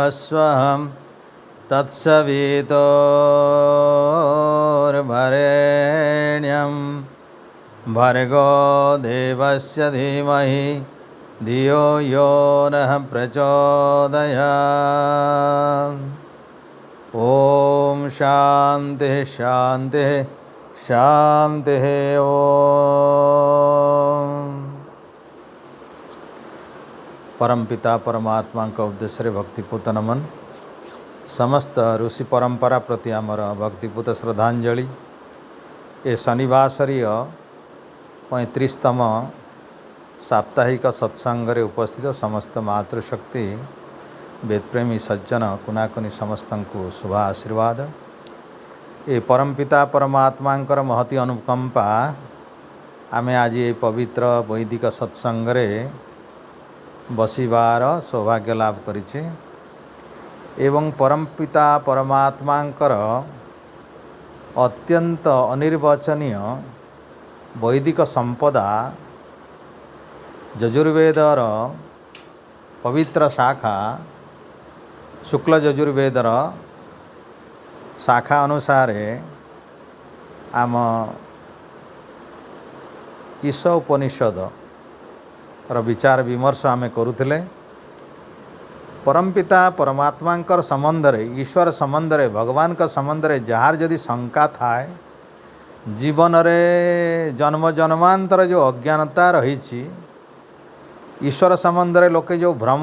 भुवस्वहं तत्सवितुर्वरेण्यं भर्गो देवस्य धीमहि धियो यो नः प्रचोदयात्। ओम शांति शांति शांति। ओम परमपिता परमात्मा का उद्देश्य भक्तिपूत नमन। समस्त ऋषि परंपरा प्रति आमर भक्तिपूत श्रद्धांजलि। ए शनिवासरीय 35तम साप्ताहिक सत्संग उपस्थित समस्त मातृशक्ति वेदप्रेमी सज्जन कुनाकुनी समस्त को शुभ आशीर्वाद। ये परमपिता परमात्मा महती अनुकंपा आमे आज ये पवित्र वैदिक सत्संग बसिबार सौभाग्य लाभ करिछे एवं परमपिता परमात्मा अत्यंत अनिर्वचनीय वैदिक संपदा यजुर्वेदर पवित्र शाखा शुक्ल यजुर्वेदर शाखा अनुसार आम ईश उपनिषद विचार विमर्श आम करुले। परमपिता परमात्मा संबंध रे ईश्वर संबंध रे भगवान का संबंध रे जार जदि शंका थाए जीवन रे जन्म जन्मांतर जो अज्ञानता रही ईश्वर संबंध रे लोके जो भ्रम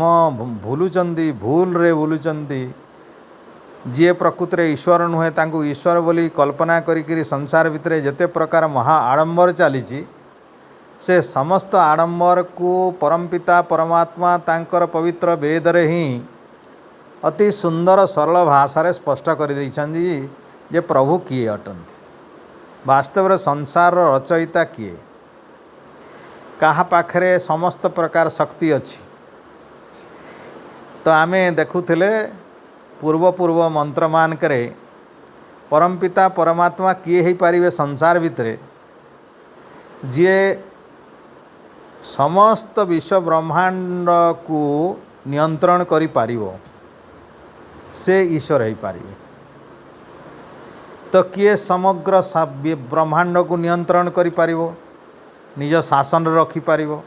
भूलुचंदी भूल रे भूलुचंदी जी प्रकृति रे ईश्वर नुहे तांको ईश्वर बोली कल्पना करी संसार भितर जेते प्रकार महा आडंबर चली से समस्त आडंबर को परमपिता परमात्मा तांकर पवित्र वेद रे ही अति सुंदर सरल भाषा रे स्पष्ट कर दैछन्ती जे प्रभु किए अटंती। वास्तव रे संसार रचयिता किए कहा पाखरे समस्त प्रकार शक्ति अच्छी। तो आमे देखुथिले पूर्व पूर्व मंत्र मान करे परमपिता परमात्मा किए ही पारिबे संसार भितरे जी समस्त विश्व ब्रह्मांड को नियंत्रण करि पारिबो से ईश्वर ही पारिबे। तो किए समग्र ब्रह्मांड को नियंत्रण करि पारिबो निज शासन रखी पारिबो।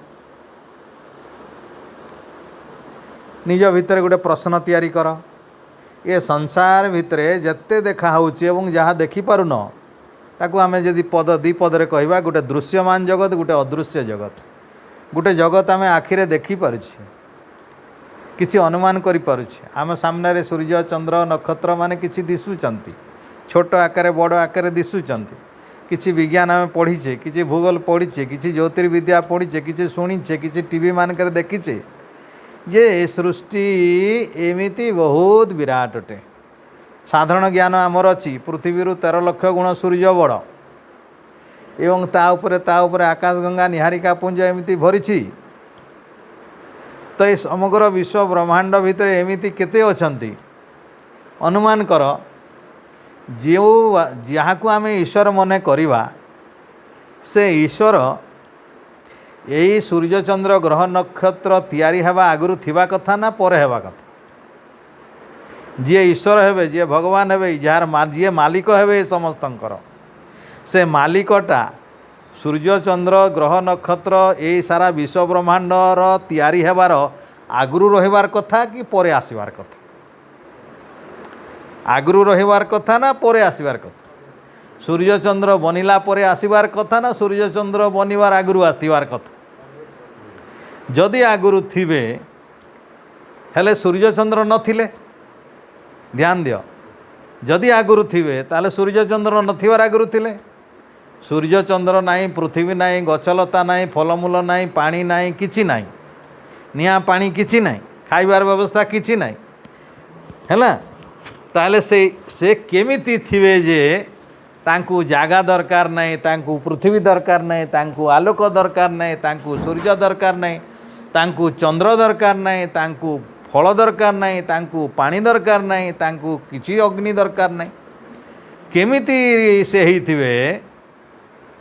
निज भितर गोटे प्रश्न तैयारी कर ये संसार भितर जेते देखा होउची एवं जहाँ देखि पारुन ताकू आमे जदि पद दी पदरे कहबा गोटे दृश्यमान जगत गोटे अदृश्य जगत। गोटे जगत आमे आखिरे देखि पारुछि किछि अनुमान करि पारुछि आमे सामने सूर्य चंद्र नक्षत्र माने किछि दिसुचंती छोट आकार बड़ आकार दिसुचंती किछि विज्ञान आमे पढ़ीचे किछि भूगोल पढ़ीचे किछि ज्योतिर्विद्या पढ़ीचे किछि शुणीचे किछि टीवी मानकर देखीचे ये सृष्टि एमिति बहुत विराट अटे। साधारण ज्ञान आमर अच्छी पृथ्वी 13 लाख गुण सूर्य बड़ एवं ता उपरे आकाश गंगा निहारिका पुंज एमिति भरिछि। तो ये समग्र विश्व ब्रह्मांड भितर एमिति केते अछंती अनुमान कर जो जहाँ को आम ईश्वर मन करिबा से ईश्वर यही सूर्य चंद्र ग्रह नक्षत्र तैयारी हवा आगुरु थिबा कथा ना परे हेबा कथा। जी ईश्वर हेबे जी भगवान हेबे जार जी मालिक हेबे समस्तंकर से मालिकटा सूर्य चंद्र ग्रह नक्षत्र यही सारा विश्व ब्रह्मांडर तैयारी हेबार आगुरु रहिबार कथा कि परे आसीबार कथा आगुरु रहिबार कथा ना परे आसीबार कथा। सूर्य चंद्र बनिला परे आसीबार कथा ना सूर्य चंद्र बनिबार आगुरु आसीबार कथा। जदि आगुरु थिबे हेले सूर्य चंद्र नथिले ध्यान दियो जदि आगुरु थिबे ताले सूर्य चंद्र नथिबार आगुरु थिले। सूर्य चंद्र नाही पृथ्वी नाही गछलता नाही फलमूल नाही पानी नाही किछि नाही निया पानी किछि नाही खाइबार व्यवस्था किछि नाही हैला ताले से केमिति थिबे जे तांकु जागा दरकार नहीं तांकु पृथ्वी दरकार नहीं तांकु आलोक दरकार नहीं तांकु सूर्य दरकार नहीं तांकु चंद्र दरकार नहीं तांकु फल दरकार नहीं तांकु पानी दरकार नहीं तांकु किछि अग्नि दरकार नहीं केमिति से ही थिबे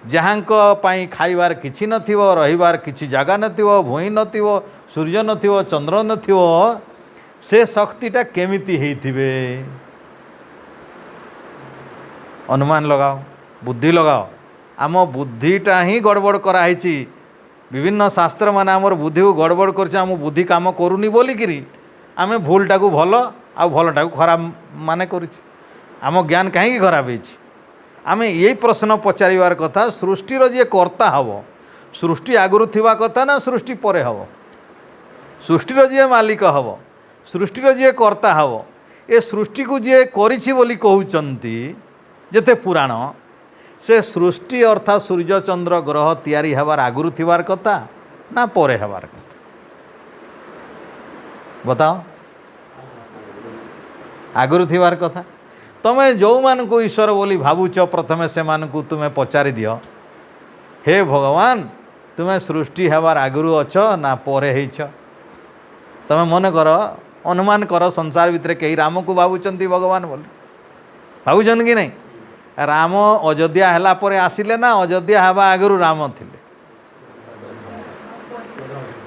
जहाँक पाई खाइबार किछि नथिबो रहिबार किछि जागा नथिबो भूई नथिबो सूर्य नथिबो चंद्र नथिबो से शक्तिटा केमिति हेइथिबे अनुमान लगाओ बुद्धि लगाओ आम बुद्धिटा ही गड़बड़ कराई विभिन्न शास्त्र मान आमर बुद्धि को गड़बड़ कर आम बुद्धि काम करूनी बोलिकी आम भूलटा को भल आ भलटा को खराब माने कर आम ज्ञान कहीं खराब होती आम यही प्रश्न पचार कथा सृष्टिर जी कर्ता हम सृष्टि आगुरी थिबा कथा ना सृष्टि परे हम सृष्टिर जी मालिक हम सृष्टिर जी कर्ता हम ए सृष्टि को जी करिछि बोली कहउचंती जेते पुराण से सृष्टि अर्थात सूर्य चंद्र ग्रह तैयारी हबार आगुरी थिबार कथा ना परे हबार कथा बताओ आगुरी थिबार कथा तमें जो मान को ईश्वर बोली भावुच प्रथमे से मान को तुम्हें पचारि दियो हे भगवान तुम्हें सृष्टि हबार आगुरी अछ ना परे हेइछ तमें मन कर अनुमान कर संसार भितर कई राम को भावुचंती भगवान बोली भावुचन कि नहीं राम अयोध्या हला परे आसिले ना अयोध्या हवा आगुरी राम थिले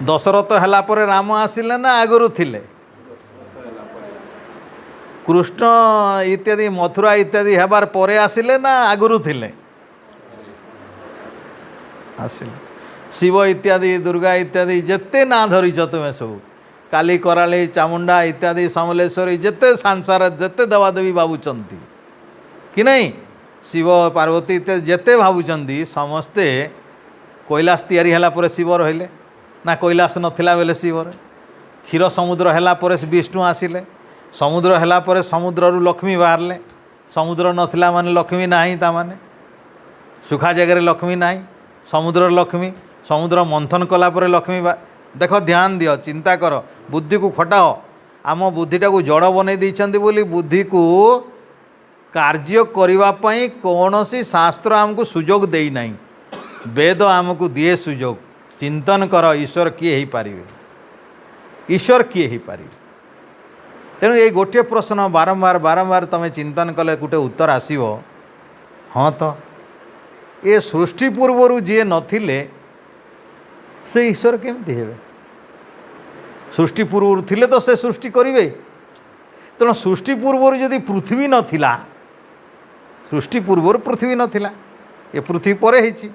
दशरथ हला परे राम आसिले ना आगुरी थिले कृष्ण इत्यादि मथुरा इत्यादि हबार परे आसिले ना आगुरी थिले आसिले शिव इत्यादि दुर्गा इत्यादि जेते ना धरिछ तुमे सब काली कराली चामुंडा इत्यादि समलेश्वरी जेते संसार जेते देवादेवी भावुचंती कि नहीं शिव पार्वती इत्यादि जेते भावुचंती समस्ते कैलाश तैयारी हला परे शिव रहिले ना कैलाश नथिला बेले शिव क्षीर समुद्र हला परे विष्णु आसिले समुद्र हला परे समुद्र रु लक्ष्मी बाहरले समुद्र नथिला माने लक्ष्मी नाही ता माने सुखा जगह लक्ष्मी नाही समुद्र लक्ष्मी समुद्र मंथन कला परे लक्ष्मी देख ध्यान दियो चिंता कर बुद्धि को खटाओ आम बुद्धिटा को जड़ बनै दैछंती बोली बुद्धि को कार्य करिवा पई कौनसी शास्त्र आमको सुजोग देई नाही वेद आमको दिए सुजोग चिंतन कर ईश्वर किए ही पारिबे ईश्वर किए ही पारिबे तेणु ये गोटे प्रश्न बारंबार बारंबार तमें चिंतन कले गोटे उत्तर आसीबो हाँ तो ये सृष्टि पूर्वर जी नथिले से ईश्वर केमती हेबे सृष्टि पूर्व थिले तो से सृष्टि करिवे तेणु सृष्टि पूर्वर जदि पृथ्वी नथिला सृष्टि पूर्वर पृथ्वी नथिला ये पृथ्वी परे हेछि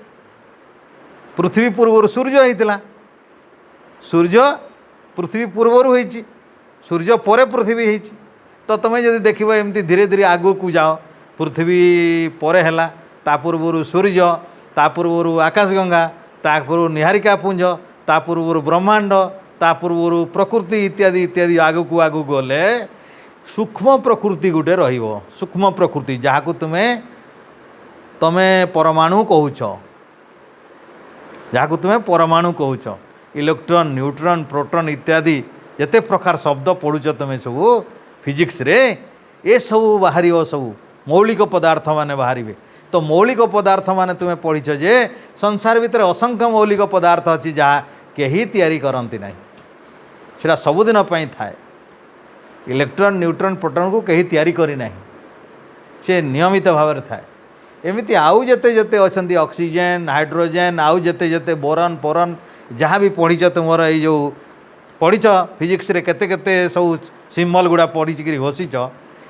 पृथ्वी पूर्वर सूर्य हेतिला सूर्य पृथ्वी पूर्वर होइछि सूर्य परे पृथ्वी हेछि तो तमें जदि देखिबो एमती धीरे धीरे आगु को जाओ पृथ्वी परे हैला ता पूर्वर सूर्य ता पूर्वर आकाशगंगा ता पूर्व निहारिका पुंज ता पूर्व ब्रह्मांड ता पूर्व प्रकृति इत्यादि इत्यादि आगु को गले सूक्ष्म प्रकृति गोटे रहिबो सूक्ष्म प्रकृति जहाँ को तुम्हें परमाणु कहूछ जहाँ को तुम्हें परमाणु कहूछ इलेक्ट्रॉन न्यूट्रॉन प्रोटॉन इत्यादि जेते प्रकार शब्द पढ़ुछ तुम्हें सब फिजिक्स रे ये सब बाहर सब मौलिक पदार्थ माने बाहर तो मौलिक पदार्थ माने तुम्हें पढ़ीच जे संसार भितर असंख्य मौलिक पदार्थ अच्छी जहाँ कहीं तैयारी करती ना सेटा सबुदिन थाए इलेक्ट्रॉन न्यूट्रॉन प्रोटॉन को कहीं तैयारी करी ना से नियमित भाव में थाए एमती आउ जेते जेते अच्छी ऑक्सीजन हाइड्रोजन आउ जेते जेते बोरन पोरन जहाँ भी पढ़ीच तुमर ये जो पढ़ीच फिजिक्स रे केते केते सब सिम्बल गुड़ा पढ़ी घोषिच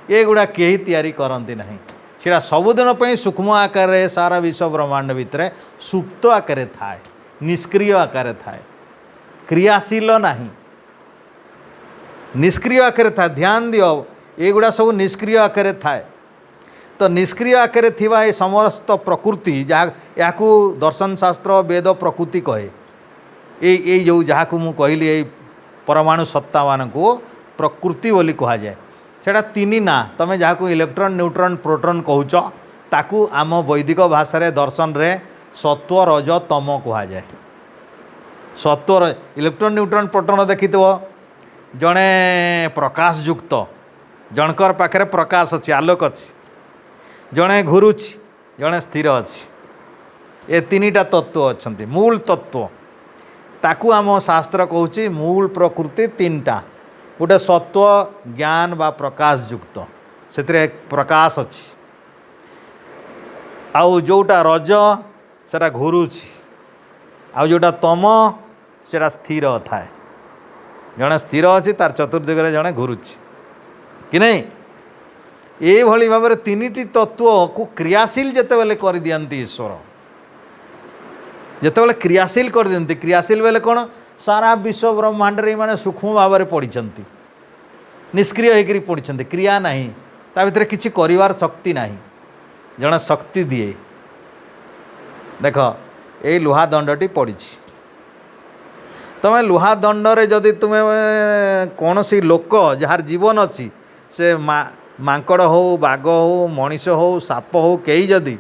ये गुड़ा कहीं तैयारी करती ना सेटा सबुदिन पर सूक्ष्म आकार सारा विश्व ब्रह्मांड भितर सुप्त आकार थाए निष्क्रिय आकार थाए क्रियाशील नहीं निष्क्रिय आकार था ध्यान दियो ये गुड़ा सब निष्क्रिय आकार थाए तो निष्क्रिय आकार थिबा ये समस्त प्रकृति जहाँ या दर्शन शास्त्र वेद प्रकृति कहे ये जो जहाँ को मुझे कहली ये परमाणु सत्ता मान को प्रकृति बोली कहा जाए सेटा तीन ना तमें जहाँ को इलेक्ट्रॉन न्यूट्रॉन प्रोटॉन कहूच ताकू आम वैदिक भाषा रे दर्शन रे सत्व रज तम कहा जाए सत्व इलेक्ट्रॉन न्यूट्रॉन प्रोटॉन देखि जड़े प्रकाश युक्त जनकर पाखे प्रकाश अच्छी आलोक अच्छी जड़े घुरुची जड़े स्थिर अच्छी ये तीनटा तत्व अच्छा मूल तत्व ताकू आम शास्त्र कहूँ मूल प्रकृति तीनटा गोटे सत्व ज्ञान बा प्रकाश युक्त से प्रकाश अच्छी आउ जोटा रज सेटा घुरुची आउ जोटा तम सेटा स्थिर थाए जड़े स्थिर अच्छी तार चतुर्दिगरे जड़े घुरुची कि नहीं। ये भाव में तीन तत्व को क्रियाशील जिते बेले कर दियंती ईश्वर जिते बेले क्रियाशील कर दियंती। क्रियाशील बेले कौन सारा विश्व ब्रह्मांड रे माने सूक्ष्म भाव में पढ़ी निष्क्रिय होकर पढ़ी क्रिया नहीं ता भीतर किसी करिवार शक्ति नहीं जड़े शक्ति दिए। देख ये लुहा दंडटी पड़ी तुम्हें लुहा दंडरे जदि तुम्हें कौन सी लोक जार जीवन अच्छी से मांकड़ हो बाघ हो मनीष हो साप हो कई जदि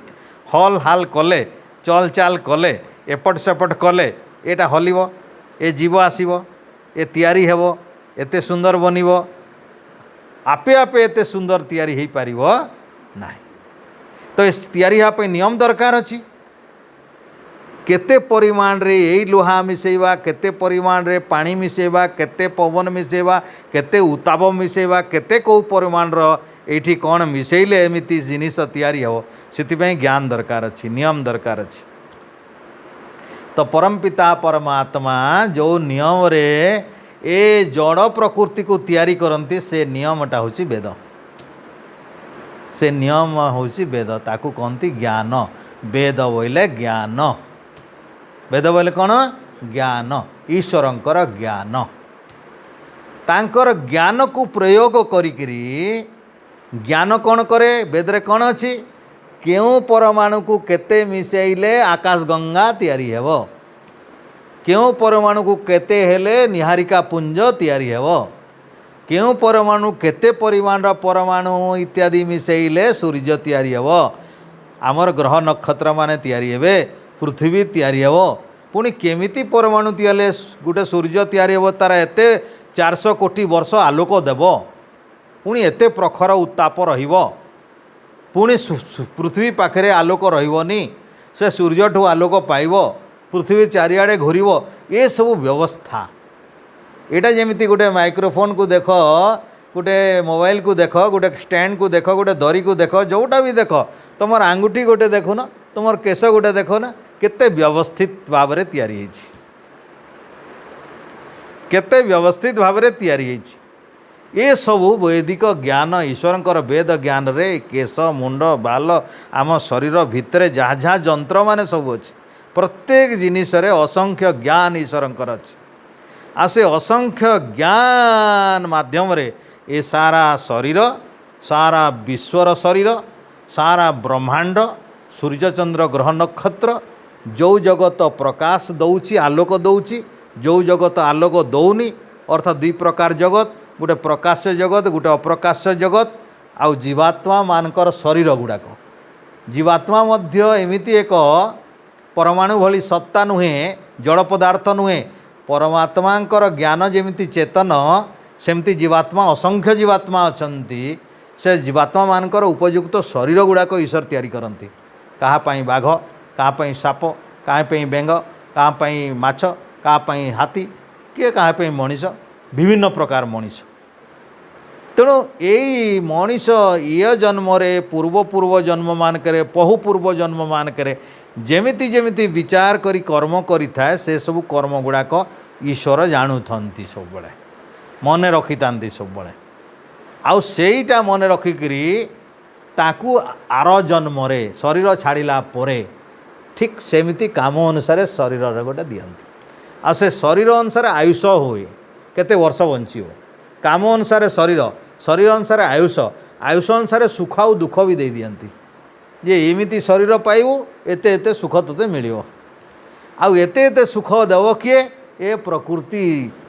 हल हाल कले चल चाल कले एपट सेपट कले एटा हलिब ए जीव आसीब ए तैयारी हेब एते सुंदर बनिब आपे आपे एते सुंदर तैयारी हो पारिब नाही। तो ये तैयारी होगा नियम दरकार अच्छी केते परिमाण रे यही लुहा मिसेवा केते परिमाण रे पानी मिसेवा केते पवन मिसेवा केते उताप मिसेवा केते को परिमाण रो एठी कौन मिसेले एमिति जिनिस तैयारी हो से ज्ञान दरकार अच्छी नियम दरकार अच्छी। तो परमपिता परमात्मा जो नियम रे ए जड़ प्रकृति को तैयारी करती से नियमटा होची वेद से नियम होची वेद ताकू कहती ज्ञान वेद बोले ज्ञान वेद बोले कौन ज्ञान ईश्वरंकर ज्ञान तांकर ज्ञान को प्रयोग करिकरी ज्ञान कौन करे वेद कौन अच्छी क्यों परमाणु को केते मिसेइले आकाश गंगा तैयारी हेबो क्यों परमाणु को केते हेले निहारिका पुंज तैयारी हेबो क्यों परमाणु केते परिमाण परमाणु इत्यादि मिसेइले सूर्य तैयारी हेबो आमर ग्रह नक्षत्र माने तैयारी हेबे पृथ्वी तैयारी हेबो पुणी केमिति परमाणु तैयारी गोटे सूर्य तैयारी हेबो तार एते 400 कोटी वर्ष आलोक देव पुणी एते प्रखर उत्ताप रहिबो पुणी पृथ्वी पाखरे आलोक रहिबोनी से सूर्य ठू आलोक पाइब पृथ्वी चारिआडे घूरिब ये सब व्यवस्था एटा जेमिति गोटे माइक्रोफोन को देख गोटे मोबाइल को देख गोटे स्टैंड को देख गोटे दरी को देख जोटा भी देख तुम आंगुठी गोटे देखो ना तुम केश गोटे देख ना केते व्यवस्थित भाव में तैयारी केते व्यवस्थित भाव में तैयारी ये सब वैदिक ज्ञान ईश्वरंकर वेद ज्ञान रे केश मुंड बाल आम शरीर भितर जहाँ जहाँ जंत्र माने सब अच्छे प्रत्येक जिनिस रे असंख्य ज्ञान ईश्वरंकर अच्छे आ से असंख्य ज्ञान माध्यम रे ये सारा शरीर सारा विश्वर शरीर सारा ब्रह्मांड सूर्यचंद्र ग्रह नक्षत्र जो जगत प्रकाश दौची आलोक दौची जो जगत आलोक दौनी अर्थात दुई प्रकार जगत गोटे प्रकाश्य जगत गोटे अप्रकाश्य जगत आउ जीवात्मा मानकर शरीर गुड़ाक जीवात्मा मध्य एमिति एक परमाणु भली सत्ता नुहे जड़ पदार्थ नुहे परमात्मांकर ज्ञान जेमिति चेतन सेमती जीवात्मा असंख्य जीवात्मा अछंती से जीवात्मा मानकर उपयुक्त शरीर गुड़ाक ईश्वर तैयारी करती काहापाई बाघ काहापाई साप काहापाई बेंग काहापाई माछ काहापाई हाथी किए काहापाई मनीष विभिन्न प्रकार मनीष तेणु यही मनीष ये जन्म पूर्व पूर्व जन्म मानकरे बहु पूर्व जन्म मानकरे जेमिति जेमिति विचार करी कर्म करि थाए से सब कर्म गुड़ाक ईश्वर जाणुथंती सब बड़े मन रखी था सब बड़े आउ सेईटा मन रखिकरी ताकू आर जन्म शरीर छाड़िला परे ठीक सेमिति काम अनुसार शरीर गोटे दियंती आ से शरीर अनुसार आयुष हुए केते वर्ष बंचो काम अनुसार शरीर शरीर अनुसार आयुष आयुष अनुसार सुख आ दुख भी दे दियंती जे एमिति शरीर पाइबू एते एते सुख तोते मिलिबो आउ एते एते सुख देव किए ए प्रकृति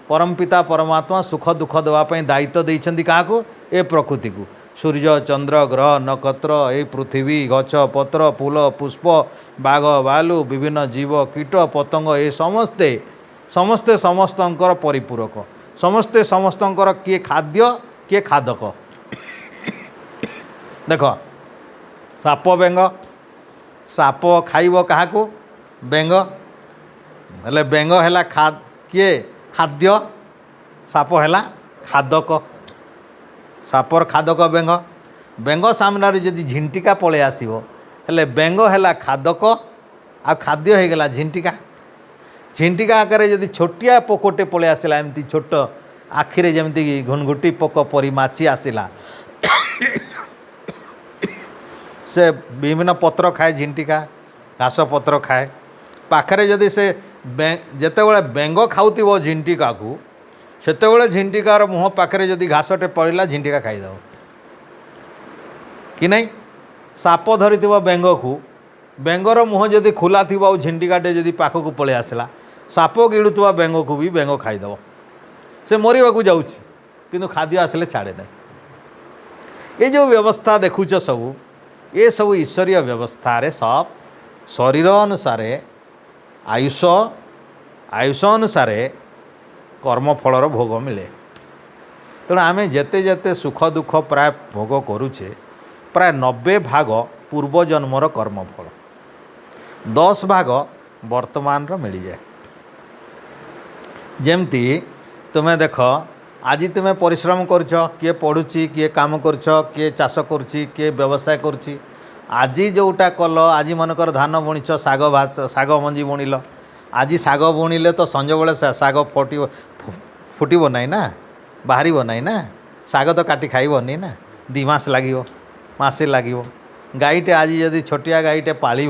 परमपिता परमात्मा सुख दुख देवाई दायित्व देइछंती काहाकू ए प्रकृति को सूर्य चंद्र ग्रह नक्षत्र ए पृथ्वी गछ पत्र फूल पुष्प बाघ भालू विभिन्न जीव कीट पतंग ए समस्ते समस्ते समस्तंकर परिपूरक समस्ते समस्तंकर किए खाद्य किए खादक देख साप बेंग साप खाइब काहाकू बेंग हेले बेंग है किए खाद्य साप है खादक सापर खादक बेंग बेंग सामने जदि झिंटिका पलि आसो हेले बेंग है खादक आ खाद्य हो गला झिंटिका झिंटिका आकार जदि छोटिया पोकटे पलि आसला एमती छोट आखिरे जमती घुनघुटी पोक परी माची आसला से विभिन्न पत्र खाए झिंटिका घास पत्र खाए पाखरे जदि से जेतेबेले बेंग खाऊथिबो झिंटिका को सेतेबेले झिंटिकार मुँह पाखरे जदि घासटे पड़िला झिंटिका खाईदेव कि नहीं। साप धरी बेंग को बेंगर मुँह जदि खुला थी झिंटिकाटे जदि पाखक पलि आसला साप गिड़ुवा बेंग को भी बेंग खाईदेव से मरवाक जाऊँगी किंतु खाद्य आसले छाड़े ना। ये जो व्यवस्था देखुच सबू ये सब ईश्वरीय व्यवस्था रे सब शरीर अनुसार आयुष आयुष अनुसार कर्मफलर भोग मिले। तेणु आम जेते जेते सुख दुख प्राय भोग करुचे प्राय 90 भाग पूर्वजन्मर कर्मफल 10 भाग वर्तमान मिल जाए। जमती तुम्हें देख आज तुम्हें परिश्रम कर किए पढ़ुची किए काम कर किए चाष कर किए व्यवसाय कर आज जोटा कल आज मनकर धान बुणीच शाग शाग मंजी बुणिल आज शाग बुणिले तो संज बेले शाग फुटब ना ना बाहर ना ना शाग तो काटी खाइबनी ना 2 मास लगे मसे लगे गाईटे आज जदि छोटिया गाईटे पाल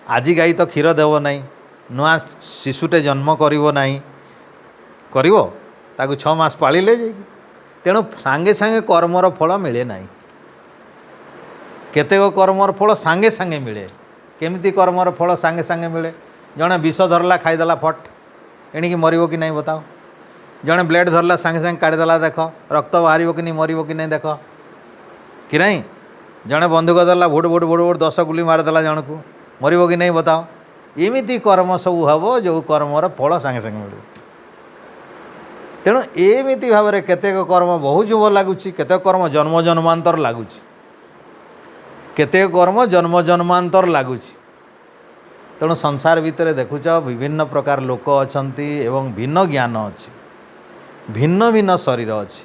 आज गाई तो क्षीर देव ना नुआ शिशुटे जन्म ताकू 6 मास पालिले तेणु सांगे सांगे कर्मर फल मिले ना। केतेक कर्मर फल सांगे सांगे मिले केमिति कर्मर फल सांगे सांगे मिले जड़े विष धरला खाईदेला फट एणिकी मरब कि नहीं बताओ। जड़े ब्लेड धरला सांगे सांगे काटिदेला देख रक्त बाहर कि नहीं मरब कि नहीं देख कि नहीं। जड़े बंदूक धरला भुट भुट भुट भुट 10 गुली मारिदेला जन को मरब कि नहीं बताओ। एमिति कर्म सब हम जो कर्मर फल सांगे सांगे मिले। तेणु एमिति भाव में केतेक कर्म बहु जुब लगुच केतेक कर्म जन्म जन्मांतर लगुच केतेक कर्म जन्म जन्मांतर लगुच। तेणु संसार भितर देखुच विभिन्न प्रकार लोक अच्छा एवं भिन्न ज्ञान अच्छी भिन्न भिन्न शरीर अच्छी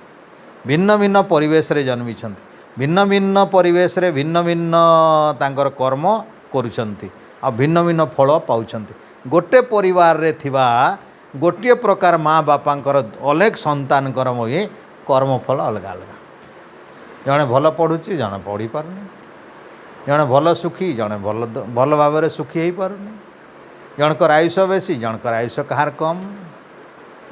भिन्न भिन्न परिवेश रे जन्मी भिन्न भिन्न परिवेश रे भिन्न भिन्न तांकर कर्म करुछंती आ भिन्न भिन्न फल पाउछंती। गोटे परिवार रे थिबा गोटे प्रकार माँ बापांकर अनेक संतानकर कर्मफल अलग अलग जड़े भल पढ़ुची जड़े पढ़ी पारुनी जड़े भल सुखी जड़े भल भाव में सुखी हो पारुनी जनकर आयुष बेसी जनकर आयुष कहार कम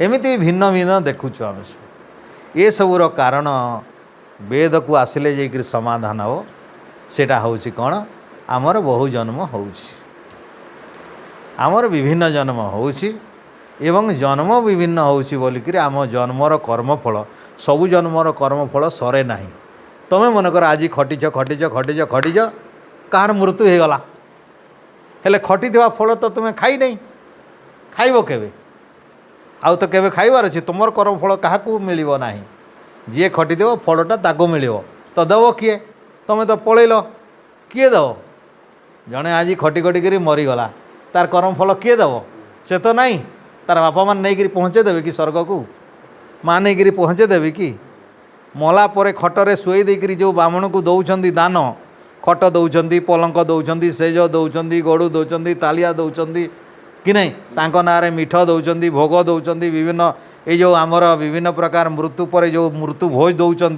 एमती भिन्न भिन्न देखुचु आम सब ये सबूर कारण वेद को आसिले जाकर समाधान हो सेटा होउची कौन आमर बहु जन्म होउची आमर विभिन्न जन्म होउची एवं जन्म विभिन्न होउची बोलिक आम जन्मर कर्मफल सबु जन्मर कर्मफल सरे ना। तुम मनकर आज खटिच खटिच खटिच खटिच कहार मृत्यु हो गला हेले खटी फल तो तुम्हें खाई नहीं खाइब केबे आउ तो केबे खाइबार अछि तुमर कर्मफल क्या मिल ना जी खटी फलटा ताको मिल तो देव किए तुम तो पलैल किए देव जड़े आज खटी खटिक मरीगला तार कर्मफल किए देव से तो नहीं तार बापा मान नहीं पहुँचे देवे कि स्वर्ग को माँ नहीं पहुँचे देवे कि मला परे खटरे शुई देकर जो ब्राह्मण को दौरान दान खट दौरान पलंक दौरान सेज दौरान गड़ू दौरान तालिया दौरान कि नहीं तांको नारे मीठ दौरान भोग दौरान विभिन्न ये जो आमर विभिन्न प्रकार मृत्यु पर जो मृत्यु भोज दौरान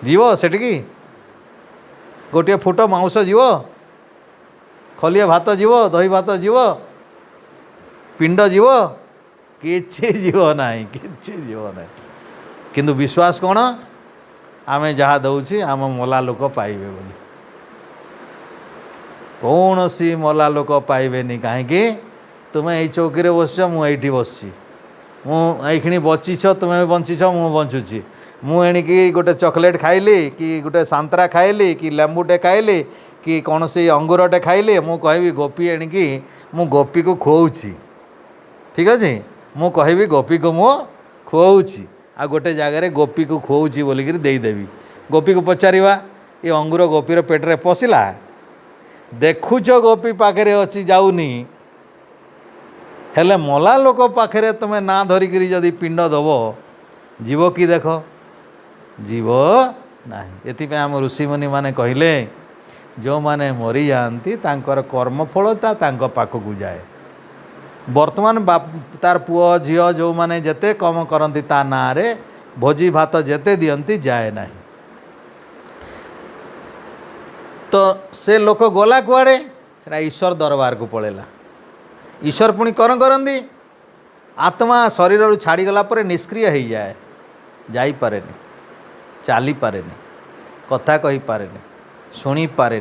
जीव सेटिकी गोटे फुट मांस जीव खलिया भात जीव दही भात जीव पिंड जीव किछि जीव ना किछि जीव ना किंतु विश्वास कौन आमे जहाँ दौची आम मला लोक पाइबे बोली कौन सी मला लोक पाइबेनी कहीं तुम्हें यही चौकी बसच मुझे बसची मुझे बचिछ तुम्हें बंचिछ मु बंचुची मुझे गोटे चॉकलेट खाइली कि गोटे संतरा खाइली कि लेंबूटे खाइली कि कौन सी अंगूरटे खाइली मु कहबी गोपी एणिकी मु गोपी को खुआउची ठीक अच्छे मु कहबी गोपी को मु खुआउची आ गोटे जगार गोपी को खुआउची बोलिक देदेवी गोपी को पचारिवा ये अंगूर गोपीर पेटरे पशिला देखुच गोपी पाखे अच्छी जाऊनी हेले मला लोक पाखे तुम्हें ना धरिक जदि पिंड दब जीव कि देख जीव ना ये आम ऋषिमुनि माने कहले जो माने मरी जाती तांकर कर्मफलता तांको पाखकू जाए बर्तमान बाप तार पुओ झील जो मैंने जेते कम करती ता ना रे भोजी भात जेते दियंती जाए ना। तो से लोक गला कुआड़े ईश्वर दरबार को पड़ेला। ईश्वर पुणी कौन करती आत्मा शरीर छाड़ीगला निष्क्रिय हो जाए, जापे चली पारे कथा कही पारे शुणी पारे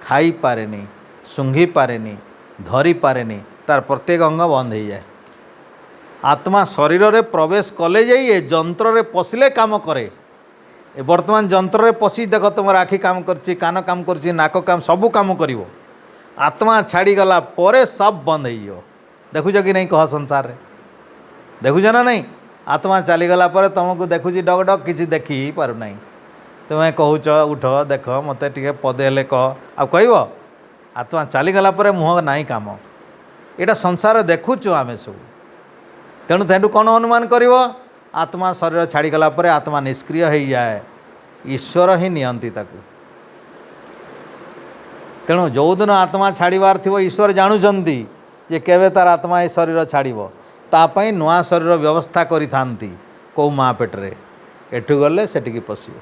खाई पारे सुंघी पारे धरी पारे तार प्रत्येक अंग बंद हो जाए। आत्मा शरीर रे प्रवेश कले जाइए जंत्र रे पशिले काम करे। ए वर्तमान जंत्र रे पशि देख तुम आखि काम करछि, कान काम करछि, नाक काम सबू काम करिवो। आत्मा छाड़ीगला परे सब बंद हो। देखुच कि नहीं कह संसार रे देखुच ना नहीं। आत्मा चलीगला पर तुमको देखुची डग डग किसी देखी ही पार नहीं। तुम्हें कहूच उठ देख मत टे पदे हेले कह आ कह आत्मा चलीगला पर मुह ना काम। यहाँ संसार देखुचु आम सब। तेणु तेणु कौन अनुमान कर आत्मा शरीर छाड़ीगला पर आत्मा निष्क्रिय हो जाए, ईश्वर ही नियंती ताकू। तेणु जो दिन आत्मा छाड़बार थी ईश्वर जानुचंती जे केवे तार आत्मा ये शरीर छाड़ब तापाई नुआ शरीर व्यवस्था करि थांती कौ माँ पेट्रे एठू गले सेटिकी पशिब।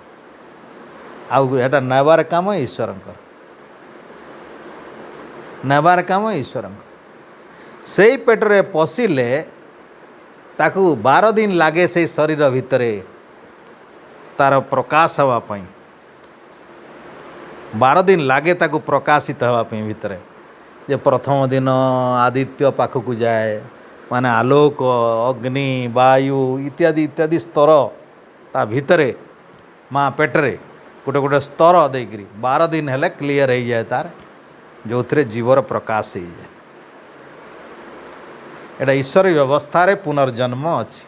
आटा नेबार काम ईश्वर नेबार काम ईश्वर से पेट्रे पशिले ताकू 12 दिन लगे से शरीर भितरे तार प्रकाश हाँपाई 12 दिन लगे ताकू प्रकाशित हाँपाई भितरे। जे प्रथम दिन आदित्य पाखक जाए माने आलोक अग्नि वायु इत्यादि इत्यादि स्तर ता भितरे माँ पेट्रे गोटे गोटे स्तर देकरी 12 दिन हेले क्लीयर हो जाए तार जो थे जीवर प्रकाश हो जाए। एटा ईश्वर व्यवस्था रे पुनर्जन्म अच्छी।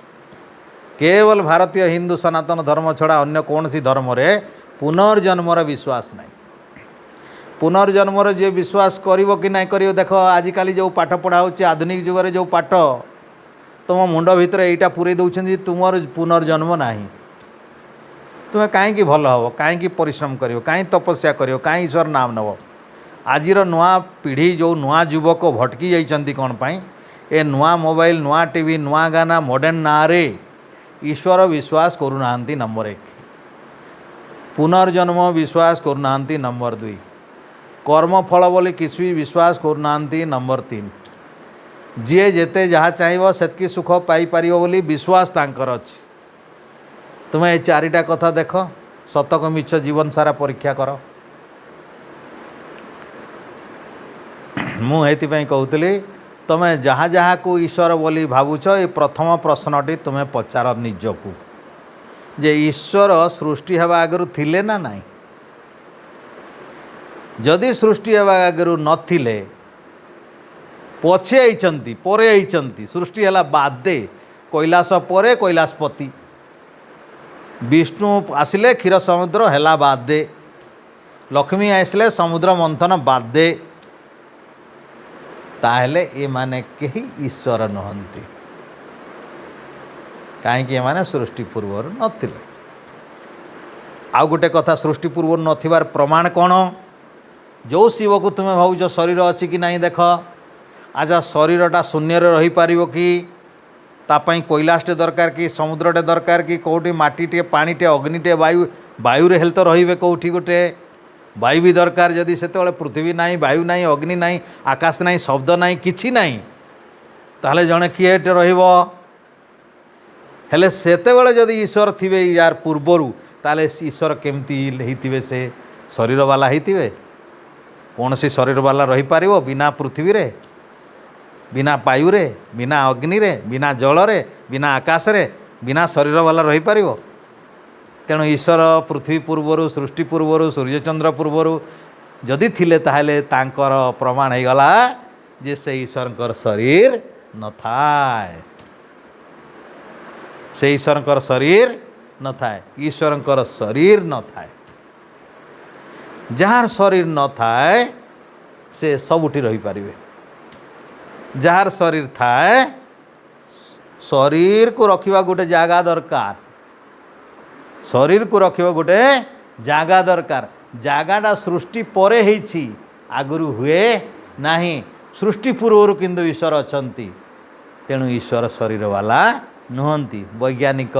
केवल भारतीय हिंदू सनातन धर्म छड़ा अन्य कौन सी धर्म रे पुनर्जन्मर विश्वास नहीं। पुनर्जन्मर जे विश्वास करिवो कि नहीं करिवो देख आजिकाली जो पाठ पढ़ा होची आधुनिक जुग रे जो पाठ तुम मुंड भितर एटा पूरे दउछन तुमर पुनर्जन्म नहीं। तुम्हें कहीं भल हम कहीं परिश्रम करिवो कहीं तपस्या करिवो कहीं ईश्वर नाम नब। आजिर नुआ पीढ़ी जो नुआ युवक भटकी जाइछंती कौन पाई ए नुआ मोबाइल नुआ टीवी नुआ गाना मॉडर्न ना रे ईश्वर विश्वास करूनाहांती नंबर 1, पुनर्जन्म विश्वास करूनाहांती नंबर 2, कर्मफल बोली किसी विश्वास करूनाहांती नंबर 3। जी जेते जहाँ चाहब सेतकी सुख पाई परियो बोली विश्वास तांकर अछि। तुम्हें ये 4टा कथा देख सतक मिछ जीवन सारा परीक्षा कर। मुझे कहूली तुम्हें जहाँ जहाँ को ईश्वर बोली भावुच ये प्रथम प्रश्नटी तुम्हें पचार निजकू जे ईश्वर सृष्टि हवा आगरू थिले ना नहीं। जदि सृष्टि हवा आगरू नथिले पछे आइचंती परे आइचंती सृष्टि हला बादे कैलास परे कैलासपति विष्णु आसिले क्षीर समुद्र हेला बादे लक्ष्मी आसिले समुद्र मंथन बादे ताहले ये माने कहीं ईश्वर नहंती कहीं माने सृष्टि पूर्वर नथिले। आउ गोटे कथा सृष्टि पूर्वर नथिबार प्रमाण कौन जो शिव को तुम्हें भावुच शरीर अच्छी कि नहीं देख आजा शरीरटा शून्य रही पारिबो कि तापाई कैलासटे दरकार कि समुद्रटे दरकार कि कौटी माटीटे पानीटे अग्निटे वायु वायु रे हेल तो रहिबे कौटी गोटे वायु भी दरकार। जदि से पृथ्वी नहीं वायु नहीं अग्नि नहीं आकाश नहीं शब्द नहीं किछि नहीं ताहले जणे किए रहिबो हेले सेतेबेले जदि ईश्वर थिबे यार पूर्वरु ताहले ईश्वर केमती हेतिबे से शरीर वाला हेतिबे कौन सी शरीर वाला रही पारिबो बिना पृथ्वी रे बिना वायु रे बिना अग्नि रे बिना जल रे बिना आकाश रे बिना शरीर वाला रही पारिबो। तेणु ईश्वर पृथ्वी पूर्वर सृष्टि पूर्वर सूर्यचंद्र पूर्वर जदि थिले ताहले तांकर प्रमाण हो गला जे से ईश्वर शरीर न थाए से ईश्वर शरीर न थाए ईश्वर शरीर न थाए जार शरीर न थाए से सबुठी रही पारिबे। जार शरीर थाए शरीर को रखिबा गोटे जागा दरकार शरीर को रखिबा गोटे जागा दरकार। जागाटा सृष्टि परे हेछि आगुरु हुए नहीं सृष्टि पूर्व किंतु ईश्वर अछंती तेणु ईश्वर शरीर वाला नुहंती। वैज्ञानिक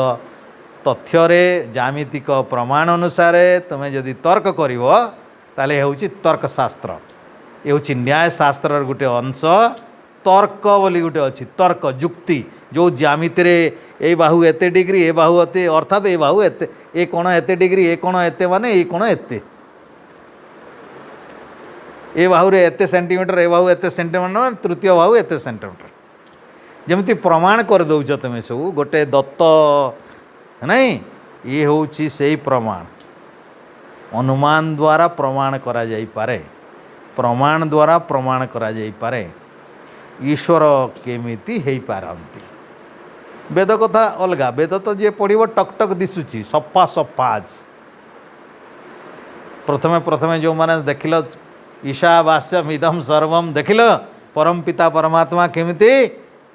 तथ्य जामितिक प्रमाण अनुसार तुम्हें जदि तर्क करिवो ताले हेउची तर्कशास्त्र, ये हूँ न्यायशास्त्र गोटे अंश। तर्क बोली गोटे अच्छी तर्क जुक्ति जो ज्यामिति ए बाहु एते डिग्री ए बाहु एते अर्थात ए बाहु एते ए कोण एते डिग्री ए कोण एते माने ए कोण एते ए बाहु रे एते सेंटीमीटर ए बाहु एते सेंटीमीटर तृतीय बाहु एते सेंटीमीटर जमती प्रमाण कर दौच तुम सब गोटे दत्त नहीं ये हूँ से प्रमाण अनुमान द्वारा प्रमाण करा जाई पारे, प्रमाण द्वारा प्रमाण करा जाई पारे ईश्वर केमिति हेई पारंती। वेद कथा अलगा, वेद तो जी पढ़व टकटक दिशुची सफा सफा आज प्रथमे प्रथमे जो मैंने देखिल ईशावास्यम इदम सर्वम देखिल परम पिता परमात्मा केमिति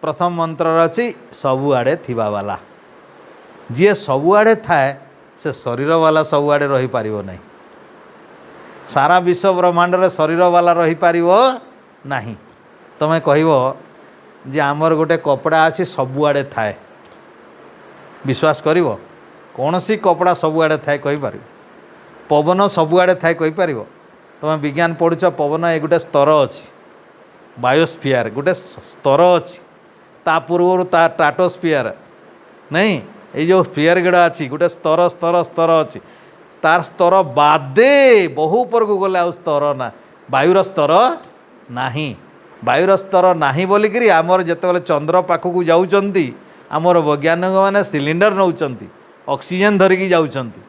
प्रथम मंत्र अच्छी सबुआड़े थिबा वाला जी सबुआड़े थाए से शरीर वाला सबुआड़े रही पारिबो नहीं। सारा विश्व ब्रह्मांड रे शरीर वाला रही पारिबो नहीं। तुम्हें कहबो जे आमर गोटे कपड़ा अच्छी सबुआड़े थाए विश्वास करिवो? कौन सी कपड़ा सबुआड़े थाए कहि पारिबो? पवन सबुआड़े थाए कहि पारिबो? तुम विज्ञान पढ़ुच पवन ये गोटे स्तर अच्छी बायोस्फीयर गोटे स्तर अच्छी ता पूर्व ता स्ट्राटोस्फीयर नहीं ये जो स्फीयर गुड़ा अच्छी गोटे स्तर स्तर स्तर अच्छी तार स्तर बादे बहु ऊपर को गले आ स्तर ना वायुर स्तर नाही। वायुर स्तर नाही बोलिकी आमर जिते चंद्र पाखक जाऊँगी आमर वैज्ञानिक मैंने सिलिंडर नौकरी ऑक्सीजन धरिकी जाऊँगी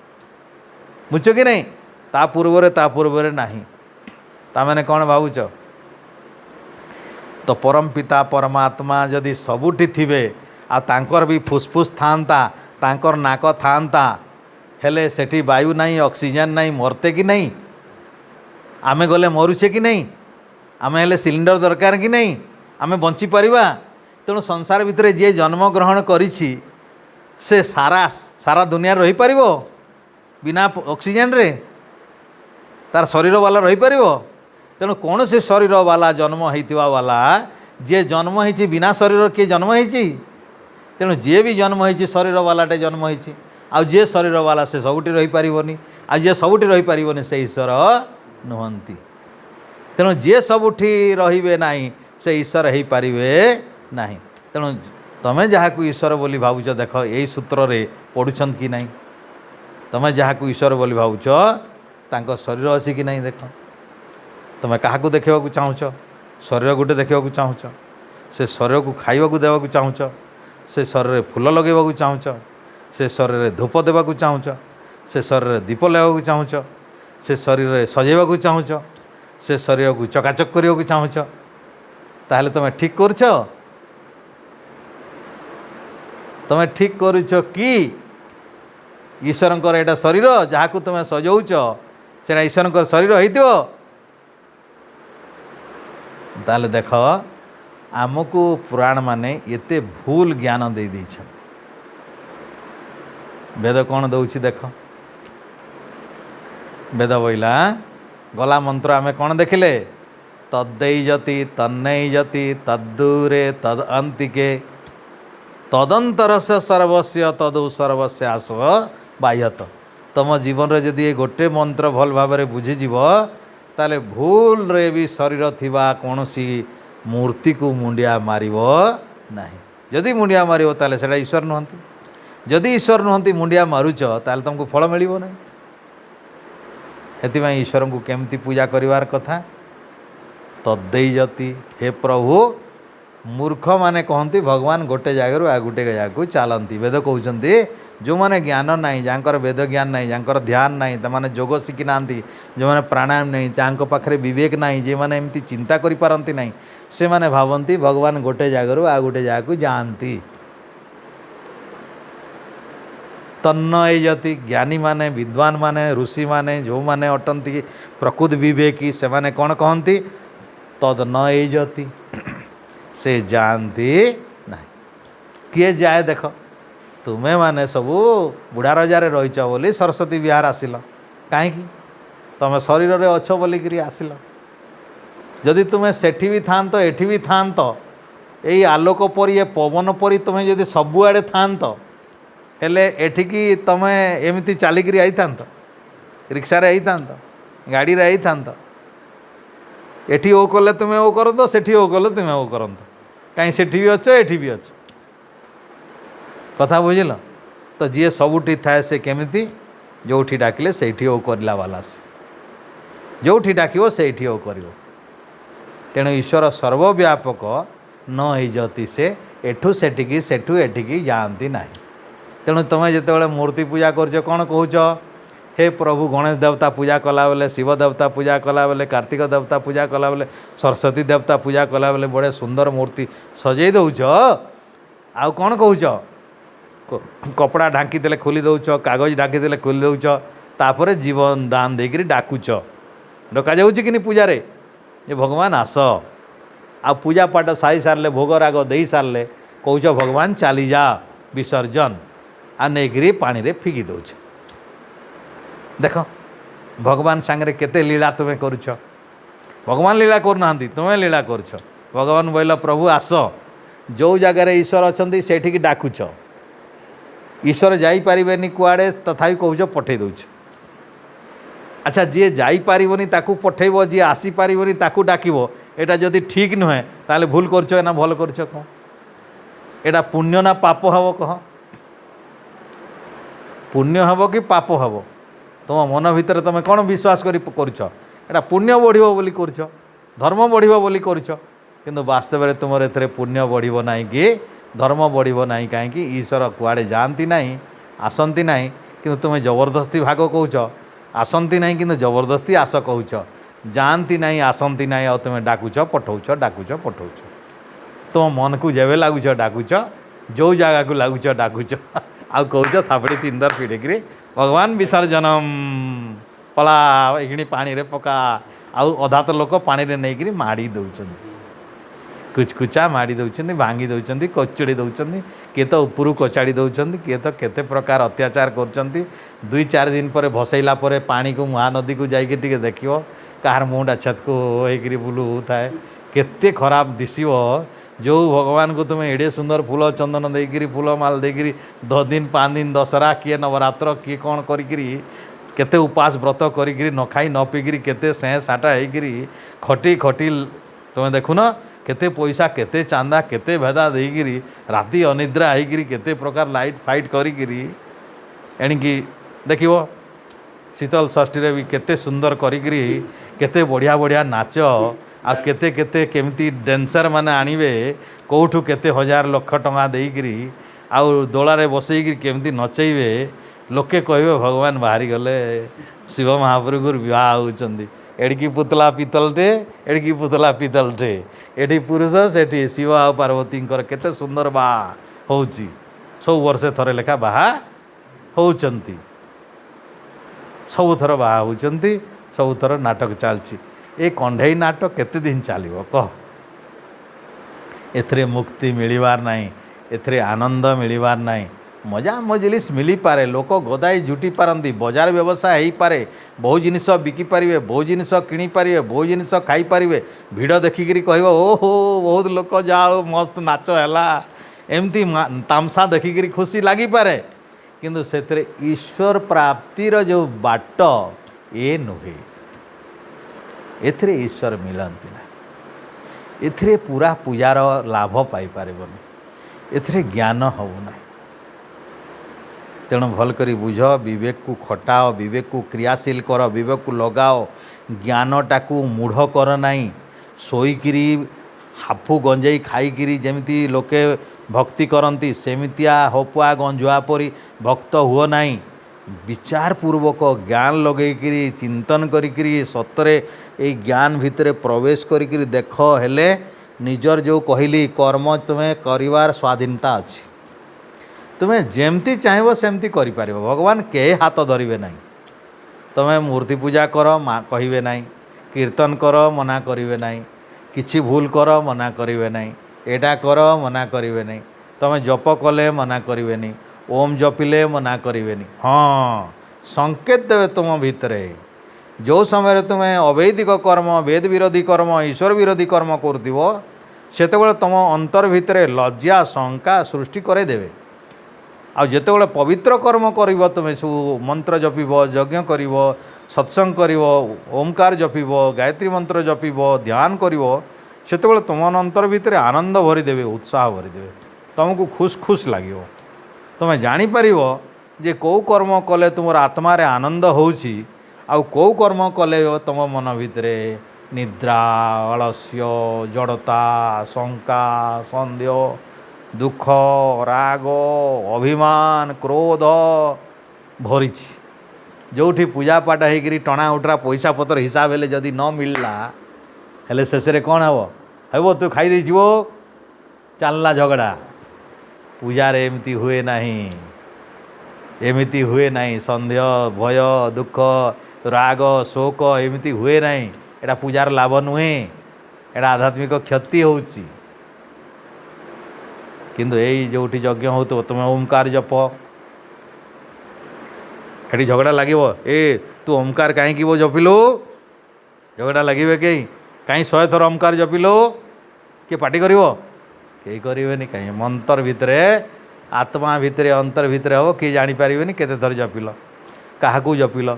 बुझ कि नहीं ता पूर्व नाही ताने कौन भावुच तो परम पिता परमात्मा जदि सबुठी थिबे आ तांकर भी फुसफुस थांता तांकर नाक थांता हेले सेठी वायु नहीं ऑक्सीजन नहीं मरते कि नहीं आमे गले मरुछे कि नहीं आमे हेले सिलिंडर दरकार कि नहीं आमे बंची परिबा। तेणु संसार भितर जी जन्म ग्रहण करिछि से सारा सारा दुनिया रही पारिबो बिना ऑक्सीजन रे तार शरीर वाला रही पारिबो? तेणु कौन से शरीर वाला जन्म होइतिबा वाला जे जन्म होइछि बिना शरीर के जन्म होइछि तेणु जे भी जन्म होइछि शरीर वालाटे जन्म होइछि आ जे शरीर वाला से सबुठी रही पारिबोनी आ जे सबुठी रही पारिबोनी से ईश्वर नुहंती। तेणु जे सबुठी रहिबे नाही से ईश्वर हेई पारिबे नाही। तेणु तमे जहाकू ईश्वर बोली भावुच देख यही सूत्र रे पढ़ुछन कि नहीं तमे जहाकू ईश्वर बोली भावुच तांको शरीर अछि कि नहीं देख तमे काहाकू देखिबाकू चाहुछ शरीर गोटे देखिबाकू चाहुछ से शरीर को खाइबाकू देबाकू चाहुछ से शरीर रे फूल लगेबाकू चाहुछ से शरीर रे धूप देबाकू चाहुछ से शरीर रे दीप लगाबाकू चाहुछ से शरीर रे सजेबाकू चाहुछ से शरीर को चकाचक करिबाकू चाहुछ ताहले तमे ठीक करछ तमे ठीक करुछ कि ईश्वरंकर एटा शरीर जहाकू तमे सजौछ सेटा ईश्वरंकर शरीर होइतिबो? ताले देख आमको पुराण माने एते भूल ज्ञान दे दैछन। वेद कौन दौछि देख वेद बोला गला मंत्र आमे कौन देखिले तद्दैजति तन्नैजति तद्दूरे तद अंतिके तदंतरस्य सर्वस्य तदु सर्वस्य आसव बाह्यत। तुम जीवन रे जदि ये गोटे मंत्र भल भाव में बुझीजीव ताले भूल रे भी शरीर थिबा कौनसी मूर्ति को मुंडिया मारिबो नाही। जदि मुंडिया मारिबो ताले सेटा ईश्वर नुहंती जदि ईश्वर नुहंती मुंडिया मारुच ताले तुमको फल मिलिबो नाही। हेतिबा ईश्वर को केमती पूजा करिवार कथा तद्दैजति हे प्रभु मूर्ख माने कहती भगवान गोटे जगार आ गोटे जगह को चलती वेद कहते जो मैंने ज्ञान नहीं जहाँकर वेद ज्ञान नहीं जहाँकर ध्यान नहीं तमाने जोग शिखी ना जो मैंने प्राणायाम नहीं जहाँ पाखे विवेक नहीं जे मैंने एमती चिंता करि पारंती नहीं से माने भावती भगवान गोटे जगार आ गोटे जगह को जाती। तन्न एजति ज्ञानी माने विद्वान माने ऋषि माने जो माने अटंती प्रकृत विवेकी से माने कौन कहती तद न एजति से जानती नहीं किए जाए देख तुम्हें माने सबू बुढ़ा रजार रहीच बोली सरस्वती विहार आसिल कहीं तुम शरीर रे अच्छ बोलिकी आसिल जदि तुम्हें सेठी भी थांत एठी भी थांत यही आलोक परी ए पवन परी तुम्हें जदि सबुआड़े थांत हेले एठिकी तमें एमती चलिकी आई था रिक्शा रे आई था गाड़ी रे आई था एठी ओ कले तुम्हें ओ करत सेठी ओ कले तुम्हें ओ करत कहीं सेठी भी अच्छ एठी भी अच्छ कथा बुझिल तो जी सबुठी थाए से केमिति जोठी डाकिले सेठी ओ करला वाला से जोठी डाकिबो सेठी ओ करिवो तेणु ईश्वर सर्वव्यापक न होती से एठू सेठिकी सेठू एठिकी जाती ना तेणु तुम्हें जिते मूर्ति पूजा कर कौन कौच हे प्रभु गणेश देवता पूजा कला बेले शिव देवता पूजा कला बेले कार्तिक देवता पूजा कला बेले सरस्वती देवता पूजा कला बेले बड़े सुंदर मूर्ति सजई दौच आउ कौन कौच कपड़ा ढांकी देले खोली दौच कागज ढांकी देले खोली दौच तापर जीवन दान देकर डाकुच डका जाऊँ कि पूजा रे ये भगवान आस आ पूजा पाठ साई सारे भोग राग दे सारे कौच भगवान चली जा विसर्जन आ नहीं पानी रे फिकी दौच देख भगवान सांगे केते लीला तुम्हें करुछ भगवान लीला करना तुम्हें लीला करुछ भगवान बोल प्रभु आस जो जगार ईश्वर अच्छा सेठी डाकुच ईश्वर जापरेनि कुआड़े तथापि कौच पठे दौच अच्छा जी जापरनि ताकू पठेब जी आसीपारनि ताकू डाकिब एटा जदि ठीक नुहे ताले भूल करछ ना भल करछ कह एटा पुण्य ना पाप हब कह पुण्य हब कि पाप हब तुम मन भितर तुम कौन विश्वास करुछ एटा पुण्य बढ़िब बोली करुछ धर्म बढ़िब बोली करुछ किंतु वास्तव में तुम एथे पुण्य बढ़िब नहीं कि धर्म बढ़िब नहीं कहीं ईश्वर कुआड़े जाती नहीं आसती नहीं किंतु तुम्हें जबरदस्ती भाग कौच आसती नहीं किंतु जबरदस्ती आस कौच जाती नहीं आसती नहीं आ तुम्हें डाकुच पठाऊच डाकुच पठाऊच तुम मन को जेबे लगुच डाकुच जो जगह को लगुच डाकुच आ कौच थापड़ी तिंदर पिड़ेकि भगवान विसर्जनम पला एखिणी पानी रे पका आउ अधा तो लोक पानी रे नहीं करी माड़ी दौरान कुचकुचा माड़ी दौरान भांगी दौरान कचड़ी दौरान किए तो उपरू कचाड़ी दौरान किए तो केते प्रकार अत्याचार कर दुई चार दिन पर भसैला पर पानी को महानदी को जाइए देखियो कार मुंडा छत को होकर बुलू थाए केते खराब दिशो जो भगवान को तुम्हें एडे सुंदर फूल चंदन देकर फूल माल देकर 10 दिन 5 दिन दशहरा किए नवरात्र किए कौन करी केते उपास व्रत करी न खाई न पीकरी केते सें साटा होकरी खटी खटी तुम्हें देखुन केते पैसा केते चांदा केते भेदा देकरी राति अनिद्रा होकरी केते प्रकार लाइट फाइट करी एणिकी देखियो शीतल षष्ठी रे भी केते सुंदर करी केते बढ़िया बढ़िया नाच आ केते केते केमती डांसर माने आनिबे कोठू केते हजार लाख टंका देकरी आउ दोलारे बसैकरी केमती नचैबे लोके कहबे भगवान बाहरी गले शिव महाप्रभु विवाह होउचंदी एड़की पुतला पितलटे एड़की पुतला पितलटे एठी पुरुष सेठी शिव आ पार्वती केते सुंदर बा होउची सब वर्षे थरे लेखा बाहा होउचंती सब थर बाहा होउचंती सब थर नाटक चलची ए कंढई नाटक केते दिन चलिबो कह एथरे मुक्ति मिलिबार नाही एथरे आनंद मिलिबार नाही मजा मजलिस मिली पारे लोक गदाई जुटी पारती बजार व्यवसाय हो पारे बहु जिनिस बिकी पारे बहु जिनिस किणी पारे बहु जिनिस खाई पारे भिड़ देखिकी कह ओहो बहुत लोक जाओ मस्त नाच है एमती तामसा देखिकी खुशी लगी पारे किंतु से ईश्वर प्राप्तिर जो बाट ए नुहे एथरे ईश्वर मिलती ना एथरे पूरा पूजार लाभ पाई पारबनी एथरे ज्ञान होना तेणु भल करी बुझ विवेक को खटाओ विवेक को क्रियाशील कर विवेक को लगाओ ज्ञानटा को मूढ़ कर नाई शोईकिरी हाफु गंजेई खाईकिरी जेमिति लोके भक्ति करती सेमितिया हपुआ गंजुआ परी भक्त हुओ नाई विचार पूर्वक ज्ञान लगेकरी चिंतन करी सतरे ये ज्ञान भितर प्रवेश करी देख हेले निजर जो कहली कर्म तुम्हें करिवार स्वाधीनता अच्छी तुम्हें जेमती चाहब सेमती करिपारिब भगवान के हाथ धरिबे नहीं तुम्हें मूर्ति पूजा कर कहिबे नहीं कीर्तन कर मना करिबे नहीं किछि भूल कर मना करिबे नहीं एटा कर मना करिबे नहीं तुम्हें जप कले मना करिबे नहीं ओम जपिले मना करिबे नहीं हाँ संकेत देवे तुम भितरे जो समय तुम्हें अवैदिक कर्म वेद विरोधी कर्म ईश्वर विरोधी कर्म करुव सेतेबेले तुम अंतर भितर लज्जा शंका सृष्टि करदेवे आ जितेबाला पवित्र कर्म कर तुम्हें सब मंत्र जपिब यज्ञ कर सत्संग कर ओंकार जपिब गायत्री मंत्र जपिब ध्यान कर सेतेबेले तुम अंतर भितर आनंद भरीदेवे उत्साह भरीदेवे तुमको खुश खुश लगे तुम्हें जापर जे कौ कर्म कले तुम आत्मार आनंद होउछि आउ कौ कर्म कले तुम मन भितर निद्रा अलस्य जड़ता शंका सन्देह दुख राग अभिमान क्रोध भरी जो पूजा पाठ होकर टणा उठरा पैसा पतर हिसाब हेले जदि न मिलला हेले शेष कौन हे तू खाई चलला झगड़ा पूजार एमती हुए नहीं एमती हुए नहीं सन्देह भय दुख राग शोक एमती हुए नहीं एटा पूजार लाभ नुहे एटा आध्यात्मिक क्षति होउची किंतु यही जो यज्ञ हो तो तुम ओंकार जप हेटी झगड़ा लगे ए तू ओंकार कहीं वो जपिलु झगड़ा लगे कहीं कहीं 100 थर ओंकार जपिलु किए पार्टी कर कई करेनि कहीं मंत्र भितर आत्मा भितर अंतर भितर हम किए जानीपारे केते थर जपिल क्या जपिल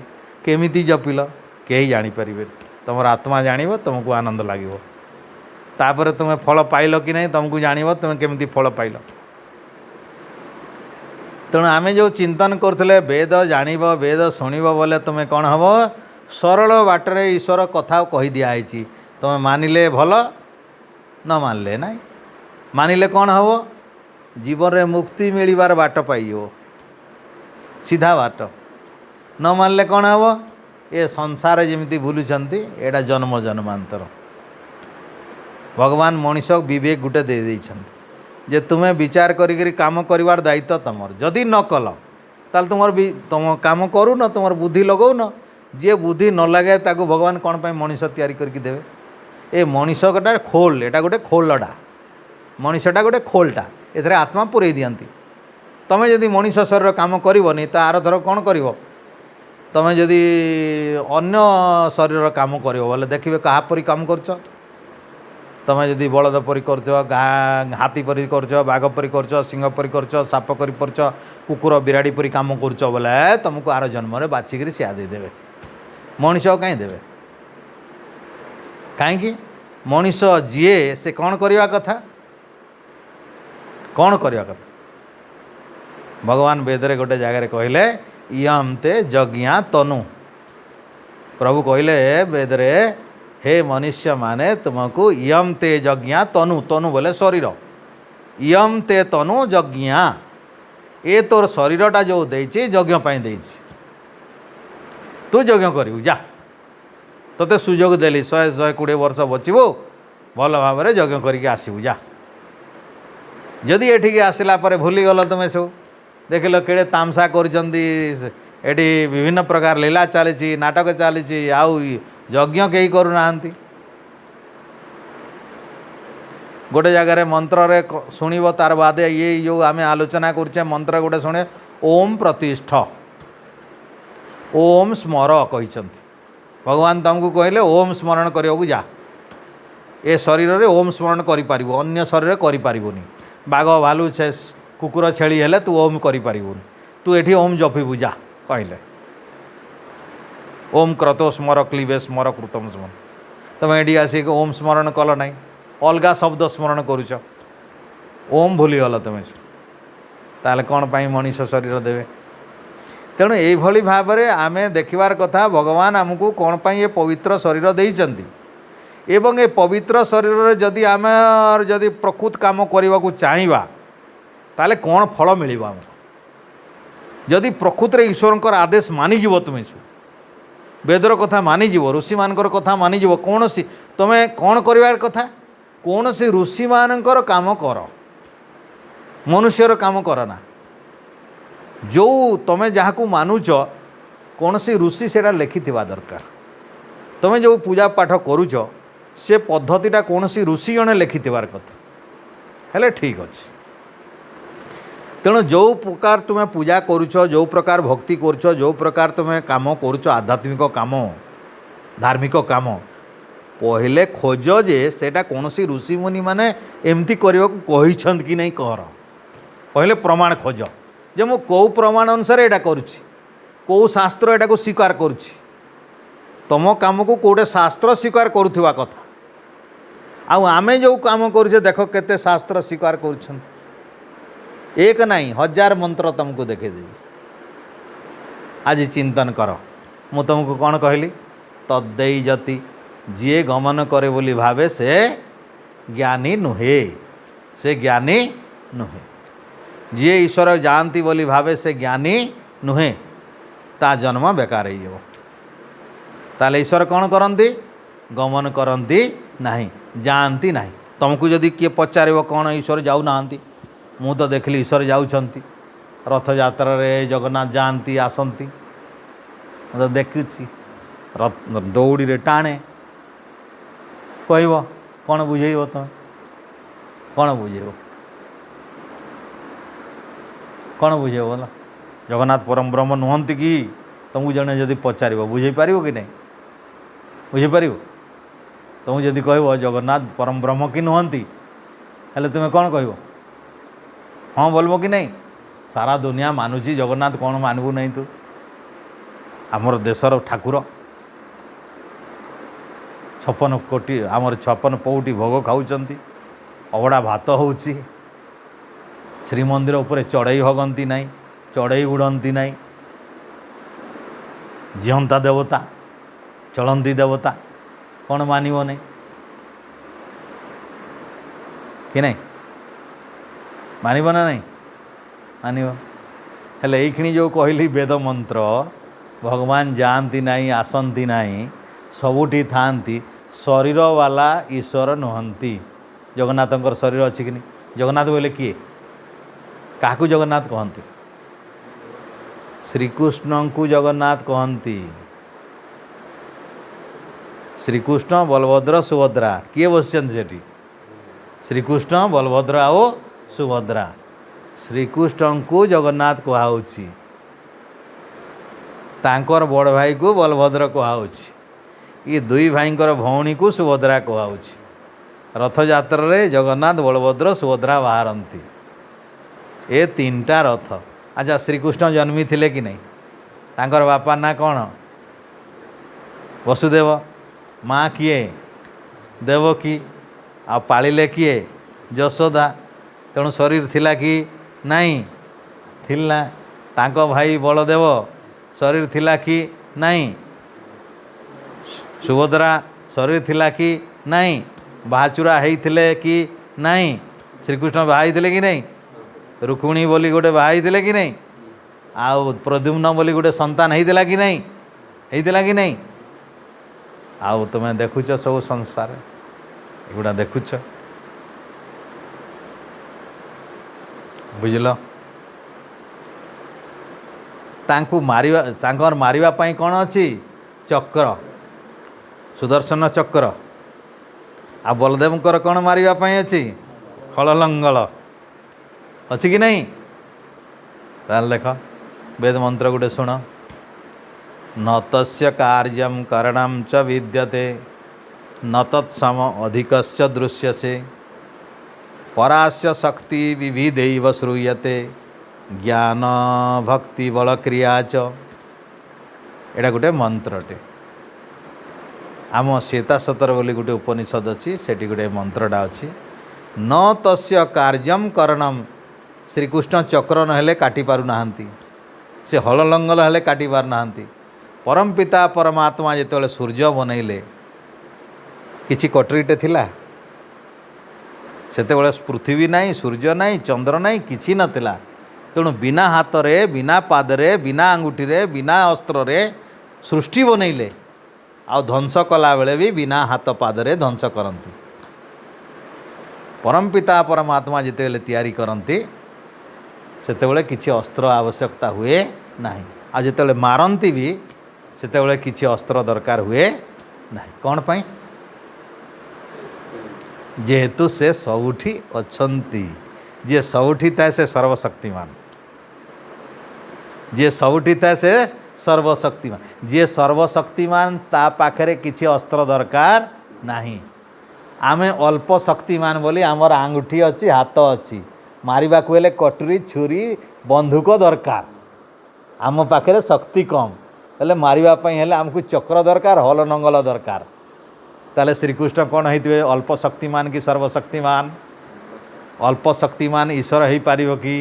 केमिति जपिल कहीं जानीपारे तुम आत्मा जान तुमको आनंद लगे तापर तुम्हें फल पाइल कि नहीं तुमको जान तुम्हें केमिति फल पाइल तेणु आम जो चिंतन करते वेद जान वेद शुणव बोले तुम्हें कौन हम सरल बाटरे ईश्वर कथा कही दिखाई तुम्हें मानिले भल न मानले ना मानिले कौन हम जीवन में मुक्ति मिलबार बाट पाइयो सीधा बाट न मानले कौन हम ये संसार जमी बुलूंट एटा जन्म जन्मांतर भगवान मनीष विवेक गुटे दे जे तुम्हें विचार करी काम करिवार दायित्व तुमर जदि न कल ताल तुम काम करू न तुम बुद्धि लगौ न जे बुद्धि न लगे ताको भगवान कौन पाई मनीष तैयारी करके देवे ए मनीष गोटे खोल एटा गोटे खोलटा मनीषटा गोटे खोलटा एथरे आत्मा पुरई दियंती तमें जदि मनीष शरीर काम करनी तो आर थर कौन कर तमें जदि अन्य शरीर काम कर बोले देखिए क्या परी काम करछ तमें जदि बलद परी कर हाथी परी कर बाघ परी कर सिंह परी कर साप परी कर कुकुर बिराड़ी परी काम कर बोले तुमको आर जन्म में बाछिक सिया देदेवे मनीष कहीं देवे कहीं मनीष जीए से कौन करवा कथा कौन करवा कथा भगवान वेदरे गोटे जगार कहले इयम ते यज्ञा तनु प्रभु कहले वेदरे हे मनुष्य माने तुमको इयम ते यज्ञा तनु तनु बोले शरीर इयम ते तनु यज्ञा ए तोर शरीरटा जो देछि यज्ञ पाई देछि तू यज्ञ करू जा तोते सुजोग देली 100-120 वर्ष बचबू भल भाव में यज्ञ करके आसबू जा जदि एठिक आसला पर भूलीगल तुम सब देख लो केड़े तामसा करी विभिन्न प्रकार लीला चली नाटक चली आउ यज्ञ कहीं करूना गोटे जगार मंत्र रे शुणव तार बाद ये जो आम आलोचना करुचे मंत्र गोटे शुणे ओम प्रतिष्ठ ओम स्मर कहते भगवान तुमको कहले ओम स्मरण करने को जा ए शरीर रे ओम स्मरण करि अन्य शरीर करिपारिबोनी बाघ भालू छे कुकुर छेली हेले तू ओम करिपारिबोनी तू एठी ओम जपिबु जा कहले ओम क्रतो स्मर क्लीबे स्मर कृतम स्मर तुम एठी आसिक ओम स्मरण कल ना अलगा शब्द स्मरण करुच ओम भूलीगल तुम ताले कौन पाई मनीष शरीर देवे तेणु यही भाव में आम देखिबार कथा भगवान आमको कौन पाई ये पवित्र शरीर देइचंती एवं ए पवित्र शरीर जदि आम जदि प्रकृत काम करने को चाहिए ताले कौन फल मिल जदि प्रकृत रे ईश्वर आदेश मानिज तुम्हें वेदर कथा मानिज ऋषि मानकर कथा मानिज कौन सी तुम्हें कौन कर कथा कौन सी ऋषि मानकर काम कर मनुष्यर काम करना जो तुम्हें जहाँ को मानुच कौन सी ऋषि से लिखि दरकार तुम्हें जो पूजा पाठ करुच से पद्धतिटा कौन सी ऋषि जड़े लिखिथार कथा हेले ठीक अच्छे तेणु जो प्रकार तुम्हें पूजा करुच जो प्रकार भक्ति करुच जो प्रकार तुम्हें काम करुच आध्यात्मिक काम धार्मिक काम पहले खोज जे सेटा कौन सी ऋषिमुनि माने एमती करने को कि नहीं कर पहले प्रमाण खोज जे मु कौ प्रमाण अनुसार एटा करुच्ची कौ शास्त्र एटा को स्वीकार करुच्ची तुम काम को कौटे शास्त्र स्वीकार करुवा कथा आउ आमे जो काम करुचे देख केते शास्त्र स्वीकार कर एक नहीं 1000 मंत्र तुमको देखेदेवी आज चिंतन कर मु तुमको कौन कहली तद्दै जति जी गमन करे बोली भावे से ज्ञानी नुहे से ज्ञानी नुहे जी ईश्वर जानती बोली भावे से ज्ञानी नुहे ता जन्म बेकार हो ताले ईश्वर कौन करती गमन करती नहीं जानती नहीं तुमको जदि किए पचार कौन ईश्वर जाऊना मु तो देखली ईश्वर जाऊँच रथ यात्रा रे जगन्नाथ जानती आसती तो देखुची दौड़ी रे टाणे कह कौन बुझेब तुम कौन बुझेब कौन बुझेब बोला जगन्नाथ परम ब्रह्म नुहंती कि तुमको जड़े जदि पचार बुझे पार कि नहीं बुझीपार तुम जदि कह जगन्नाथ परम ब्रह्म कि नुहंती हेले तुम्हें कौन कह हाँ बोलबो कि नहीं सारा दुनिया मानुची जगन्नाथ कौन मानबू नहीं तू आमर देशर ठाकुर 56 कोटी आमर 56 पौटी भोग खाऊंच अवड़ा भात होउची श्रीमंदिर उपरे चढ़ई हगंती नहीं चढ़ई उड़ती नहीं जीवंता देवता चलंती देवता कौन मानिब नहीं कि नहीं मानिब ना नहीं मानिब हेले एखिणी जो कहली वेद मंत्र भगवान जानती नहीं आसंती नहीं सबुठी थांती शरीर वाला ईश्वर नुहंती जगन्नाथ शरीर अच्छी कि नहीं जगन्नाथ बोले किए क्या जगन्नाथ कहती श्रीकृष्ण को जगन्नाथ कहती श्रीकृष्ण बलभद्र सुभद्रा किए बसती श्रीकृष्ण बलभद्र आओ सुभद्रा श्रीकृष्ण को जगन्नाथ कहुच्छी तांकर बड़ भाई को बलभद्र कहुच्छी ये दुई भाईंकर भौणी को सुभद्रा कहुच्छी रथ यात्रा रे जगन्नाथ बलभद्र सुभद्रा बाहरती ए 3टा रथ अच्छा श्रीकृष्ण जन्मी थिले कि नहीं तांकर बापा ना कौन वसुदेव माँ किए देवकी आ पालिले किए यशोदा तेणु शरीर थिला कि नहीं थिला तांको भाई बलदेव शरीर थिला कि नहीं सुभद्रा शरीर थिला कि नहीं बाहाचुरा होइथिले कि नहीं श्रीकृष्ण बाहा होइथिले कि नहीं रुक्मिणी बोली गोटे बाहा होइथिले कि नहीं आउ प्रद्युम्न बोली गोटे संतान होइथिला कि नहीं होइथिला कि नहीं आउ तुम्हें देखुच सब संसार एगुड़ा देखुच बुझल तांकु मारिवा तांकर मारिवा पाई कौन अच्छी चक्र सुदर्शन चक्र आ बलदेवंकर कौन मारिवा पाई अच्छी हल लंगल अच्छी कि नहीं ताल देख वेद मंत्र गुटे शुण न तस्य कार्यं करणं च विद्यते न तत्सम अधिकश्च दृश्यसे परास्य शक्ति विविधैव श्रूयते ज्ञान भक्ति बल क्रिया च एटा गोटे मंत्रटे आम श्वेतासतर बोली गोटे उपनिषद अच्छी सेठी गोटे मंत्रटा अच्छी न तस्य कार्यं करणं श्रीकृष्ण चक्र नहेले काटी पारु नाहंती से हल लंगल हेले काटी पारु नाहंती परम पिता परमात्मा जिते सूर्य बनइले किछि कटरीटे थिला सेते पृथ्वी नहीं सूर्य नहीं चंद्र नहीं किछि नथिला तेणु बिना हाथ रे बिना पादरे बिना अंगुठी रे बिना अस्त्र रे सृष्टि बनइले आ ध्वंस कला बेले भी बिना हाथ पादरे ध्वंस करती परम पिता परमात्मा जिते तैयारी करती सेते किछि अस्त्र आवश्यकता हुए नहीं आ जिते मारती भी सेते किछि अस्त्र दरकार हुए नहीं कौन पाई जेहेतु से सबुठी अच्छंती जे सबुठी थाए से सर्वशक्तिमान जे सबुठी थाए से सर्वशक्तिमान जी सर्वशक्तिमान ता पाखरे किसी अस्त्र दरकार नहीं आमे अल्प शक्तिमान बोली आमर आंगुठी अच्छी हाथ अच्छी मारिबा को हेले कटुरी छुरी बंधुक दरकार आम पाखे शक्ति कम हेले मारिबापी हेले आमको चक्र दरकार हल नंगल दरकार ताले श्रीकृष्ण कौन होते अल्प शक्तिमान कि सर्वशक्तिमान अल्प शक्तिमान ईश्वर हो पार कि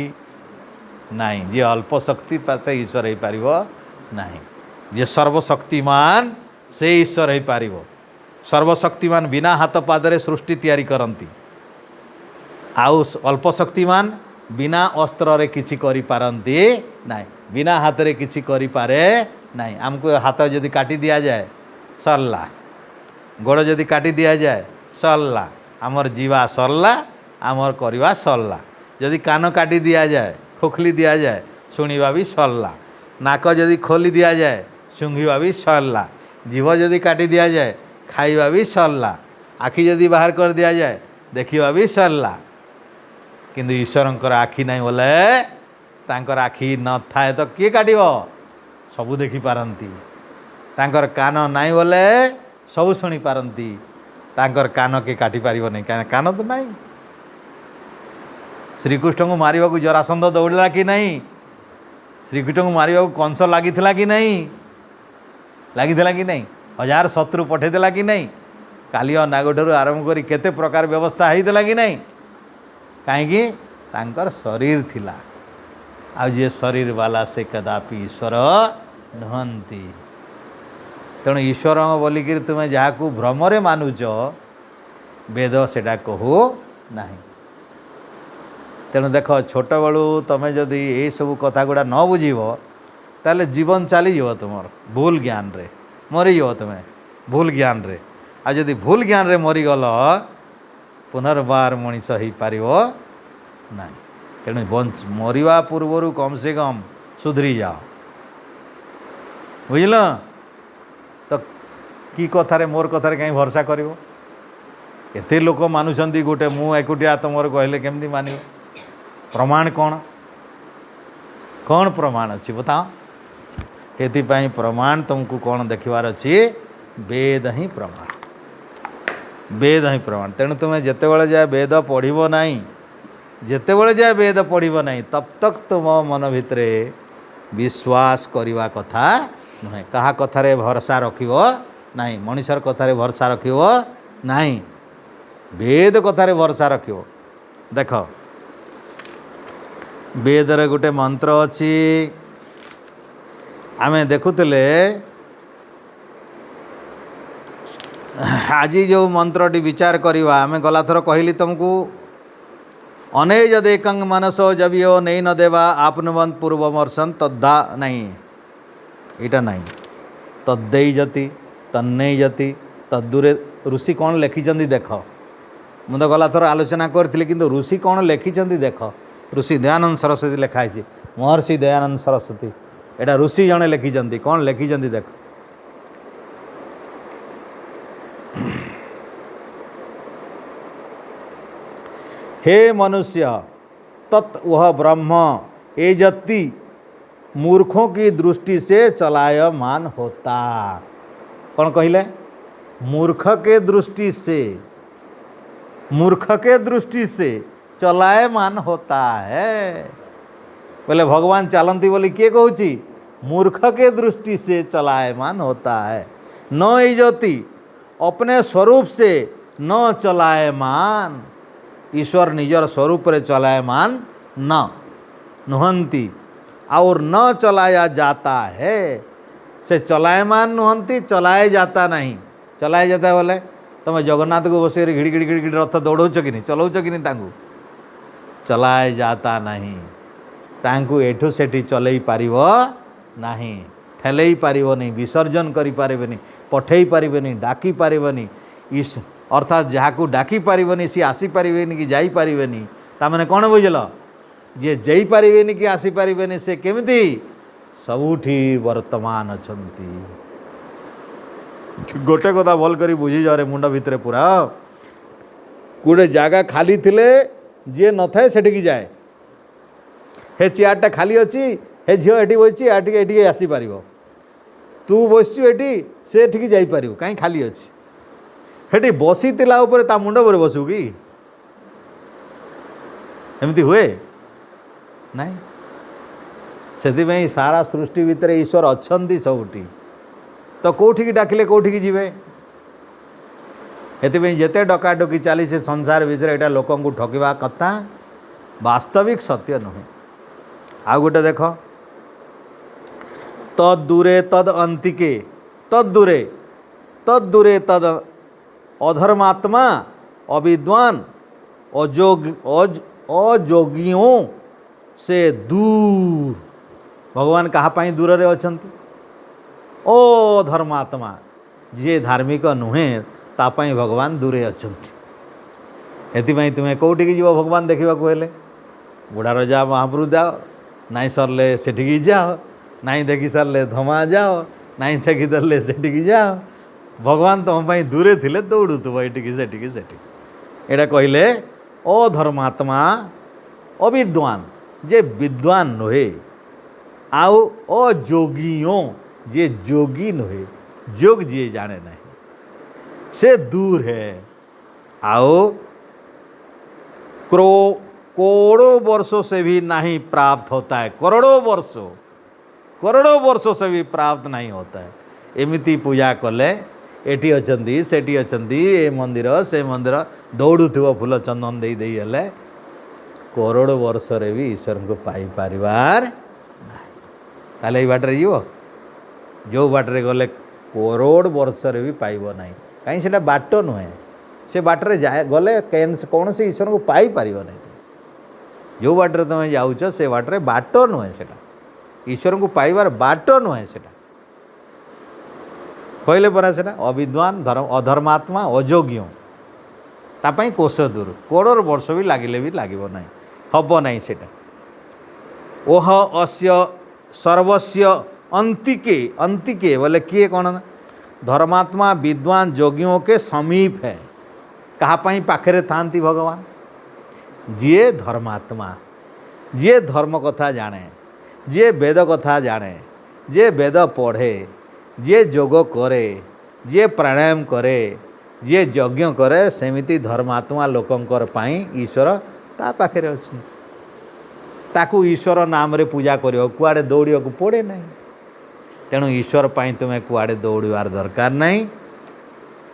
नहीं जी अल्प शक्ति पासे ईश्वर हो पार नहीं जे सर्वशक्तिमान से ईश्वर हो पार सर्वशक्तिमान बिना हाथ पादरे सृष्टि तैयारी करती आउ अल्प शक्तिमान बिना अस्त्र रे किछि करि पारंती नहीं बिना हाथ रे किछि करि पारे नहीं आमको हाथ जदि काटी दिया जाए सरला गोड़ जदि काटी दिया जाए सरला आमर जीवा सरला आमर करवा सरला जदि कान काटी दिया जाए खोखली दिया जाए शुणा भी सरला नाक जदि खोली दिया जाए शुंघा भी सरला जीव जदि काटी दिया जाए खाइबा भी सरला आखि जदि बाहर कर दिया जाए देखा भी सरला किंतु ईश्वरंकर आखि नहीं बोले तांकर आखि न थाए तो किए काट सबू देखी पारती तांकर कान नहीं बोले सब शुणी पारती तांकर कान के काटी पार नहीं क्या कान तो नहीं श्रीकृष्ण को मारिबा को जरासंध दौड़ला कि नहीं श्रीकृष्ण को मारिबा को कंस लगी कि नहीं लगी कि नहीं हजार शत्रु पठेदेला कि नहीं कालिया नागठू आरंभ करी केते प्रकार व्यवस्था होता कि नहीं कहीं तांकर शरीर थिला आ जे शरीर वाला से कदापि ईश्वर नुहंती तेणु ईश्वर बोलिकी तुम्हें जहाँ को भ्रमरे मानुच वेद सेटा कहू नहीं तेणु देख छोट बलू तुम्हें जदि ये सब कथा गुड़ा न बुझीब ताले जीवन चलीज तुम भूल ज्ञान रे मरीज तुम्हें भूल ज्ञान रे आ जदि भूल ज्ञान रे मरीगल पुनर्बार मनीष हो पार नहीं तेणु मरवा पूर्वर कम से कम सुधरी जाओ बुझल तो कि कथार मोर कथार कहीं भरोसा कर एते लोक मानुंट गोटे मु एकुटिया तुम कहले केमती मान प्रमाण कौन कौन प्रमाण अच्छी बताओ ये प्रमाण तुमको कौन देखबार अच्छी वेद ही प्रमाण वेद ही प्रमाण तेणु तुम्हें जिते जाए वेद पढ़ो ना जिते जाए वेद पढ़ो ना तब तक तुम मन भितर विश्वास करवा कथा नुहे कहा कथार भरोसा रखिब नहीं मनीषर कथार भरोसा रखिब नहीं वेद कथार भरोसा रखिब देख वेदर गोटे मंत्र अच्छी आमे देखुले आज जो मंत्रटी विचार करवा आमे गला थर कहली तुमको अनेज देकंग मनसो जबियो नहीं न देवा आपनवंत पूर्वमर्शन तद्दा नहीं इटा नहीं तद्दे जति तन्ने जति तद्दूरे ऋषि कौन लिखिं देख मुझे तो गला थर आलोचना करी कि ऋषि कौन लिखिं देख ऋषि दयानंद सरस्वती लिखाई महर्षि दयानंद सरस्वती एटा ऋषि जड़े लिखिं कौन लिखिं देख हे मनुष्य तत् वह ब्रह्म एजति मूर्खों की दृष्टि से चलायमान होता कौन कहले मूर्ख के दृष्टि से चलायमान होता है बोले भगवान चलती बोली किए कहूँ मूर्ख के दृष्टि से चलायमान होता है न इजति अपने स्वरूप से न चलायमान ईश्वर निजर स्वरूप रे चलायमान न नुहंती और न चलाया जाता है से चलायमान नुहंती चलाया जाता नहीं चलाया जाता है बोले तुम जगन्नाथ को बस घिड़ी घिड़ी घिड़ी घिड़ी रथ दौड़ौच कि नहीं चलाउच कि नहीं तांकु चलाया जाता नहीं तांकु एठू सेठी चलई पारिब नहीं ठेलई पारिब नहीं विसर्जन करि पारिबेनी पठेई पारिबेनी डाकी पारिबेनी इस अर्थात जहाँ को डाकी पारिबेनी सी आसी पारिबेनी कि जाई पारिबेनी तामने कौन बुझल जे जाई पारिबेनी कि आसी पारिबेनी से केमिति सबुठी वर्तमान अछंती गोटे कथा भल करी बुझी जाओ रे मुंड भितर पूरा गोटे जगह खाली थिले जे न थाए सेठिकी जाए हे चेयरटा खाली अच्छी हे झील एटी बची एटी आसी पारिबो तू बसचु एटी से ठीक जापर कहीं खाली अच्छी हेटी बसी ता मुंड पर बसु कि एमती हुए नहीं से सारा सृष्टि भितर ईश्वर अच्छा सबुठी तो कौटी डाकिले कौटी जीवे से जिते डकाडकी चली से संसार विषय यहाँ लोक ठकवा कथा वास्तविक सत्य नुहे। आ गोटे देख तद्दूरे तद अंतिके तद्दूरे तद अधर्मात्मा अविद्वान अयोगियों से दूर भगवान कहाँ दूर रे अछंती ओ धर्मात्मा जे धार्मिक नुहे तापाई भगवान दूरे अछंती एतिपाई तुम्हें कौटी की जीव भगवान देखा हेले बुढ़ार जा महाप्रभु जाओ नाई सरले सेठिकी जाओ नाई देखी सारे धमा जाओ नाई देखी दे सेठिकी जाओ भगवान तुम दूरे थिले दौड़ुव एटिकी सेठिकी सेठी एटा कहले अधर्मात्मा अविद्वान जे विद्वान नुहे आउ अयोगियों जे जोगी नुहे जोग जी जाने नहीं से दूर है आओ करोड़ों वर्षों से भी नहीं प्राप्त होता है करोड़ों वर्षों से भी प्राप्त नहीं होता है एमिती पूजा कले एटी अछंती सेठी अछंती ए मंदिर से मंदिर दौड़ुथिव फूल चंदन दे दे हेले करोड़ वर्ष रे भी ईश्वर को पाई पारिबार नहीं ताले बाटरे जीव जो बाटरे गले करोड़ वर्ष रे भी पाइब नहीं कहीं से बाट नुहे से बाटरे जाए गले कौन से ईश्वर को पाई पारिब नहीं जो बाटरे तुम जाऊच से बाटरे बाट नुहे से ईश्वर को पाइबार बाट नुहे से कहले परा से अविद्वान अधर्मात्मा अयोग्यों तापाई कोश दूर करोड़ वर्ष भी लगिले भी लगे ना हम ना से ओह अस्य सर्वस्य अंतिके अंतिके बोले किए कौन धर्मात्मा विद्वान योगियों के समीप है कहाँ पाखरे थांती भगवान जी धर्मात्मा जी धर्म कथा जाने जी वेद कथा जाने जे वेद पढ़े जे योग करे जे प्राणायाम करे जे यज्ञ करे सेमिति धर्मात्मा लोकंकर पाई ईश्वर ता पाखरे अछंती ताकू ईश्वर नाम रे पूजा करियो कुआडे दौड़िया को पड़े नहीं तेणु ईश्वर पाई तुम्हें कुआडे दौड़ार दरकार नहीं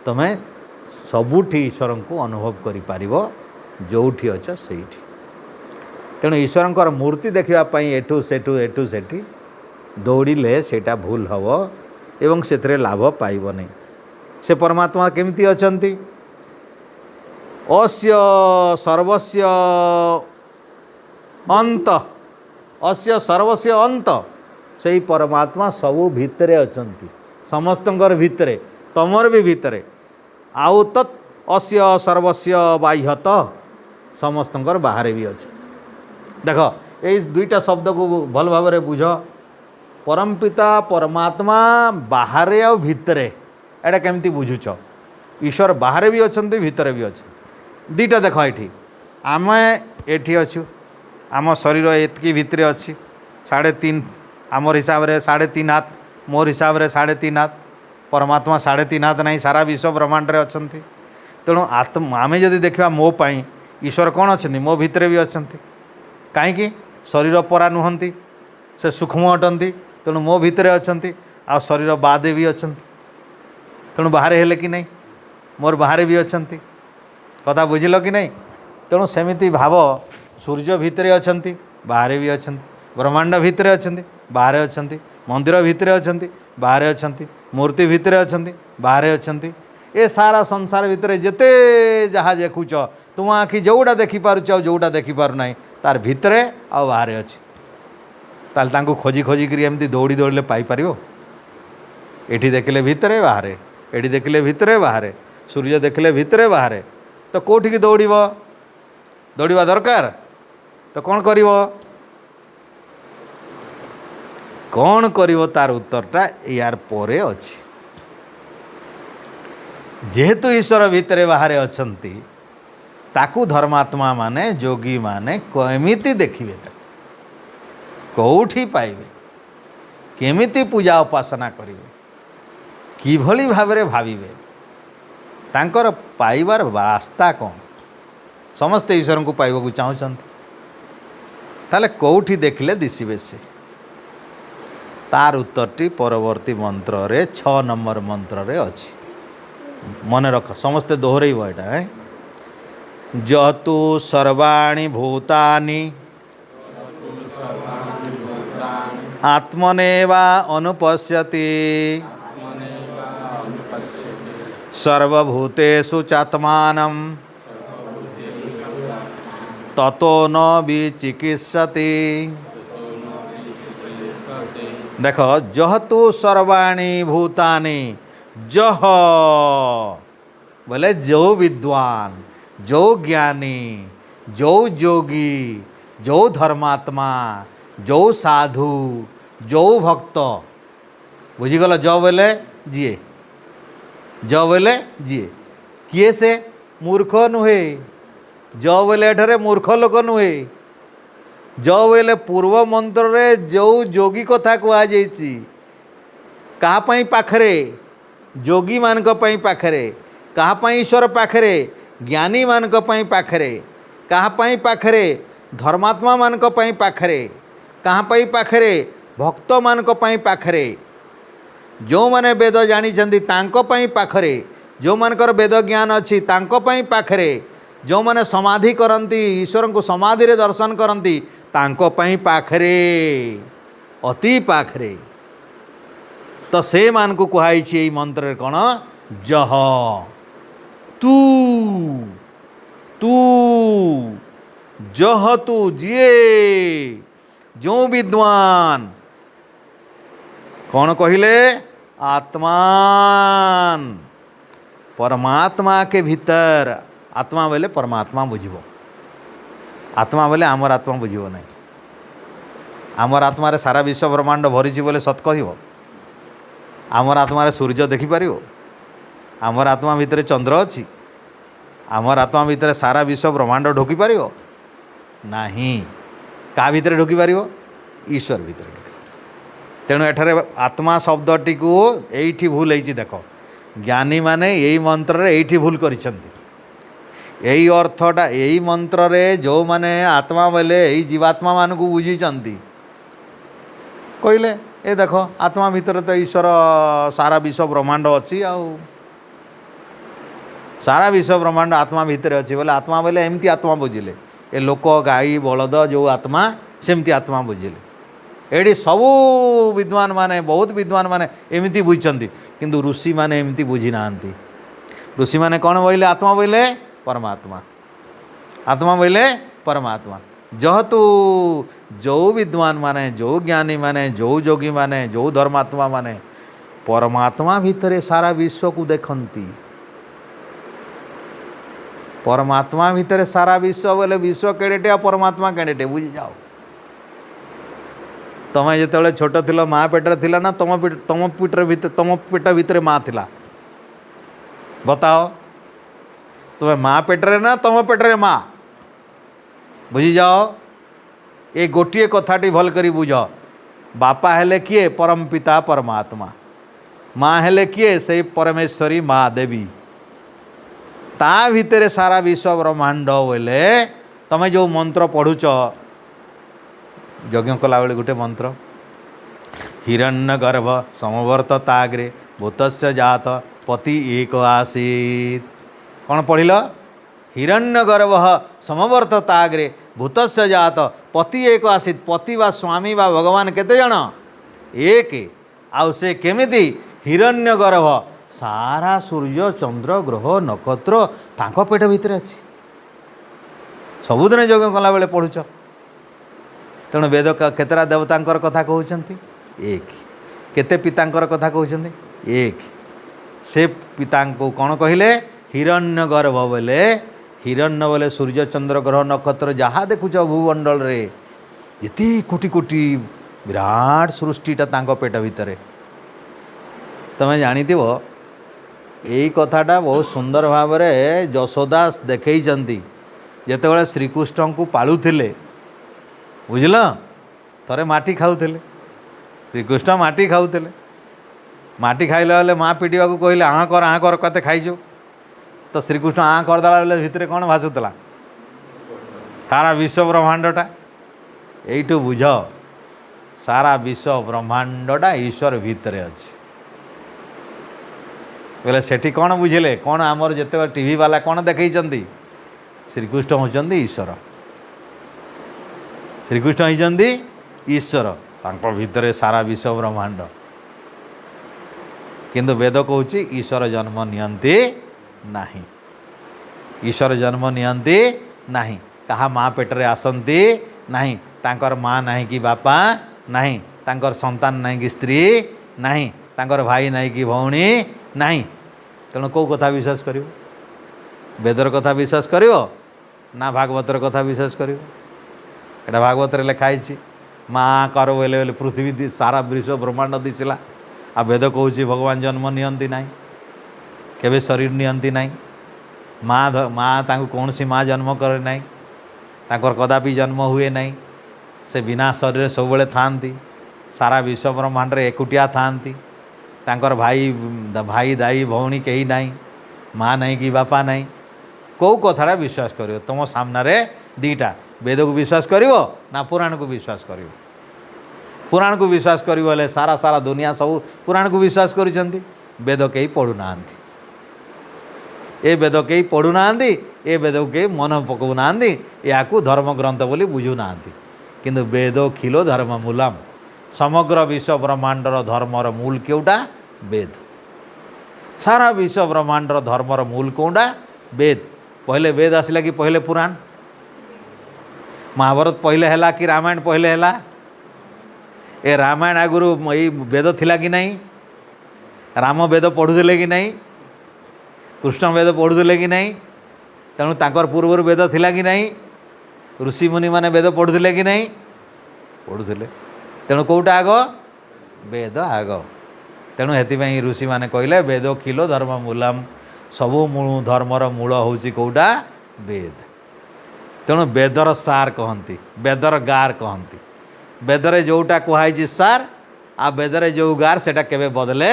तुम्हें सबुठी ईश्वर को अनुभव करि पारिबो जोठी अछ सेठी तेणु ईश्वरंकर मूर्ति देखापी एठू सेठी दौड़िले सेटा भूल हब एवं से लाभ पाइब नहीं से परमात्मा केमिति अछंती अस्य सर्वस्य अंत अस्य सर्वस्य अंत से ही परमात्मा सबू भितरे अछंती समस्तंकर भितरे तमर भी भितरे आउ तत् अस्य सर्वस्य बाह्यत समस्तंकर बाहर भी अच्छे देख ये दुईटा शब्द को भल भाव में बुझ परमपिता परमात्मा बाहर आ भितरे एटा केमती बुझुच ईश्वर बाहर भी अच्छा भितर भी अच्छे दुईटा देख ये आम एठी अच्छु आम शरीर एतकी भितर अच्छी 3.5 आमर हिसाब से 3.5 हाथ मोर हिसाब से 3.5 हाथ परमात्मा 3.5 हाथ नहीं सारा विश्व ब्रह्मांड में अच्छा तेणु आत्मा आम जदि देखा मो पाई ईश्वर कौन अच्छा मो भितर भी अच्छा कहीं शरीर परा नुहंती से सूक्ष्म अटंती तेणु मो भितर अच्छा आ शरीर बादे भी अच्छा तेणु बाहर हेले कि नहीं मोर बाहर भी अच्छा कथा बुझिल कि नहीं तेणु सेमिति भाव सूर्य भितर अच्छा बाहर भी अच्छा ब्रह्मांड भितर अच्छा बाहर अच्छा मंदिर भितर अच्छा बाहर अच्छा मूर्ति भितर अच्छा बाहर अच्छा ए सारा संसार भितर जेते जहाँ देखुच तुम आखि जोटा देखिपारुच जोटा देखिपारना तार भितरे आ बाहर अच्छी ताल तांको खोजी खोजिकी एमती दौड़ी दौड़े पाइपर एठी देखले भितरे बाहर एठी देखले भितरे बाहर सूर्य देखले भितरे बाहर तो कौटी की दौड़ा दरकार तो कौन करिवो तार उत्तरटा यार परे अछि जेहेतु ईश्वर भितरे बाहर अछंती ताकू धर्मात्मा माने जोगी माने केमिति देखिबे कौठी पाइबे केमिति पूजा उपासना करिवे किभली भावरे भाविबे तांकर पाइबार रास्ता कौन समस्ते ईश्वर को पाइबा चाहूँगी ताले कौटी देखले दिशे से तार उत्तरटी परवर्ती मंत्र रे 6 नंबर मंत्र रे अछि मन रख समस्ते दोहरेइब एटा जतु सर्वाणि भूतानि आत्मनेवा अनुपश्यति सर्वभूतेषु चात्मानं ततो न विचिकित्सति। देख जहतु सर्वाणि भूतानि जह बोले जो विद्वान जो ज्ञानी जो योगी जो धर्मात्मा जो साधु जो भक्त बुझीगल जो बोले जीए जो बोले जीए किए से मूर्ख नुहे जो बोले एठारे मूर्ख लोक नुहे जो बोले पूर्व मंत्र रे जो योगी कथा कह जाइछि कहा पई पाखरे योगी मान पई पाखरे कहा पई ईश्वर पाखरे ज्ञानी मान पई पाखरे कहा पई पाखरे धर्मात्मा मान पई पाखरे कहा पई पाखरे भक्त मान पई पाखरे जो माने वेद जानी तांको पई पाखरे जो मानकर वेद ज्ञान अच्छी तांको पई पाखरे जो माने समाधि करंती ईश्वर को समाधि रे दर्शन करंती तांको पई पाखरे अति पाखरे तो से मान को कहाई छी मंत्र कौन जह तू तू जह तू जिए जो विद्वान कौन कहिले आत्मान परमात्मा के भीतर आत्मा बोले परमात्मा बुझिबो आत्मा बोले आमर आत्मा बुझिबो नहीं आमर आत्मा रे सारा विश्व ब्रह्मांड भरी बोले सत कहब आमर आत्मा रे सूर्य देखिपार आमर आत्मा भितर चंद्र अच्छी आमर आत्मा भितर सारा विश्व ब्रह्मांड ढोकी पार नहीं क्या भितर ढोकी पार ईश्वर भितर तेणु एठारे आत्मा शब्दटी को एठी भूल है देख ज्ञानी माने यही मंत्र रे एठी भूल करिसंती यही अर्थटा यही मंत्र रे जो माने आत्मा बोले यही जीवात्मा मान को बुझी कहले ए देख आत्मा भितर तो ईश्वर सारा विश्व ब्रह्मांड अच्छी आउ सारा विश्व ब्रह्मांड आत्मा भितर अच्छी बोले आत्मा बोले एमती आत्मा बुझिले ए लोक गाई बलद जो आत्मा सेमती आत्मा बुझिले एडी सबू विद्वान माने बहुत विद्वान माने एमती बुझी किंतु ऋषि माने एमती बुझी नांती ऋषि माने कौन बोले आत्मा बोले परमात्मा आत्मा बोले परमात्मा जहतु जो विद्वान माने जो ज्ञानी माने जो योगी माने जो धर्मात्मा माने परमात्मा भितर सारा विश्व को देखती परमात्मा भितर सारा विश्व बोले विश्व केड़ेटे परमात्मा केड़ेटे बुझी जाओ तमें जो छोट थिल माँ पेटर थिला ना तम पेट भितर माँ थिला बताओ तुम्हें माँ पेटरे ना तम पेटरे माँ बुझी जाओ ये गोटे कथाटी भल करी बुझ बापा हेले किए परम पिता परमात्मा माँ हेले किए से परमेश्वरी माँ देवी ता भितर सारा विश्व ब्रह्मांड बोले तमें जो मंत्र पढ़ुच यज्ञ कला बेले गोटे मंत्र हिरण्य गर्भ समवर्त ताग्रे भूतस्य जात पति एक आसीत कौन पढ़िल हिरण्य गर्भ समवर्त ताग्रे भूतस्य जात पति एक आसीत पति वा स्वामी वा भगवान केते जण एक आउ से केमिति हिरण्य गर्भ सारा सूर्य चंद्र ग्रह नक्षत्र तांको पेट भितर अच्छी सबुदिन यज्ञ कला बेले पढ़ुच तेणु वेद केतरा देवतांकर कथा कहउछंती एक केते पितांकर कथा कहउछंती एक से पिता को कौन कहले हिरण्य गर्भ बोले हिरण्य बोले सूर्य चंद्र ग्रह नक्षत्र जहाँ देखुच भूमंडल रे ये कोटि कोटि विराट सृष्टिटा तांको पेट भितर तमें जानिथिबो यही कथाटा बहुत सुंदर भाव में यशोदा देखई जेतेबेले श्रीकृष्ण को पालुथिले बुझल थरे माटी खाऊले श्रीकृष्ण माटी खाऊले माटी खाइला बेले माँ पिटा को कहले आँ कर कते खाइछु तो श्रीकृष्ण आँ करदेला बेले भितर कौन भासुला सारा विश्व ब्रह्मांडटा यू बुझ सारा विश्व ब्रह्मांडटा ईश्वर भितर अच्छे बोले सेठी कौन बुझिले कौन आमर जिते टीवी वाला कौन देखई श्रीकृष्ण होचंदी ईश्वर श्रीकृष्ण होचंदी ईश्वर तांको भितरे सारा विश्व ब्रह्मांड किंतु वेद कहूँ ईश्वर जन्म नियंती नाही ईश्वर जन्म नियंती नाही कहा माँ पेटरे आसंती नाही तांकर माँ नाही कि बापा नाही तांकर संतान नाही कि स्त्री नाही तांकर भाई नाही कि भौणी नाही तेणु कौ कथा विश्वास करियो वेदर कथा विश्वास करियो ना भागवतर कथा विश्वास करियो एटा भागवत लिखाई माँ कर बोले बोले पृथ्वी सारा विश्व ब्रह्मांड दिशला आ वेद कहूँ भगवान जन्म नियंती नाही केबे शरीर नियंती नाही माँ तांको कौन सी माँ जन्म करे नाही तांकर कदापि जन्म हुए नाही से बिना शरीर सब थांती सारा विश्व ब्रह्मांड एकुटिया थांती तांकर भाई दाई भौणी कहीं नहीं माँ नहीं कि बापा नहीं कौ कथा विश्वास करियो तुम सामने दीटा वेद को विश्वास करिवो ना पुराण को विश्वास करिवो पुराण को विश्वास करिवो ले सारा सारा दुनिया सब पुराण को विश्वास करिसेंती वेद कई पढ़ु नांती ए वेद कई पढ़ु नांती ए वेद के मन पकऊ नांती या धर्म ग्रंथ बोली बुझु नांती किंतु वेदो खिलो धर्म मूलम समग्र विश्व ब्रह्मांडर धर्मर मूल केउटा वेद सारा विश्व ब्रह्मांडर धर्मर मूल कौटा वेद पहले वेद आसला कि पहले पुराण महाभारत पहले हैला कि रामायण पहले हैला ए रामायण आगुरु यही वेद थिला कि नहीं राम वेद पढ़ुले कि नहीं कृष्ण वेद पढ़ुले कि नहीं तेणु तांकर पूर्वर वेद थिला कि नहीं ऋषि मुनि माने वेद पढ़ुले कि नहीं पढ़ुले तेणु कौटा आग वेद आग तेणु हेतिपाई ऋषि माने कहले वेद खिलो धर्म मूलम सबु धर्मर मूल होची कौटा वेद तेणु वेदर सार कहती वेदर गार कहती वेदरे जोटा कहुई सार आ वेदरे जो गार सेटा केबे बदले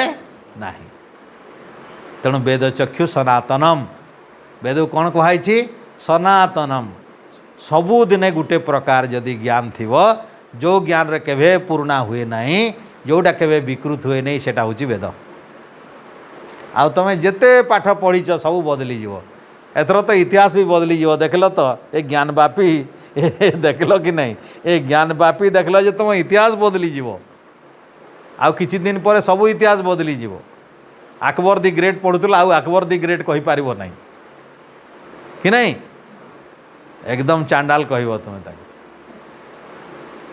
नाही तेणु वेद चक्षु सनातनम वेद कौन कहुई सनातनम सबुदिने गुटे प्रकार जदि ज्ञान थिवो जो ज्ञान रे केबे पूर्णा हुए नहीं जोटा केबे विकृत हुए नहीं सेटा होची वेद आ तमें जेते पाठ पढ़ीच सब बदली जीव एथर तो इतिहास भी बदली जीव देखल तो ए ज्ञान बापी देखल कि नहीं ए ज्ञान बापी देखल जे तुम इतिहास बदली जीव आ किछि दिन पर सब इतिहास बदली जीव अकबर दी ग्रेट पढ़ुला आ अकबर दी ग्रेट कहि पारिबो नहीं कि नहीं एकदम चांडाल कहब तुम्हें ताके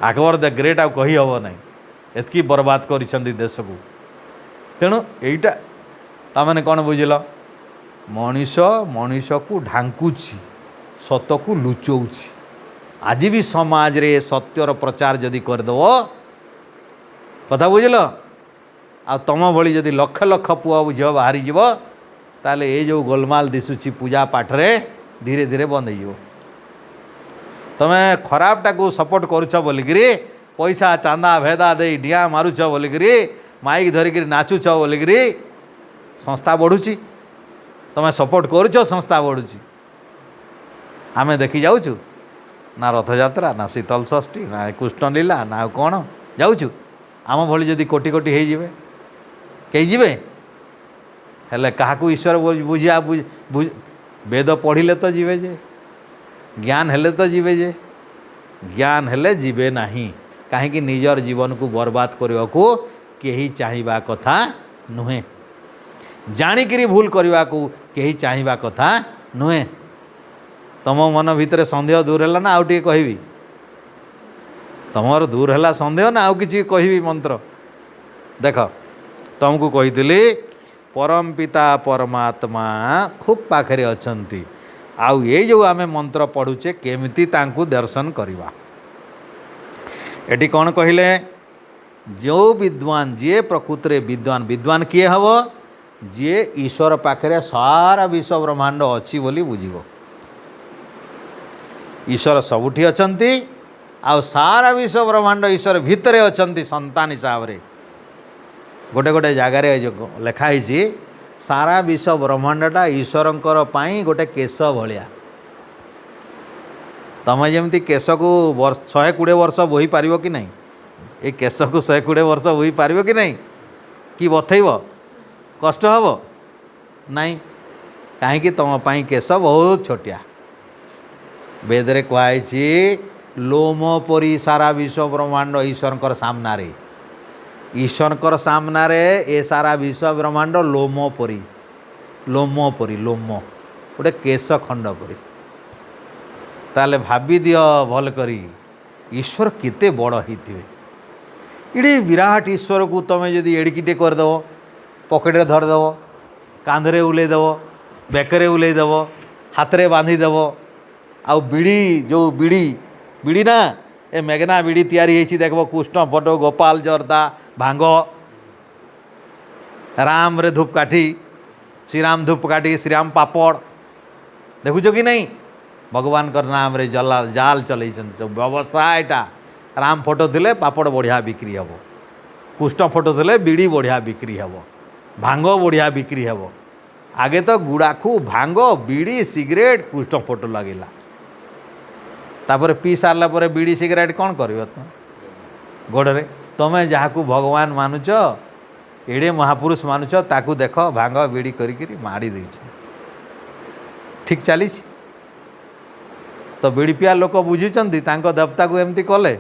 अकबर द ग्रेट आ कही हम नहीं एतकी बर्बाद कर देश को तेणु यहीटा ताने कौन बुझल मनीष मनीष को ढांकुची सत को लुचौची आज भी समाज रे सत्यर प्रचार जदि करदेव कथा बुझल आ तुम भली जदि लक्ष लक्ष पुआ झील बाहरी जीव ताले ये जो गोलमाल दिशुची पूजा पाठ रे धीरे धीरे बंद हो तुम्हें खराबटा को सपोर्ट करुच बोलिकी पैसा चांदा भेदा दे डिया मारुच बोलिकी माइक धरिकी नाचुच बोलिकी संस्था बढ़ुची तुम्हें सपोर्ट करुच संस्था बढ़ुची आमे देखी जाऊँ ना रथयात्रा ना शीतल षष्ठी ना कृष्ण लीला ना कौन जाऊँ आम भली जदि कोटी कोटी हो कई जीवे हेले क्या ईश्वर बुझिया वेद पढ़िले तो जीवे जे ज्ञान हेले तो जीवे जे ज्ञान हेले जीवे नहीं कहीं निजर जीवन को बर्बाद करने को कहीं चाहिबा कथा नुहे जानिकी भूल करने को कहीं चाहिबा कथा नुहे तुम मन भितर संदेह दूर है ना आउ टे कहबी तुमर दूर है संदेह ना आउ कि कहबी मंत्र देख तुमको कही परम पिता परमात्मा खूब पाखे अछंती आउ ये जो आमे मंत्र पढ़ुचे केमिति तांकु दर्शन करवा एटी कौन कहले जो विद्वान जे प्रकृति विद्वान विद्वान किए हम जे ईश्वर पाखे सारा विश्व ब्रह्मांड अच्छी बोली बुझिबो ईश्वर सबुठी अछंती आ सारा विश्व ब्रह्मांड ईश्वर भितरे अछंती संतान हिसाब रे गोटे गोटे जगार लिखाई सारा विश्व ब्रह्मांडटा ईश्वरंकर पाई गोटे केश भलिया तुम जमी केश को 120 वर्ष बोही पार कि नहीं ये केश को 120 वर्ष बोही पार कि नहीं कि बथेब कष्ट हम नहीं कहीं तुम पाई केश बहुत छोटिया वेदरे कहुई लोम परी सारा विश्व ब्रह्मांड ईश्वर सामना रे ईश्वर सामना रे ए सारा विश्व ब्रह्मांड लोम परी लोम गोटे केश खंड परी ताले भाभी दियो भल करी ईश्वर केते बड़ होइथिबे इडे विराट ईश्वर को तुम जदि एड़िकिटे करदेव पकेटे धरदेव कांधरे उलेदेव बेकरे उलेदेव हाथ बांधिदेव आउ बीड़ी जो बीड़ी ना ए मेघना बीड़ी तैयारी होइछि देखबो कृष्ण फोटो गोपाल जर्दा भांग राम रे धूपकाठी श्रीराम धूपकाठी श्रीराम पापड़ देखुछ कि नहीं भगवान कर नाम रे जाल चल सब व्यवसाय राम फोटो थिले पापड़ बढ़िया बिक्री हे कृष्ण फोटो थिले बीड़ी बढ़िया बिक्री हे भांग बढ़िया बिक्री हे आगे तो गुड़ाखू भांग बीड़ी सिगरेट कृष्ण फोटो लगेला तापर पी सारा पर बीड़ी सिगरेट कौन कर गोड़े तुम्हें जहाँ को भगवान मानुच एड़े महापुरुष मानुच ताकू देख भांग बीड़ी करी माड़ी दे ठीक चली तो बीड़ी पिया लोक बुझुंट देवता को एमती कले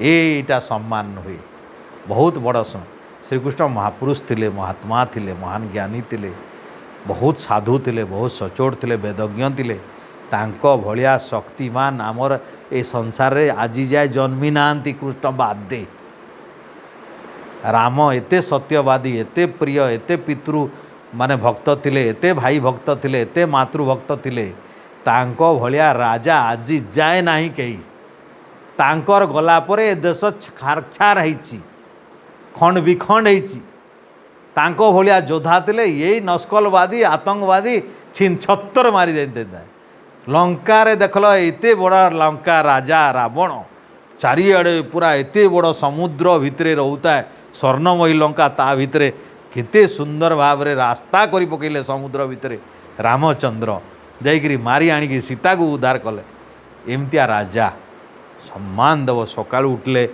एटा सम्मान हुए बहुत बड़ श्रीकृष्ण महापुरुष थिले महात्मा थिले महान ज्ञानी थिले बहुत साधु थिले बहुत सचोट थिले वेदज्ञ थिले तांको भलिया शक्तिमान आमर ए संसार रे आजी जाए जन्मी नांती कृष्ण बादे राम एते सत्यवादी एते प्रिय एते पितृ माने भक्त थिले एते भाई भक्त थिले एते मातृभक्त थिले तांको भलिया राजा आजी जाए नहीं कही तांकर गला परे देश छार होइछि खंड विखंड होइछि तांको भलिया योद्धा थिले यही नस्कलवादी आतंकवादी छिन छत्तर मारी देते लंका रे देखल एते बड़ा लंका राजा रावण चारिआडे पूरा एते बड़ समुद्र भितरे रहता है स्वर्णमयी लंका ता भितरे केते सुंदर भाव रे रास्ता करी पकेले समुद्र भितरे रामचंद्र जाइकरी मारी आणिकी सीता को उद्धार कले एमतिया राजा सम्मान देव सकाळ उठले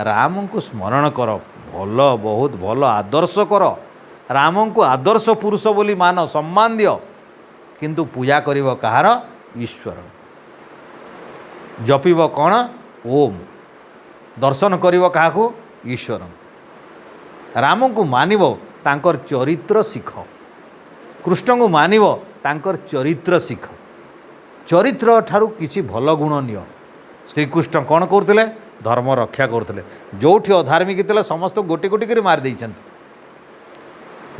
राम को स्मरण कर भल बहुत भल आदर्श कर राम को आदर्श पुरुष बोली मान सम्मान दियो किंतु पूजा करिवो कहार ईश्वर जपिब कौन ओम दर्शन करिवो काहाकू ईश्वर राम को मानिब तांकर चरित्र शिख कृष्ण को मानिब तांकर चरित्र शिख चरित्र ठारू किछि भल गुण नियो श्रीकृष्ण कौन करते धर्म रक्षा करते जोठी अधार्मिक थे समस्त गोटी गोटी कर मार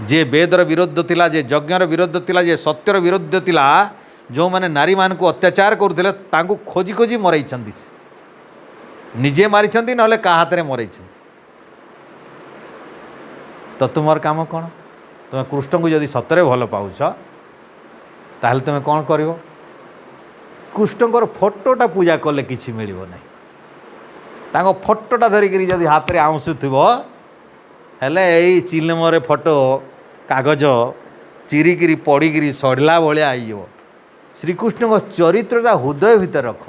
जे वेदर विरुद्ध थिला जे यज्ञर विरुद्ध थिला जे सत्यर विरुद्ध थिला जो माने नारी मान को अत्याचार करते तांकु खोजी खोजी मरई निजे मारी ना क्या हाथ में मरई तो तुम काम कौन तुम कृष्ण को जदि सतरे भल पाउछ ताहले तुम कौन कर कृष्णकर फोटोटा पूजा कले किसी मिलिबो नहीं तांको फोटोटा धरिक जदि हाथ में आउँसुव हेले यही चिलमरे फोटो कागज चिरिकी पड़िकी सड़ला भाया आईज श्रीकृष्ण को चरित्रटा हृदय भितर रख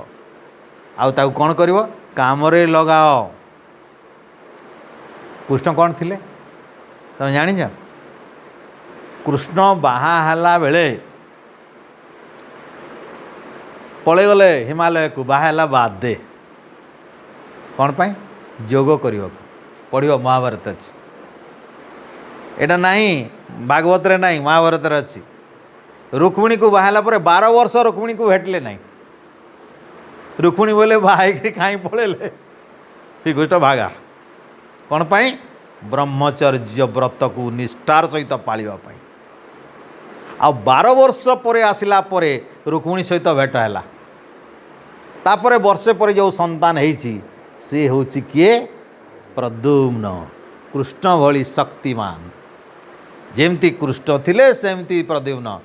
आउ कौन कर काम लगाओ कृष्ण कौन थिले तुम जान कृष्ण बाहा बेले पलि गले हिमालय को बाहा बाद दे कौन पाई योग कर पढ़ो महाभारत अच्छी एटा नहीं भागवत रे नहीं महाभारत रे अच्छी रुक्मिणी को बाहला पर 12 वर्ष रुक्मिणी को भेटले नहीं रुक्मिणी बोले बाहर कहीं पड़ेले श्रीकृष्ण भागा कौन पाई ब्रह्मचर्य व्रत को निष्ठार सहित पालिबा पाई आ 12 वर्ष पर आसिला परे रुक्मिणी सहित भेट है तापर वर्षे पर जो संतान होइछि से होछि किए प्रद्युम्न कृष्ण भली शक्तिमान जेमती कृष्ण थिले सेमती प्रद्युम्न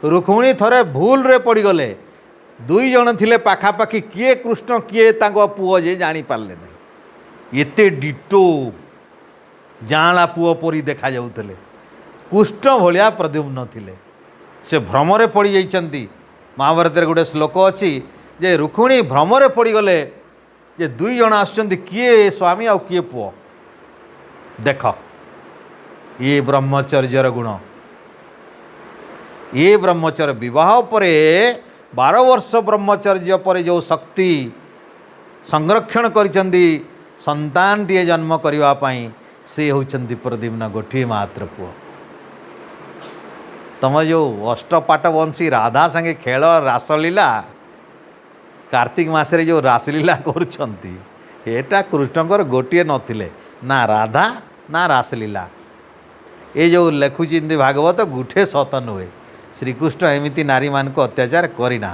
रुक्मिणी थरे भूल रे पड़ी गले दुई जन थिले पाखापाखि किए कृष्ण किए तांको पुओ जे जानी पारले नहीं एते डिटो जाँला पुओ परी देखा जाउथले कुष्ठ भलिया प्रद्युम्न थिले से भ्रमरे पड़ी जाइछन्ती। महाभारत गोटे श्लोक अच्छी जे रुक्मिणी भ्रमरे पड़गले जे दुई जण आसुचन्ती किए स्वामी आ किए पुओ। देख ये ब्रह्मचर्यर गुण, ये ब्रह्मचर्य विवाह परे 12 वर्ष ब्रह्मचर्य पर जो शक्ति संरक्षण करिचन्ती संतान टीए जन्म करिवा पई से होचन्ती प्रद्युम्न गोटे मात्र पुओ। तुम जो अष्टपाट वंशी राधा संगे खेल रासलीला कार्तिक मासरे जो रासलीला करुछन्ती एटा कृष्णकर गोटे नथिले ना राधा ना रासलीला। ये जो लेखुचिंदी भागवत गुठे सत नुहे श्रीकृष्ण एमिति नारी मान को अत्याचार करना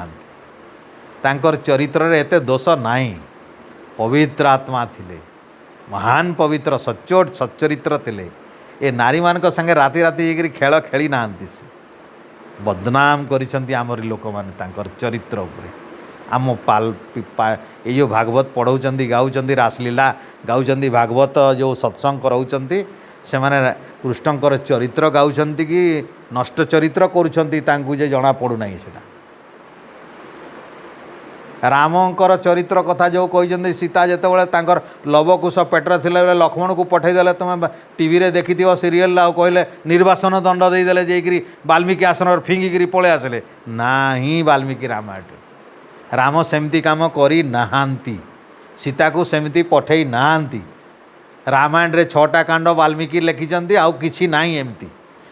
तांकर चरित्र रे एते दोष नाही। पवित्र आत्मा थिले, महान पवित्र सच्चोट सच्चरित्र थिले। ए नारी मान को संगे राति राति जेकरी खेल खेली नांती से बदनाम करिसंती आमर लोक माने तांकर चरित्र उपरे। आम ये जो भागवत पढ़ाऊँच गाँच रासलीला गाँच भागवत जो सत्संग कराऊँच से माने कृष्णकर चरित्र गाँच कि नष्ट चरित्र करुँचे जे जना पड़ूना सेटा। रामकर चरित्र कथा जो कही सीता जितेबाला तांकर लवकुश पेटर थिला बेले लक्ष्मण को पठेदेले तुम टीवी रे देखि सीरियल आउ कहले निर्वासन दंड देदेले जेकरी वाल्मीकि आसन फिंगिकी पळे आसले नाही। वाल्मीकि रामायण राम सेमती काम करी नाहांती, सीता को सेमती पठेई नाहांती। रामायण रे 6टा कांड वाल्मीकि लिखिचंती आउ किछि नाही एमती।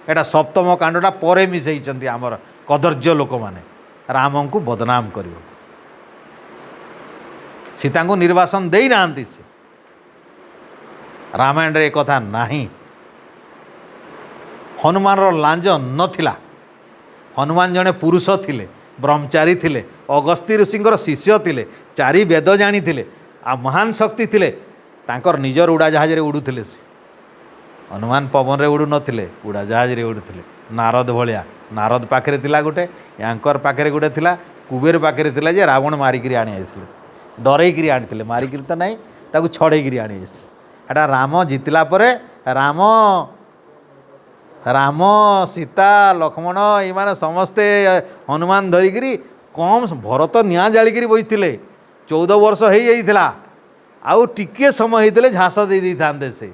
एटा सप्तम कांडटा परे मिसेइचंती आमर कदर्य लोक माने राम को बदनाम करियो। सीता को निर्वासन देई नाहांती से रामायण रे कथा नाही। हनुमान रो लांज नथिला। हनुमान जने पुरुष थिले, ब्रह्मचारी थिले, अगस्ती ऋषिंकर शिष्य थिले, 4 वेद जानी थिले, आ महान शक्ति थिले। तांकर निजर उड़ाजाहाज रे उड़ुथिले से। हनुमान पवन रे उड़ू नथिले, उड़ाजाहाज रे उड़ुथिले। नारद भलिया नारद पाखरे थिला गोटे, यांकर पाखरे गोटे थिला, कुबेर पाखरे थिला जे रावण मारिकरी आनी आइथिले। डरैकरी आनिथिले, मारिकरी त नाही, ताकू छड़ैकरी आनी आइथिले। एटा राम जितला परे राम राम सीता लक्ष्मण ये समस्ते हनुमान धरिकी कम भरत निआ जालिकी बसते 14 वर्ष हो जाइथिला। आउ टिके समय होते झाँस दे था से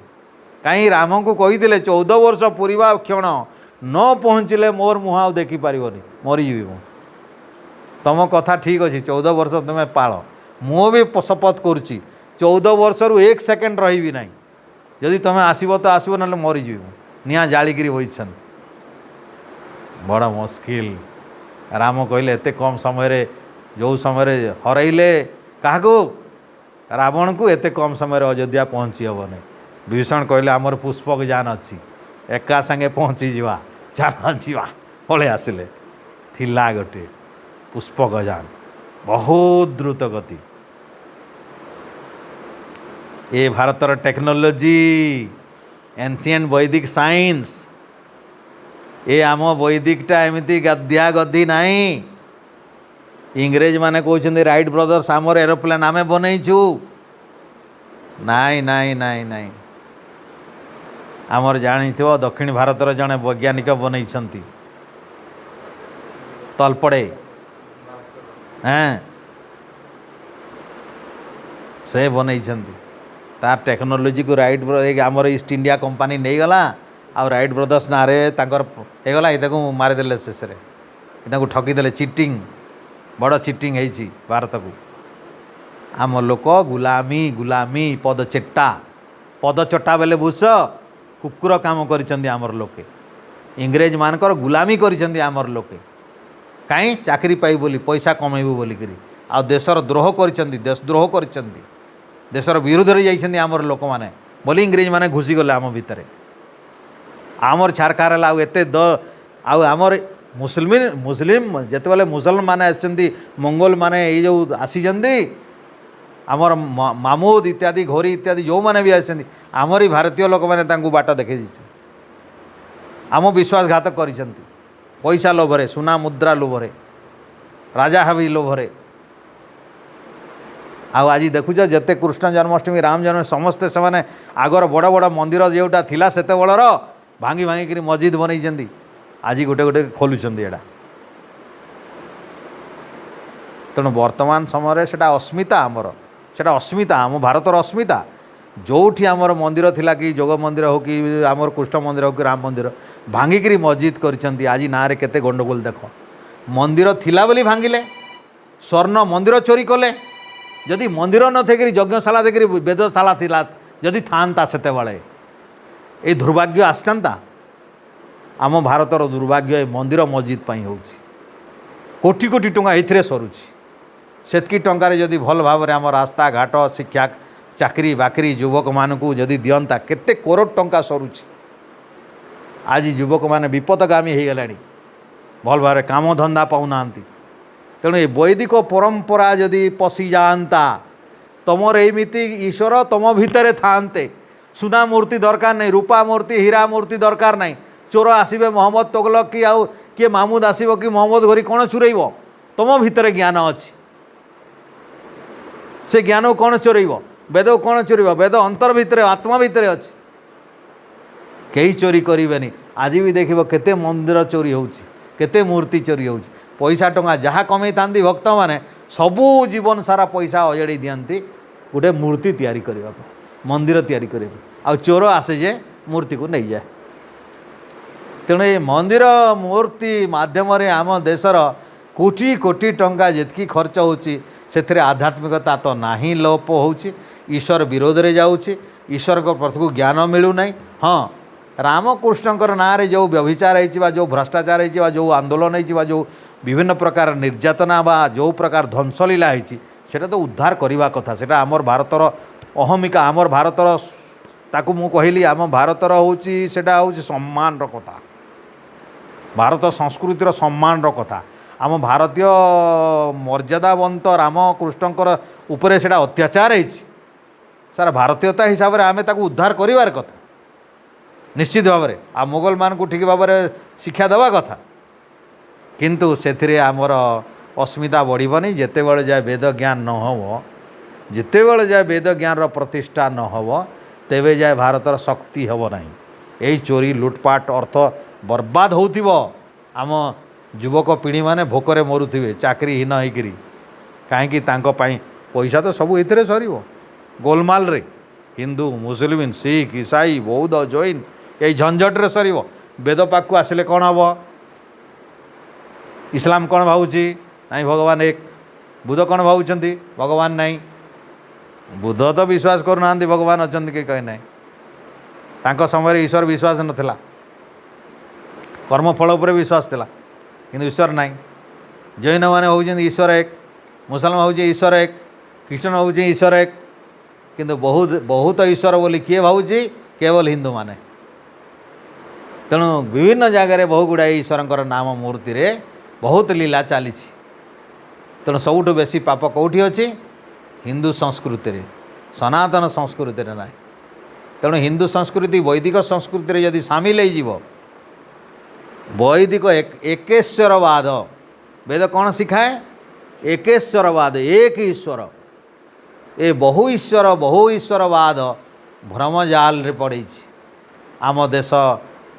कहीं राम को कही 14 वर्ष पूरा क्षण न पहुँचले मोर मुह आ देखिपार मरीजी मु। तुम कथा ठीक अच्छे 14 वर्ष तुम्हें पाल मु भी शपथ करुच्ची 14 वर्ष रु 1 सेकेंड रही ना। जदि तुम्हें आसब तो आसब ना मरीजी मु। निआ जालिकी बस बड़ मुस्किल। राम कहले एते कम समय जो समय हरइले क्या रावण को एते कम समय अयोध्या पहुँची हे नहीं। विभीषण कहले आमर पुष्पक जान अच्छी एका संगे पहुँची जा जान जा पलि आसिले थिला गोटे पुष्पक जान बहुत द्रुत गति। ये भारतर टेक्नोलोजी एनसीएंट वैदिक साइंस ये आम वैदिकटा एमती गद्या गद्दी नहीं। इंग्रेज माने कहते राइट ब्रदर्स आमर एरोप्लेन आमे बनईचु नाई नाई नाई नाई आमर जानी दक्षिण भारतर जड़े वैज्ञानिक बनई तलपड़े से बनई तार टेक्नोलोजी को राइट आमर ईस्ट इंडिया कंपनी नहीं गला आ राइट ब्रदर्स ना होगला ये मारिदे शेष ठकीदे चिटिंग बड़ चिटिंग है भारत को। आम लोक गुलामी गुलामी पदचट्टा बेले बुझ कुकुर काम कर लोके इंग्रेज मानकर गुलामी कर आमर लोके कहीं चाकरी पाई बोली पैसा कमेबू बोलिकी आ देशर द्रोह कर देशद्रोह कर देशर विरोध में जाइछन्ति आमर लोक माने बोली इंग्रेज माने घुसी गले आम भितर आमर छारखार आउ एते आमर मुस्लिम जितेबाला मुसलमान मैंने आसछन्ति मंगोल माने ये जो आसीचन्ति आमर मामूद इत्यादि घोरी इत्यादि जो मैंने भी आसछन्ति आमरी भारतीय लोक मैंने बाट देखे आम विश्वासघात करिसन्ति पैसा लोभरे सुना मुद्रा लोभरे राजा हावी लोभरे आज देखुच जिते कृष्ण जन्माष्टमी राम जन्म समस्ते से आगर बड़ बड़ मंदिर जोटा थिला सेते बड़र भांगी भांगी मस्जिद बनई आज गोटे गोटे खोलुंट एटा तेणु वर्तमान समय से अस्मिता आमर से अस्मिता आम भारतर अस्मिता जोठी आमर मंदिर थिला कि जोग मंदिर हो कि आमर कृष्ण मंदिर हो कि राम मंदिर भांगिकी मस्जिद कर आज ना केते गंडगोल देख मंदिर थिला बोली भांगिले स्वर्ण मंदिर चोरी कले जदि मंदिर न थे यज्ञशाला देखिए वेदशाला थिला जदि था से ये दुर्भाग्य आसता आम भारतर दुर्भाग्य मंदिर मस्जिद पाई हो कोटी कोटी टंका ये सरुची सेतकी टंकार जदि भल भाव आम रास्ता घाट शिक्षा चाकरी बाकरी युवक मानू जदि दिंता केते करोड़ टंका सरुची आज युवक मैंने विपदगामी हो गला भल भाव काम धंदा पाऊना तेणु ये वैदिक परंपरा जदि पशि जाता तुमर एमती ईश्वर तुम भितर थाते सुना मूर्ति दरकार नहीं रूपा मूर्ति हीरा मूर्ति दरकार नहीं चोर आसबे मोहम्मद तगलक कि आउ किए मामूद आसब कि मोहम्मद घरी कौन चुरैब तुम भितर ज्ञान अच्छी से ज्ञान कौन चोरैब वेद कौन चोरब वेद अंतर भितर आत्मा भितर अच्छी कई चोरी करेनि आज भी देख केते मंदिर चोरी होउछि केते मूर्ति चोरी होउछि पैसा टंका जहाँ कमे था भक्त मैंने सबू जीवन सारा पैसा अजाड़ी दिखती गोटे मूर्ति तैयारी करने मंदिर तैयारी करने आ चोर आसे जे मूर्ति को नहीं जाए तेणु ये मंदिर मूर्ति माध्यम आम देशर कोटी कोटी टंका जितकी खर्च होती आध्यात्मिकता तो नहीं लोप हो ईश्वर विरोध में जाऊँगी ईश्वर को प्रति को ज्ञान मिलूना हाँ रामकृष्णकर ना रे जो व्यभिचार हो जो भ्रष्टाचार हो जो आंदोलन हो जो विभिन्न प्रकार निर्यातना बा जो प्रकार ध्वंसलीला होता तो उद्धार करने कथा से आमर भारतर अहमिका आमर भारतर ताकू मु कहली आम भारतर हूँ सम्मान कथा भारत संस्कृतिर सम्मान कथा आम भारतीय मर्यादावंत रामकृष्णकर उपरे से अत्याचार हो सारा भारतीयता हिसाब से आम ताकू उद्धार करार कथा निश्चित भाव में आ मुगल मान को ठीक भाव में शिक्षा देवा कथा किंतु से आमर अस्मिता बढ़नी जिते बड़े जाए वेद ज्ञान न हो जिते बड़े जाए वेद ज्ञान प्रतिष्ठा न हो तेबे जाए भारतर शक्ति हम ना यही चोरी लुटपाट अर्थ बर्बाद होतिब आम युवक पीढ़ी माने भोकरे मरुथिबे चाकरीहीन होकरी कहीं पैसा तो सब ये सर गोलमाल रे हिंदू मुस्लिम सिख ईसाई बौद्ध जैन यही झंझट्रे सर वेद पाक आसिले कौन हम इस्लाम कौन भावुची नहीं भगवान एक बुद्ध कौन भावुंट भगवान नहीं बुद्ध तो विश्वास करना भगवान अच्छा कि कहीं ना तांको समय ईश्वर विश्वास नाला कर्मफल उपर विश्वास थिला किंतु ईश्वर नहीं जैन मैंने हूँ ईश्वर एक मुसलमान हूँ ईश्वर एक ख्रीष्टान हूँ ईश्वर एक किंतु बहुत बहुत ईश्वर बोली किए भावुची केवल हिंदू माने तेणु विभिन्न जगार बहु गुड़ाए ईश्वर नाम मूर्ति रे बहुत लीला चली तेणु सबुठ बेसी पाप कौटी अच्छी हिंदू संस्कृति रे सनातन संस्कृति रे ना तेणु हिंदू संस्कृति वैदिक संस्कृति रे यदि सामिल हो वैदिक एकेश्वरवाद वेद कौन शिखाए एकेश्वरवाद एक ईश्वर ए बहु ईश्वरवाद भ्रमजाल रे पड़े आम देश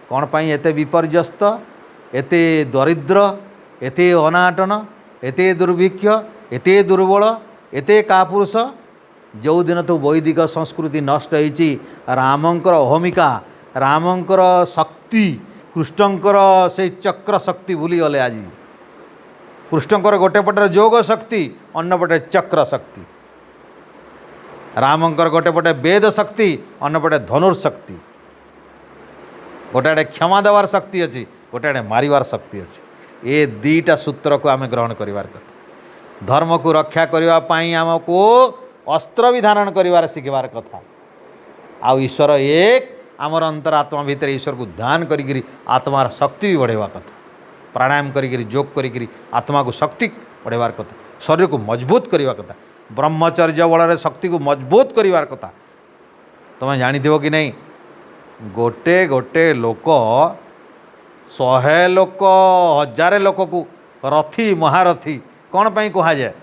कौन पाई एते विपर्यस्त एते दरिद्र एते अनाटन एते दुर्भिक्ष एते दुर्बल एते कापुरुष जो दिन तो वैदिक संस्कृति नष्ट होती रामंकर अहमिका रामंकर शक्ति कृष्णंकर से चक्र शक्ति भूली गले आज कृष्णंकर गोटे पटे जोग शक्ति अन्य पटे चक्र शक्ति रामंकर गोटे पटे वेद शक्ति अन्य पटे धनुर्शक्ति गोटे आड़े क्षमा देवार शक्ति अच्छी गोटे आड़े मारिवार शक्ति अच्छी ये दीटा सूत्र को आम ग्रहण करिवार कथा धर्म को रक्षा करने आमको अस्त्र भी धारण कर शिखबार कथा आउ ईश्वर एक आमर अंतरात्मा भितर ईश्वर को ध्यान करी आत्मार शक्ति भी बढ़ेवा कथा प्राणायाम करी जोग करी आत्मा को शक्ति बढ़ेवार कथा शरीर को मजबूत करवा कथा ब्रह्मचर्य बल शक्ति को मजबूत करिवार कथा तुम्हें जानिथिबो कि नहीं गोटे गोटे लोक 100 लोक 1000 लोक को रथी महारथी कौन पाई कहा जाए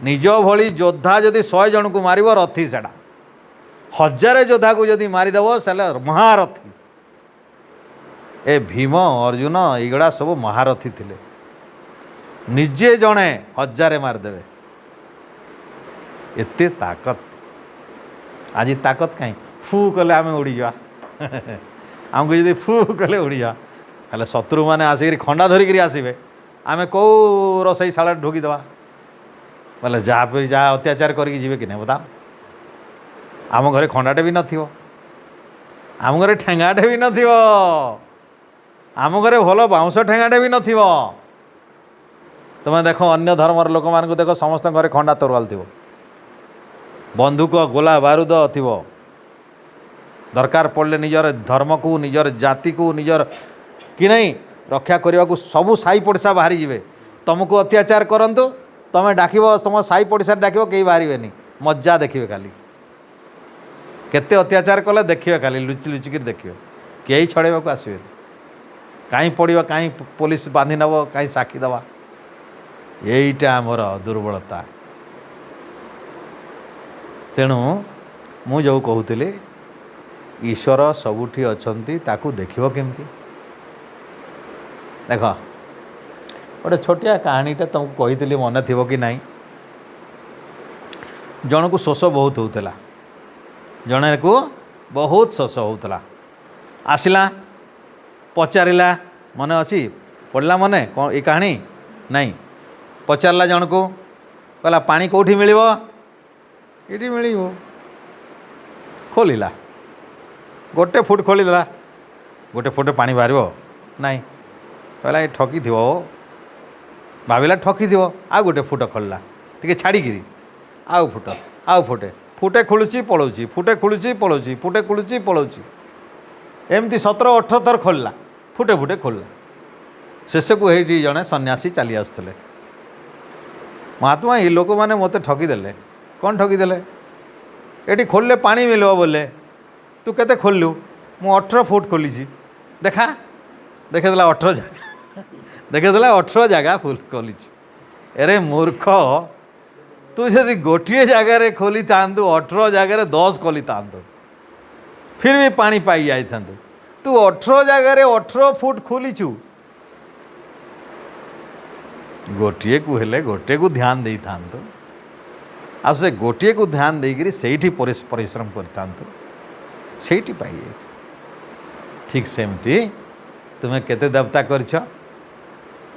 निज भली योद्धा जदि 100 जन को मार रथी से 1000 योद्धा को जदि मारिदेव से महारथी। ए भीम अर्जुन इगुड़ा सब महारथी थिले, निजे जड़े 1000 मारिदेवे। एते ताकत। आज ताकत कहीं फू कले आम उड़ी जा आमको जब फू कले उड़ी जा हेल्ले शत्रु मैंने आसिक खंडा धरिकी आसबे आम कौ रोसई शाला ढोकीदवा बोले जहाँ पे जहाँ अत्याचार करके जी कि नहीं बता। आम घरे खंडाटे भी नथिबो, आम घरे ठेंगाटे भी नथिबो, आम घरे भल बाउंश ठेंगाटे भी नथिबो। तुम देख अन्य धर्मर लोक मान देख समस्त घरे खंडा तोरवाल थी, बंदूक गोला बारूद थी, दरकार पड़े निजर धर्म को निजर जाति को निजर कि नहीं रक्षा करने को सबू साई पड़सा बाहरी जीवे। तुमको अत्याचार करंतु तुम डाक तुम साई पड़सा डाक कहीं बाहर मजा देखिए, खाली केते अत्याचार कले देखिए, खाली लुचि लुचिक देखिए, कई छड़ेक आसबे कहीं पड़ा कहीं पुलिस बांधि नब कहीं साक्षी दवा। यहीटा आमर दुर्बलता। तेणु मु जो कहूली ईश्वर सबुठी अछंती ताकू देखिबो केमती। देख गोटे छोटिया कहानीटा तुमको कही मन थी कि नहीं। जन को शोष बहुत होता, जन को बहुत शोष होता, आसला पचारा मन अच्छी पढ़ला मने कौन ये कहानी नहीं, पचारा जन को कहला पानी कौटी मिल ये मिल खोलिला गोटे फुट खोलीदेला, गोटे फुट पानी बाहर नाई कहला ये ठकी थी भाविला ठकी थी आ गोटे फुट खोलला टे छाड़ी आउ फुट आउ फुटे फुटे खोलुची पलाऊँची फुटे खोलुची पलाऊँची फुटे खोलुची पलाऊँची एमती 17-18 थर खोलला फुटे फुटे खोलला। शेष को ये जड़े सन्यासी चली आसुले महात्मा ये लोक मैंने मत ठकीदेले। कौन ठकीदेले? ये खोलले पानी मिलो बोले तू केते खोललु? मु 18 फुट खोली देखा देखेदेला 18 जगह देखेदेला 18 जगह फुल खोली। अरे मूर्ख तू जदि गोटे जगार खोली था 18 जगार 10 खोली था फिर भी पानी पाई जाई था। तू 18 जगार 18 फुट खोलीचु। गोटे को हेले गोटे को ध्यान दे था आ से गोटे को ध्यान देकरी सेठी परिश्रम करता सेठी पाई जाए। ठीक सेमती तुम्हें केते देवता करछ?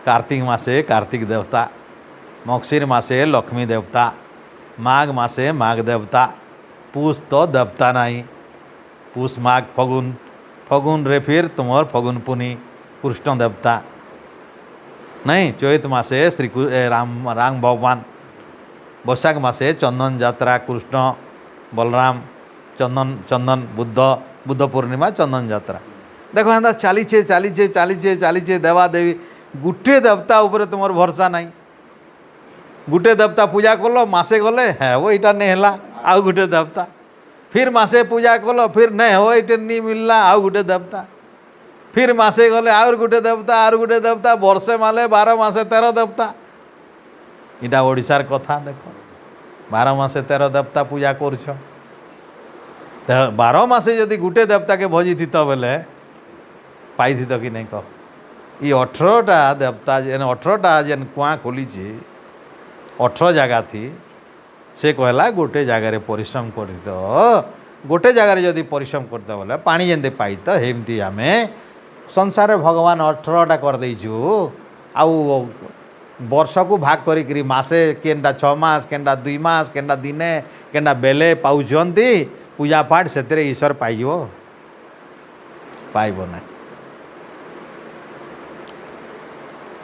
कार्तिक मासे कार्तिक देवता, मगशिर मासे लक्ष्मी देवता, माघ मासे माघ देवता, पूष तो देवता नहीं, पूष माघ फगुन, फगुन रे फिर तुमर फगुन पुनी कृष्ण देवता नहीं, चैत मासे श्री राम राम भगवान, बैशाख मासे चंदन यात्रा कृष्ण बलराम, चंदन चंदन बुद्ध पूर्णिमा चंदन यात्रा। देखो एंता चलीचे चलीचे चलीचे चलीचे देवा देवी गुटे देवता उपरे तुम भरसा नहीं। गुटे देवता पूजा कल मासे गले है वो इटा नहीं है आउ गुटे देवता, फिर मासे पूजा कल फिर नहीं हो ये नहीं मिलला आउ गुटे देवता, फिर मासे गले आउर गुटे देवता आर गुटे देवता, वर्षे माले 12 मासे 13 देवता। इटा ओडिशार कथा देख 12 मासे 13 देवता पूजा करछ। 12 मासे जदि गुटे देवता के भजी थी बेले पाई थी कि नहीं कह। ये 18टा देवता जेन 18टा जेन कुआ खोली 18 जगह थी से कहला गोटे जगार परिश्रम कर गोटे जगार जदि परिश्रम करता बोले पानी जेनते पाई तो हेमती आम संसार भगवान 18टा कर देइछु। आउ वर्ष को भाग करी मासे केनटा 6 मास केनटा 2 मास केनटा दिने केनटा बेले पाउछंती पूजा पाठ से ईश्वर पाइबो पाइबो ना।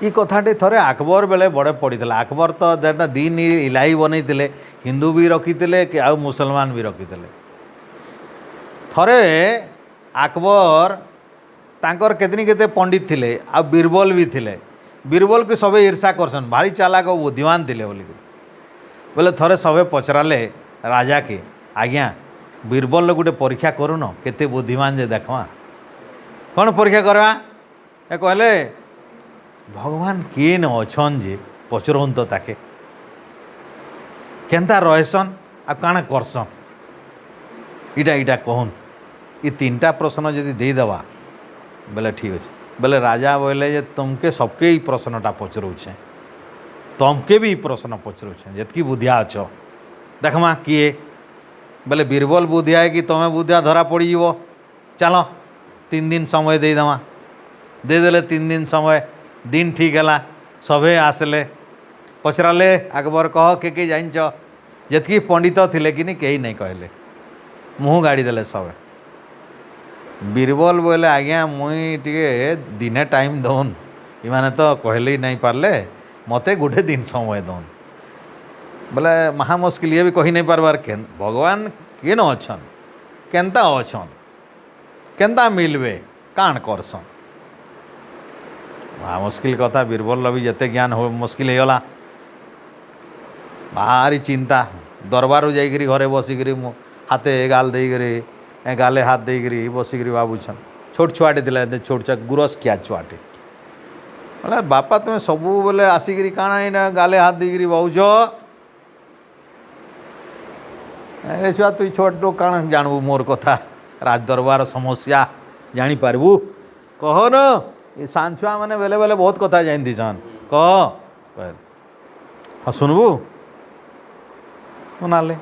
ये कथाटी थरे अकबर बेले बड़े पड़ीला। अकबर तो दिन इलाही बनई हिंदू भी रखीते कि आउ मुसलमान भी रखीते। थरे अकबर तांकर केतनी केते पंडित थिले आ बीरबल भी थिले। बीरबल को सबे ईर्षा करसन भारी चालाक और बुद्धिमान थिले बोले थरे सबे पचराले राजा के आज्ञा बीरबल गोटे परीक्षा करून केते बुद्धिमान जे देखवा। कौन परीक्षा करवा? ए कहले भगवान किए न अच्छन जे पचरन तो ताके केन्ता रहसन आ काଣା करसन इटा इटा कहन ये तीनटा प्रश्न जदि देदेवा बोले ठीक अच्छे बोले राजा बोले जे तुमके सबके ही प्रश्नटा पचरूछे तमके भी प्रश्न पचरूछे जितकी बुद्धिया अछ देखमा किए बोले बीरबल बुद्धिया है कि तुम्हें बुद्धिया धरा पड़ज चलो 3 दिन समय देदेमा देदेले 3 दिन समय दिन ठीक है सभे आसले पचराले अकबर कह के जान जितकी पंडित थिले कि कहीं नहीं कहले मुँह गाड़ी देले सब बीरबल बोले आज्ञा मुई टे दिने टाइम दौन इमाने तो कहले नहीं पार्ले मते गोटे दिन समय दौन बोले महा मुस्किल ये भी कही नहीं पार्बार के भगवान केन अच्छन केन्ता अच्छन केन्ता मिलबे काण करसन महा मुस्किल कथा बीरबल भी जिते ज्ञान हो मुस्किल होगला भारी चिंता दरबार जाइकरी घरे बसिकी हाथे गाल देकरी गाले हाथ देकरी बसिकी भावुछन छोट छुआटे थी छोट छुआ गुरस क्या छुआटे बोले बापा तुम्हें सबू बोले आसिकी काଣା गाले हाथ देकरी भावुछ अरे छुआ तु छोट लोग काଣା जानबू मोर कथा राज दरबार समस्या जानीपारबू कह न ये सान छुआ मैंने बेले बेले बहुत कथा जानती सन कह हाँ सुनबू सुनाले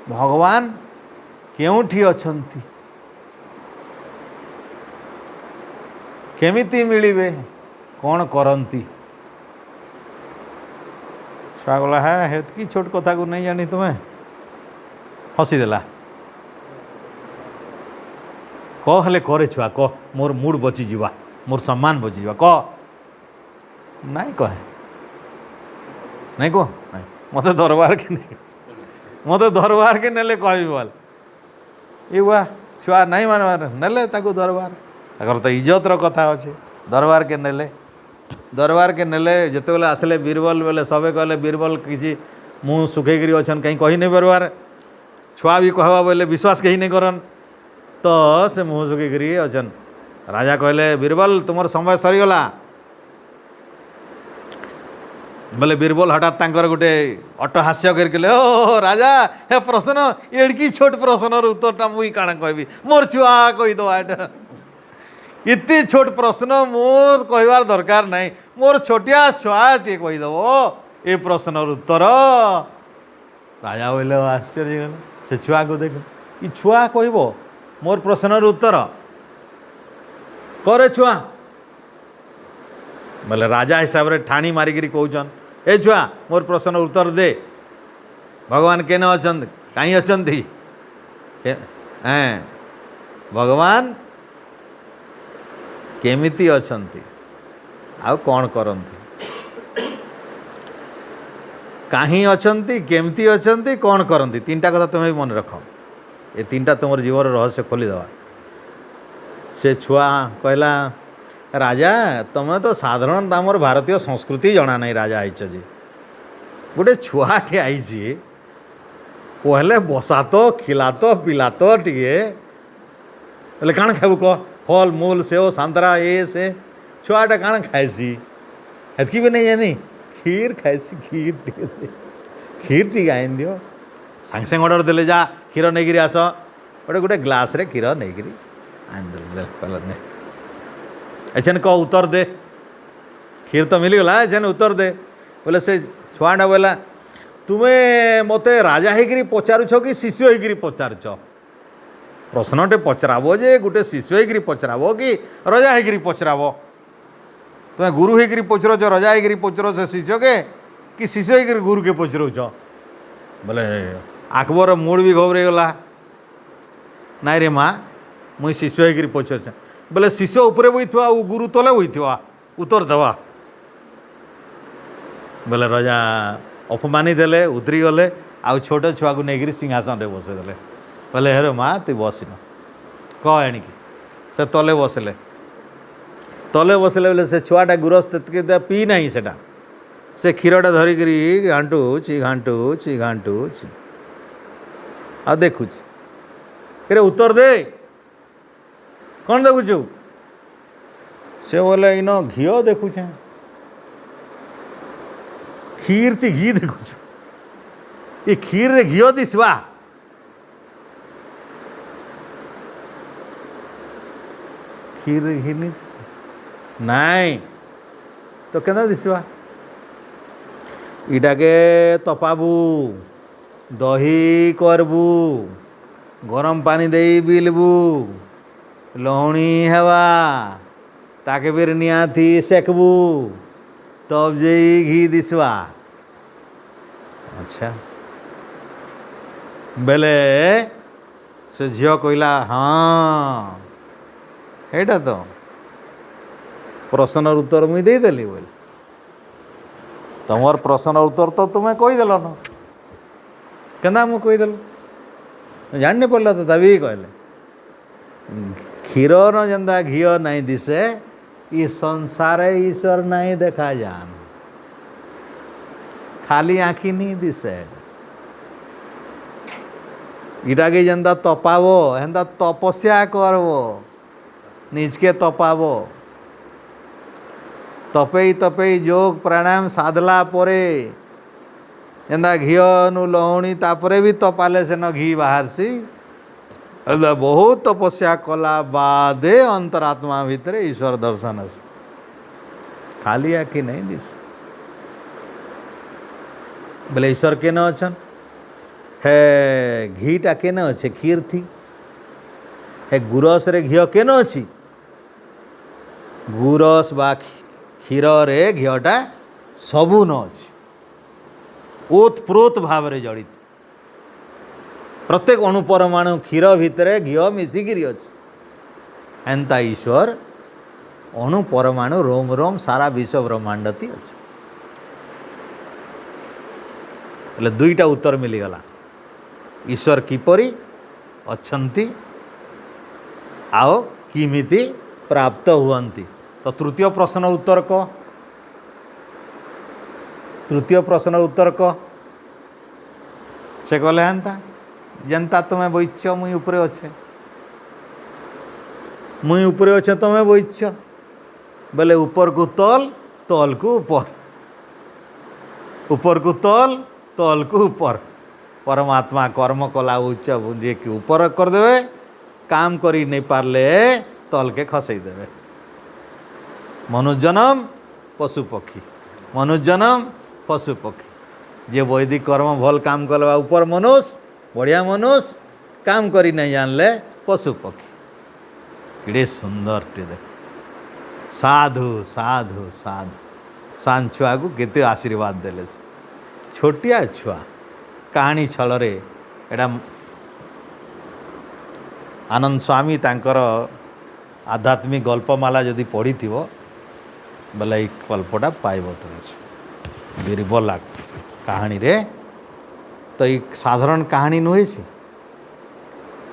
भगवान केउठी अछंती केमिति मिलिबे कौन करंती छुआ गला है हेतकी छोट कथा को नहीं जानी तुम्हें हसीदेला कह हेले करे छुआ कह मोर मूड बचिजा मोर सम्मान बचिजा कह नहीं कहे नहीं कह नहीं मत दरबार के नहीं मत दरबार के नेले कह बोल ये हुआ छुआ नहीं मानवार नेले ताकू दरबार अगर तो इज्जतर कथा अच्छे दरबार के नेले जिते बेले आसले बीरबल बेले सबे कहले बीरबल किसी मुँह सुखेकरी अच्छन कहीं कही नहीं पार्बार छुआ भी कहवा बोले विश्वास कहीं नहीं करन तो से मुँह सुखेकरी अच्छन राजा कहले बीरबल तुमर समय सरीगला बोले बीरबल हठात तांकर गोटे अट्टहास्य करके ओ राजा हे प्रश्न एड़की छोट प्रश्नर उत्तरटा मुई काଣା कहबी मोर छुआ कहीदवा एटा इतनी छोट प्रश्न मोर कहबार दरकार नहीं मोर छोटिया छुआ टे कहीदेव ये प्रश्नर उत्तर राजा बोले आश्चर्य गल से छुआ को देख ये छुआ कहब मोर प्रश्नर उत्तर करे छुआ बोले राजा हिसाब रे ठाणी मारिकी कहन ए छुआ मोर प्रश्न उत्तर दे भगवान केन अछंत कहीं अछंती भगवान केमिति अछंती आउ कौन करंती कहीं अछंती केमिति अछंती कौन करंती तीनटा कथा तुम्हें मन रख ये तीनटा तुम जीवन रहस्य खोलीदवा से छुआ कहला राजा तुम्हें तो साधारण आमर भारतीय संस्कृति जना नहीं राजा आईच जी गोटे छुआटे आई कहले बसा तो खिला तो पिला तो टे बोले काण खाबू कह फल मूल सेव सांतरा ये से छुआटा काण खाएसी हेतकी भी नहीं जानी खीर खाएसी खीर टी आईन दियो सांगे सांगे ऑर्डर देले जा क्षीर नहीं आस गोटे गोटे ग्लास रे क्षीर नहीं आन दे एचन कह उत्तर दे खीर तो मिलगला एचन उत्तर दे बोले से छुआटा बोला तुम्हें मते राजा होकर पचारुछ कि शिष्य होकर पचारुछ प्रश्नटे पचराब जे गोटे शिष्य होकर पचराब कि राजा होकर पचराब तुम्हें गुरु होकर पचरुच राजा होकर पचर से शिष्य के कि शिष्य होकर गुरु के पचरुच बोले अकबर मूड भी घबराई गला नाई रे माँ मुई शिष्य होकर पचर बोले शिष्य उपरे बईथुआ गुरु तले बईथुआ उत्तर देवा बोले राजा अपमानी देले उतरी गले आउ छोट छुआ को लेकर सिंहासन रे बसईदे बोले हेरे माँ तु बसिन कह एणिकी से तले बसले बोले से छुआटा गुरस पी ना से क्षीरटा धरिकी घाटुची घाटुची घाटुची आ देखुची रे उत्तर दे कौन देखुचु से बोले इन घी देखुचे खीर ती घी देखुचु ये खीर रे घिओ दिसवा खीर रे घी नहीं नाई तो केना दिसवा इटाके तपाबू दही करबू गरम पानी दे बिलबू लहुणी हेवा ताके फिर नियाथी सेकबू तब जे घी दिसवा अच्छा बेले से झील कहला हाँ एटा तो प्रश्न उत्तर मुई देदेली बोल तुमर प्रश्न उत्तर तो तुम्हें कहीदेल न केना मु कहीदेल जान पड़ला तो तभी कहले क्षीर न जेन्ता घीओ नहीं दिसे ये संसार ईश्वर नहीं देखा जान खाली आँखी नहीं दिसे इटा के जेन्ता तपाबो हेन्ता तपस्या करबो निजके तपाबो तपई तपई जोग प्राणायाम साधला परे एंदा घीओ नु लहुणी तापरे भी तपाले से न घी बाहरसी बहुत तपस्या कला बादे अंतरात्मा भितर ईश्वर दर्शन खाली आखि नहीं दिस बोले ईश्वर के न अछन है घीटा के न अच्छे खीर थी है गुरस रे घीओ के न अच्छी गुरस बा क्षीर रे घीटा सबू न अच्छी ओतप्रोत भाव रे जड़ित प्रत्येक अणुपरमाणु क्षीर भितर घीओ मिसिकी अच्छे एंता ईश्वर अणुपरमाणु रोम रोम सारा विश्व ब्रह्मांडती अच्छे એટલે दुईटा उत्तर मिलीगला ईश्वर किपरि अच्छन्ति आओ किमिति प्राप्त हुअन्ति तो तृतीय प्रश्न उत्तर कह तृतीय प्रश्न उत्तर कह से कहले हेन्ता जेन्ता तुमे बइच मुई उपरे अच्छे मुई उपरे अच्छे तुमे बइच बोले ऊपर को तल तल को ऊपर को तल को ऊपर परमात्मा कर्म कला उच्च जे कि ऊपर करदे काम करी नहीं पारले तल के खसई देवे मनुष्यजन्म पशु पक्षी मनुष्यजन्म पशु पक्षी जे वैदिक कर्म भल काम करवा ऊपर मनुष्य बढ़िया मनुष्य काम करी नहीं जानले पशु पक्षी किड़े सुंदर टे देख साधु साधु साधु सान छुआ को केते आशीर्वाद देले छोटिया छुआ कहानी छल रे एटा आनंद स्वामी तांकर आध्यात्मिक गल्पमाला जदि पढ़ी थी बोले ये गल्पटा पाइब तुम बीरबल कहानी रे तो ये साधारण कहानी नुहे सी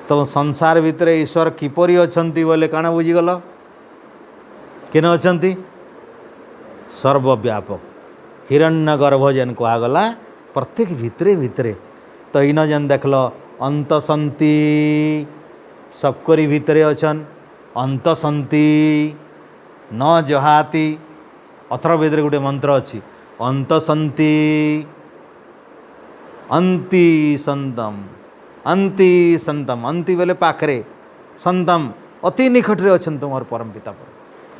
तो संसार भितर ईश्वर किपरि अछंती बोले काना बुझीगल केन अछंती सर्वव्यापक हिरण्य गर्भ जेन कहगला प्रत्येक भितरे भितरे तो इन जेन देखल अंत संति सबकरी भितरे अछन अंत संति न जहाती अथर्ववेद गोटे मंत्र अच्छी अंत संति अंति संतम अंति बोले पाखरे संतम अति निकट रे अछन तुम परम पिता पर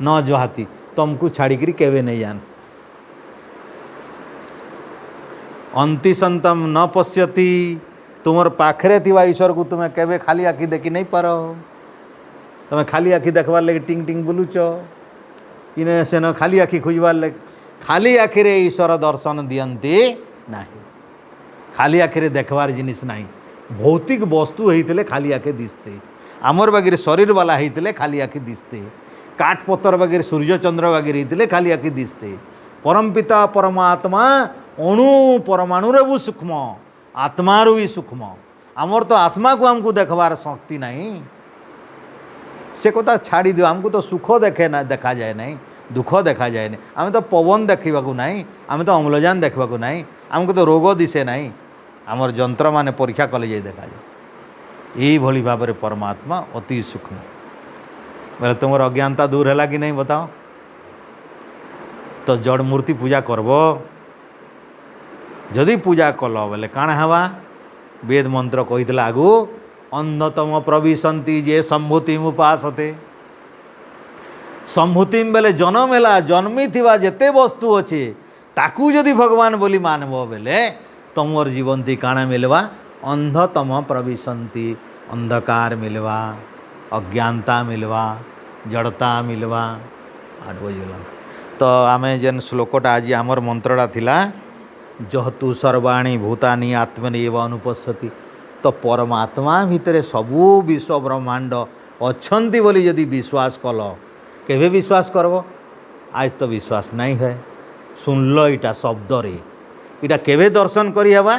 न जहाती तुमको छाड़िकी केवे नहीं जान अंति संतम न पश्यति तुमर पाखरे थिवा ईश्वर को तुम्हें केवे खाली आखि देखी नहीं पार तुम्हें खाली आखि देखबार लगे टिंग टिंग बुलुच इने से न खाली आखि खोजबार लगे खाली आखिर ईश्वर दर्शन दियंती नहीं खाली आखिर देखबार जिनिस नहीं भौतिक वस्तु होते खाली आखे दिसते आमर बागिर शरीर वाला होते खाली आखि दिसते काठ पत्थर बागिर सूर्य चंद्र बागिर होते खाली आखि दिसते परम पिता परमात्मा अणु परमाणु रे भी सूक्ष्म आत्मारू भी सूक्ष्म आमर तो आत्मा को हमको देखबार शक्ति नहीं से कथा छाड़ी दियो हमको तो सुख देखे ना देखा जाए नहीं दुख देखा जाए नहीं आम तो पवन देखा नहीं आम तो अम्लजान देखा नहीं आमको तो रोग दिशे नहीं आमर जंत्र मान परीक्षा कले जाए देखा जाए यही भाव में परमात्मा अति सूक्ष्म बोले तुम अज्ञानता दूर है कि नहीं बताओ तो जड़ मूर्ति पूजा करब जदि पूजा कल बोले काण हवा वेद मंत्र कही आगु अंधतम प्रविशंति जे संभूति उपासते संभूति बेले जन्म है जन्मी थिबा जेते वस्तु अच्छे ताकू जदि भगवान बोली मानब बेले तुमर जीवन ती काण मिलवा अंधतम प्रविशंति अंधकार मिलवा अज्ञानता मिलवा जड़ता मिलवा आठ बजगला तो आम जेन श्लोकटा आज आमर मंत्रटा थिला जहतु सर्वाणी भूतानि आत्मनि एव अनुपश्यति तो परमात्मा भितर सबू विश्व ब्रह्मांड अच्छंती बोली यदि विश्वास कल केवे विश्वास करब आज तो विश्वास नहीं है सुनल इटा शब्द रे इटा केवे दर्शन करी हवा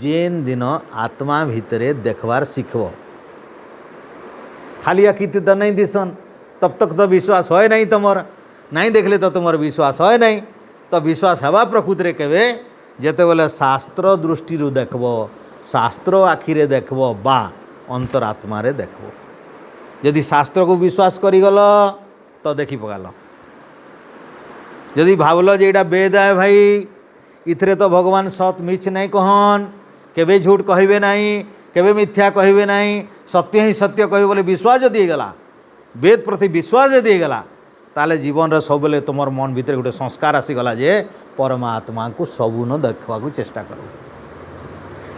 जेन दिन आत्मा भितरे देखबार शिखब खाली आखि तो नहीं दिसन तब तक तो विश्वास है नहीं तुमर नहीं देखले तो तुमर विश्वास है नहीं तो विश्वास हवा प्रकृति रे केवे जेते बोले शास्त्र दृष्टि देखब शास्त्र आखिरे देखब बा अंतरात्मा रे देखब यदि शास्त्र को विश्वास करीगल तो देखी पकाल यदि भावल जे एटा वेद है भाई इथरे तो भगवान सत मिछ नहीं कहन केवे झूठ कहबे नहीं केवे मिथ्या कहबे नहीं सत्य ही सत्य कहबे बोले विश्वास जदि गला वेद प्रति विश्वास जदि गला ताले जीवन रे सब बेले तुमर मन भितर गोटे संस्कार आसीगला जे परमात्मा को सबुन देखा चेष्टा कर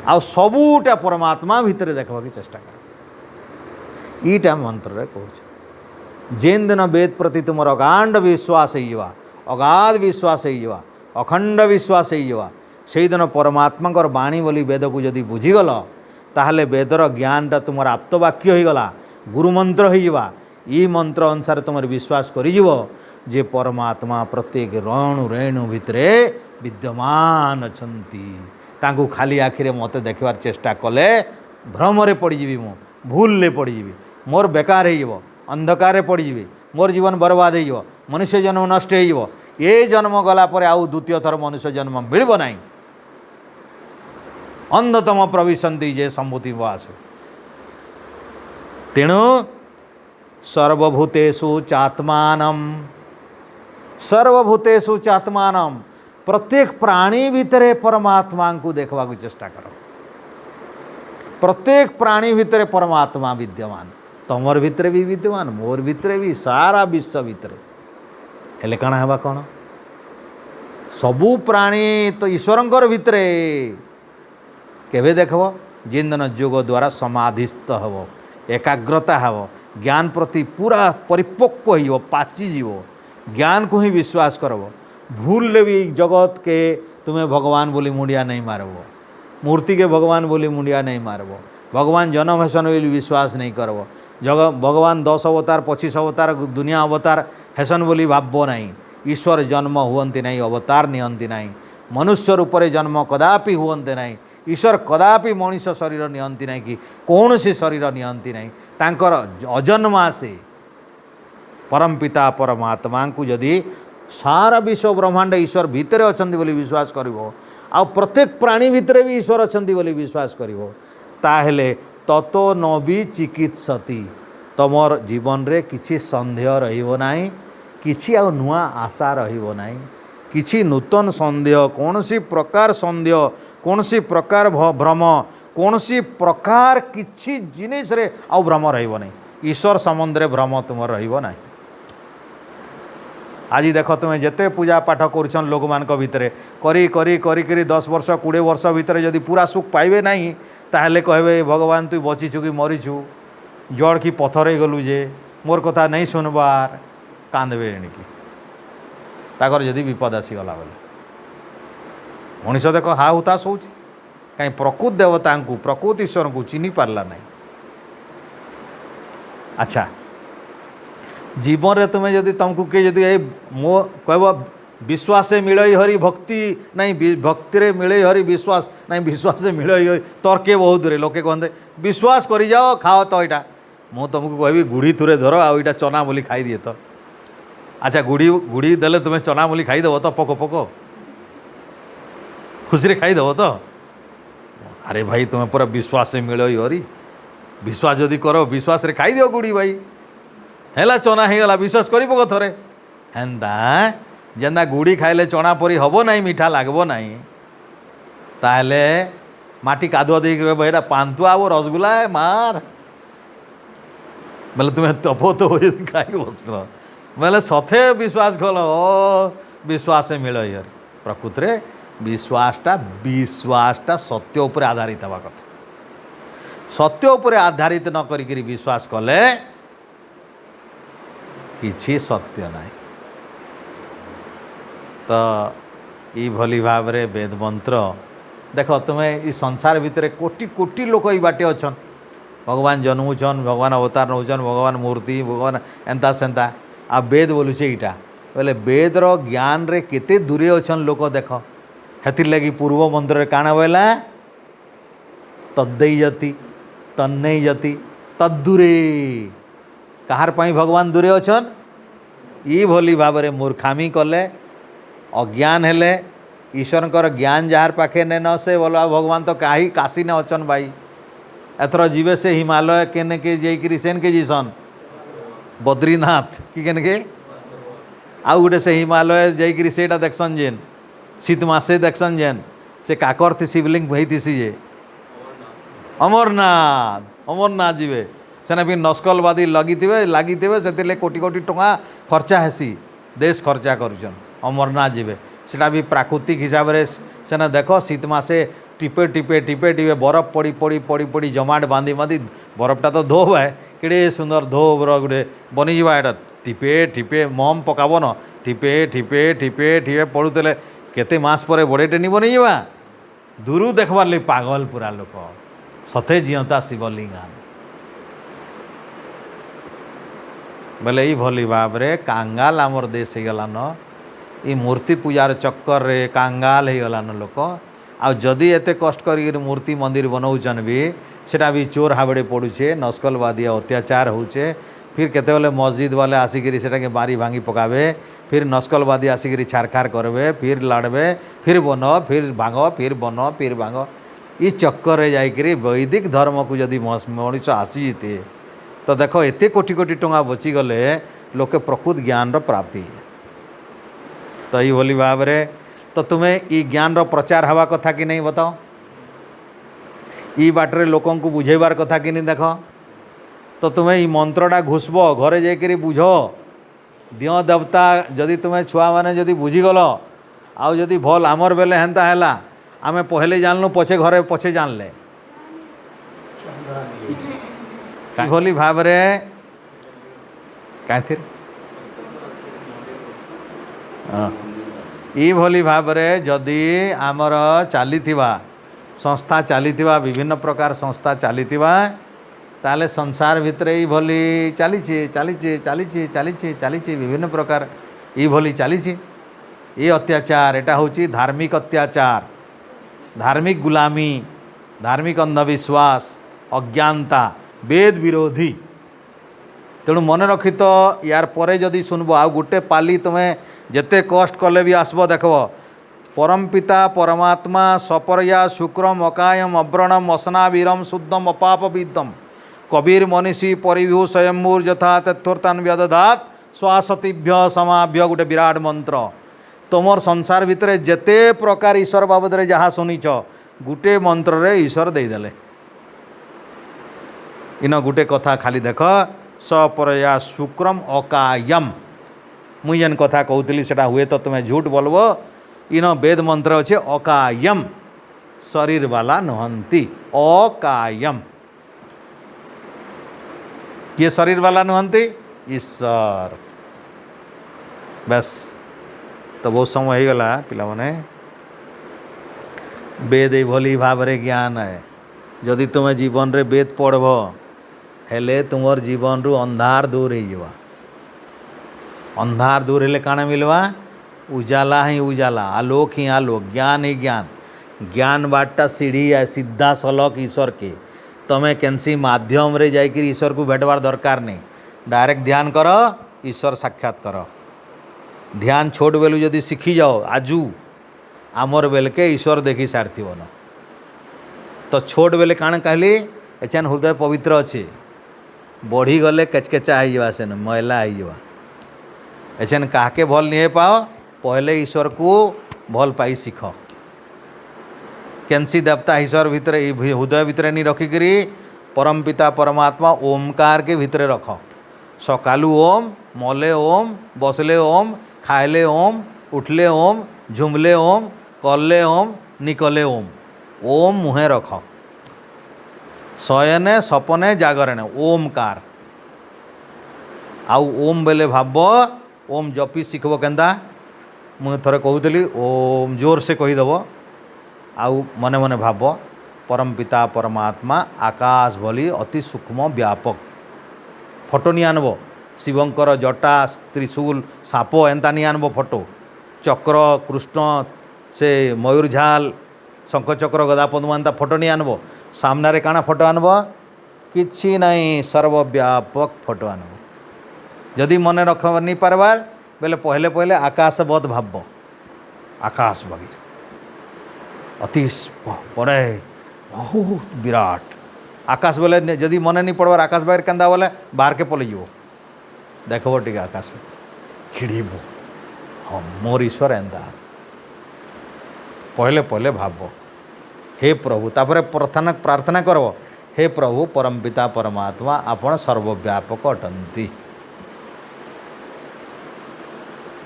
आ सबूटा परमात्मा भितर देखा चेष्टा कर ईटा मंत्र रे कहूँ जेन दिन वेद प्रति तुमर अगाध विश्वास होइवा अगाध विश्वास होइवा अखंड विश्वास होइवा से दिन परमात्मा बाणी बोली वेद को जदि बुझीगल ताहले वेदर ज्ञानटा तुमर आप्तवाक्य होइगला गुरुमंत्र होइवा ई मंत्र अनुसार तुम विश्वास करिजिवो जे परमात्मा प्रत्येक रणु रेणु भितरे विद्यमान अछंती तांकु खाली आखिरे मते देखबार चेष्टा कले भ्रमरे पड़ीजी मु भूल पड़ीजी मोर बेकार हो अंधकार पड़ीजी मोर जीवन बर्बाद हो मनुष्य जन्म नष्ट हो ये जन्म गला पर आउ द्वितीय थर मनुष्य जन्म मिलबो नहीं अंधतम प्रविशंति जे संभूति वास तेणु सर्वभूतेषु चात्मानं सर्वभूतेषु चात्मानं प्रत्येक प्राणी भितरे परमात्मा को देखा चेष्टा कर प्रत्येक प्राणी भितरे परमात्मा विद्यमान तमर भितरे भी विद्यमान मोर भितरे भी सारा विश्व भितरे हेले काण हेबा कौन सबू प्राणी तो ईश्वरंकर भितरे केवे देखब जिन दिन जोग द्वारा समाधिस्थ हब एकाग्रता हब ज्ञान प्रति पूरा परिपक्व हो पाचिजीव ज्ञान को ही विश्वास करब भूल भी जगत के तुम्हें भगवान बोली मुंडिया नहीं मारब मूर्ति के भगवान बोली मुंडिया नहीं मारब भगवान जन्म हेसन बोली विश्वास नहीं करब जग भगवान 10 अवतार 25 अवतार दुनिया अवतार हेसन बोली भाव नहीं ईश्वर जन्म हुअन्ति नहीं अवतार नियंती नहीं मनुष्य रूप से जन्म कदापि हुअन्ते नहीं ईश्वर कदापि मनुष्य शरीर नियंती नहीं कि कौन सी शरीर नियंती नहीं तांकर अजन्मा से परमपिता परमात्मा को जदि सारा विश्व ब्रह्मांड ईश्वर भितर अछंती बोली विश्वास करिवो आ प्रत्येक प्राणी भितर भी ईश्वर अछंती बोली विश्वास करिवो ताहेले ततो न भी चिकित्सति तमर जीवन रे किछि संदेह रहिबो नाही किछि आ नुआ आशा रहिबो नाही किछि नूतन संदेह कौनसी प्रकार संदेह कौनसी प्रकार भ्रम कौनसी प्रकार किछि जिनिस रे आ भ्रम रहिबो नाही ईश्वर संबंध रे भ्रम तुमर रहिबो नाही आज देख तुम्हें जिते पूजा पाठ कर लोक मान भितर करी करी करी करी 10 वर्ष 20 वर्ष भितर जदि पूरा सुख पाइबे नहीं ताहले कहबे भगवान तु बचिछु कि मरीछु जड़ की पथर गलु जे मोर कथा नहीं सुनबार कांदबे एणिकी ताकर जदि विपद आसीगला बोले मनीष देख हा हुताश हो कहीं प्रकृत देवता को प्रकृत ईश्वर को चिन्ह पार्ला नहीं। अच्छा जीवन रे तुम्हें जदि तुमको किए जदि मो कहब विश्वास मिलई हरि भक्ति नहीं भक्ति रे मिलई हरि विश्वास नहीं विश्वास मिलई हरि तर्के बहुत रे लोके कहते विश्वास करी जाओ खाओ तो यहाँ मु तुमको कहबी गुड़ी थुरे धर आईटा चना मूली खाई दिए तो अच्छा गुड़ी गुड़ी देले तुम्हें चना मूली खाईदेव तो पको पको खुशी रे खाईदेव तो अरे भाई तुम्हें पूरा विश्वास से मिलई हरि विश्वास जदि करो विश्वास रे खाई दियो गुड़ी भाई हेला चना होगला विश्वास कर थे हेन्ता जेन्ता गुड़ी खाइले चना परी हम ना मीठा लगब ना ताहले माटी कादुआ देख भाईटा पांतुआ वो रसगुल्ला है मार बोले तुम्हें तपो तो खाई बस बोले सथे विश्वास कल ओ विश्वास मिल यार प्रकृत रे विश्वासटा सत्य उपर आधारित हवा कथा सत्य उपर आधारित न करी विश्वास कले किछि सत्य नहीं तो ई भली भाव रे वेद मंत्र देख तुम्हें ई संसार भितर कोटि कोटि लोक ई बाटे अच्छन भगवान जन्मुछन भगवान अवतार नौछन भगवान मूर्ति भगवान एंता सेंता आ वेद बोलुचे ईटा बोले वेदर ज्ञान रे केते दूरे अच्छन लोक देख हेतिर लगी पूर्व मंत्र काଣା बोला तद्दै जति तन्नै जति तद्दूरे कहार पाई भगवान दूरे अच्छन ई भली भाव रे मूर्खामी कले अज्ञान हेले ईश्वर ज्ञान जार पाखे ने न से बोला भगवान तो काही काशी ने अच्छन भाई एथर जीवे से हिमालय केने के जाइकरी सेन के जीसन बद्रीनाथ कि केने के आउ गोटे से हिमालय जाइकरी सेटा देखसन जेन शीत मासे देखसन जेन से काकर थी शिवलिंग भई थी जे अमरनाथ अमरनाथ जीवे सेना भी नस्कलवादी लगी से कोटी कोटी टंका खर्चा हेसी देश खर्चा करुछन अमरनाथ जीवे सेटा भी प्राकृतिक हिसाब से सेना देख शीत मासे टिपे टिपे टिपे टिपे बरफ पड़ी पड़ी पड़ी पड़ी जमाट बांधी बांधी बरफटा तो धोब है केड़े सुंदर धोबर गोटे बनीजा एटा टिपे टिपे मम पकाब न टिपे टिपे टिपे टिपे पड़ुले केते मास पर बड़ेटे नहीं बनीजा दूर देखबार लगे पागल पूरा लोक सते जियंता शिवलिंगान बोले ये भली भाव रे कांगाल आमर देश हो गलान ये मूर्ति पूजार चक्कर रे कांगाल हो गलान लोक आ जदि एते कष्ट कर मूर्ति मंदिर बनाऊचन भी सेटा भी चोर हाबड़े पड़ुचे नस्कलवादी अत्याचार होचे फिर केते बेले मस्जिद वाले आसिकी सेटा के बारी भांगी पकावे फिर नस्कलवादी आसिकी छारखार करवे फिर लड़बे फिर बन फिर भांग फिर बन फिर भांग ये चक्कर रे जाइकरी वैदिक धर्म को जदि मनुष्य आसीते तो देख एते कोटी कोटी टंका बचीगले लोके प्रकृत ज्ञान रो प्राप्ति तो ये भली भाव रे तो तुम्हें ई ज्ञान रो प्रचार हवा कथा कि नहीं बताओ ई बाटरे लोकों को बुझेबार कथा कि नहीं देख तो तुम्हें ई मंत्रटा घुसब घरे जाइकरी बुझ दियो देवता जदि तुम्हें छुआ मैंने जदि बुझीगल आउ जदि भल आमर बेले हेन्ता हैला आमे पहले जानलु पछे घरे पछे जानले भली भाव रे कहीं ई भली भाव रे जदि आमर चलीथिबा संस्था चलीथिबा विभिन्न प्रकार संस्था चलीथिबा ताले संसार भितर ई भली चलीछि चलीछि चलीछि चलीछि चलीछि विभिन्न प्रकार ई भली चलीछि ये अत्याचार एटा होची धार्मिक अत्याचार धार्मिक गुलामी धार्मिक अंधविश्वास अज्ञानता वेद विरोधी तेणु मन रखी तो यार परे जदि सुनब आ गोटे पाली तुम्हें जेते कष्ट कले भी आसब देखब परमपिता परमात्मा सपरया शुक्रम अकायम अव्रणम असनावीरम शुद्धम अपाप विद्यम कबीर मनीषी परिभू स्वयंभूर यथा तथोर्तान व्यदधात स्वासतिभ्य समाभ्य गोटे विराट मंत्र तुमर संसार भितर जेते प्रकार ईश्वर बाबद रे जहाँ सुनिच गोटे मंत्र रे ईश्वर देदेले इन गोटे कथा खाली देख सपरया शुक्रम अकायम मुई जेन कथा कहूली सेटा हुए तो तुम्हें झूठ बोलबो इन वेद मंत्र अच्छे अकायम शरीर वाला नुहंती अकायम किए शरीर वाला नुहंती ईश्वर बस तो बहुत समय हो गला पिला माने वेद भली भाव रे ज्ञान है जदि तुम्हें जीवन रे वेद पढ़ब हेले तुमर जीवन रु अंधार दूर हो अंधार दूर हेले काना मिलवा उजाला ही उजाला आलोक ही आलोक ज्ञान ही ज्ञान ज्ञान बाटा सीढ़ी है सीधा सलक ईश्वर के तुम्हें केनसी माध्यम रे जाकर ईश्वर को भेटवार दरकार नहीं डायरेक्ट ध्यान कर ईश्वर साक्षात कर ध्यान छोट बेलू जदि शिखी जाओ आजू आमर बेल के ईश्वर देखी सारथी बन तो छोट बेले काण कहली एचन हृदय पवित्र अच्छे बढ़ी गले केचकेचा हो सेन मैला हो एचन काके भल नहीं पाओ पहले ईश्वर को भल पाई शिख केनसी देवता ईश्वर भितर हृदय भितर नहीं रखिकी परम पिता परमात्मा ओमकार के भितर रख। सकालू ओम, मले ओम, बसले ओम, खाएले ओम, उठले ओम, झुमले ओम, कले ओम, निकले ओम। ओम मुहे रख। शयने सपने जागरणे ओमकार। आउ ओम बेले भाव ओम जपी शिखब केन्दा मुझे थोड़े कहूली ओम जोर से कहीदेव आउ मने मने भाव परम पिता परमात्मा आकाश भली अति सूक्ष्म व्यापक। फोटो नहीं आनब शिवंकर जटा त्रिशूल साप एंता नहीं आनब फोटो चक्र कृष्ण से मयूरझाल शंखचक्र गदा पद्म एंता फोटो नहीं आनब सामने रे काना फोटो आनब किछि नहीं सर्वव्यापक फोटो आनब। जदि मन रख नहीं पारबार बेले पहले पहले आकाश बहुत भाव आकाश बगी अति बड़े बहुत विराट आकाश बेले जदि मन नहीं पड़बार आकाश बाहर केन्दा बोले बाहर के पलि जीव देखब टे आकाश खिड़ब हाँ मोर ईश्वर एंदा पहले पहले भाव हे प्रभु तापर प्रार्थना प्रार्थना करब हे प्रभु परम पिता परमात्मा आपण सर्वव्यापक अटंती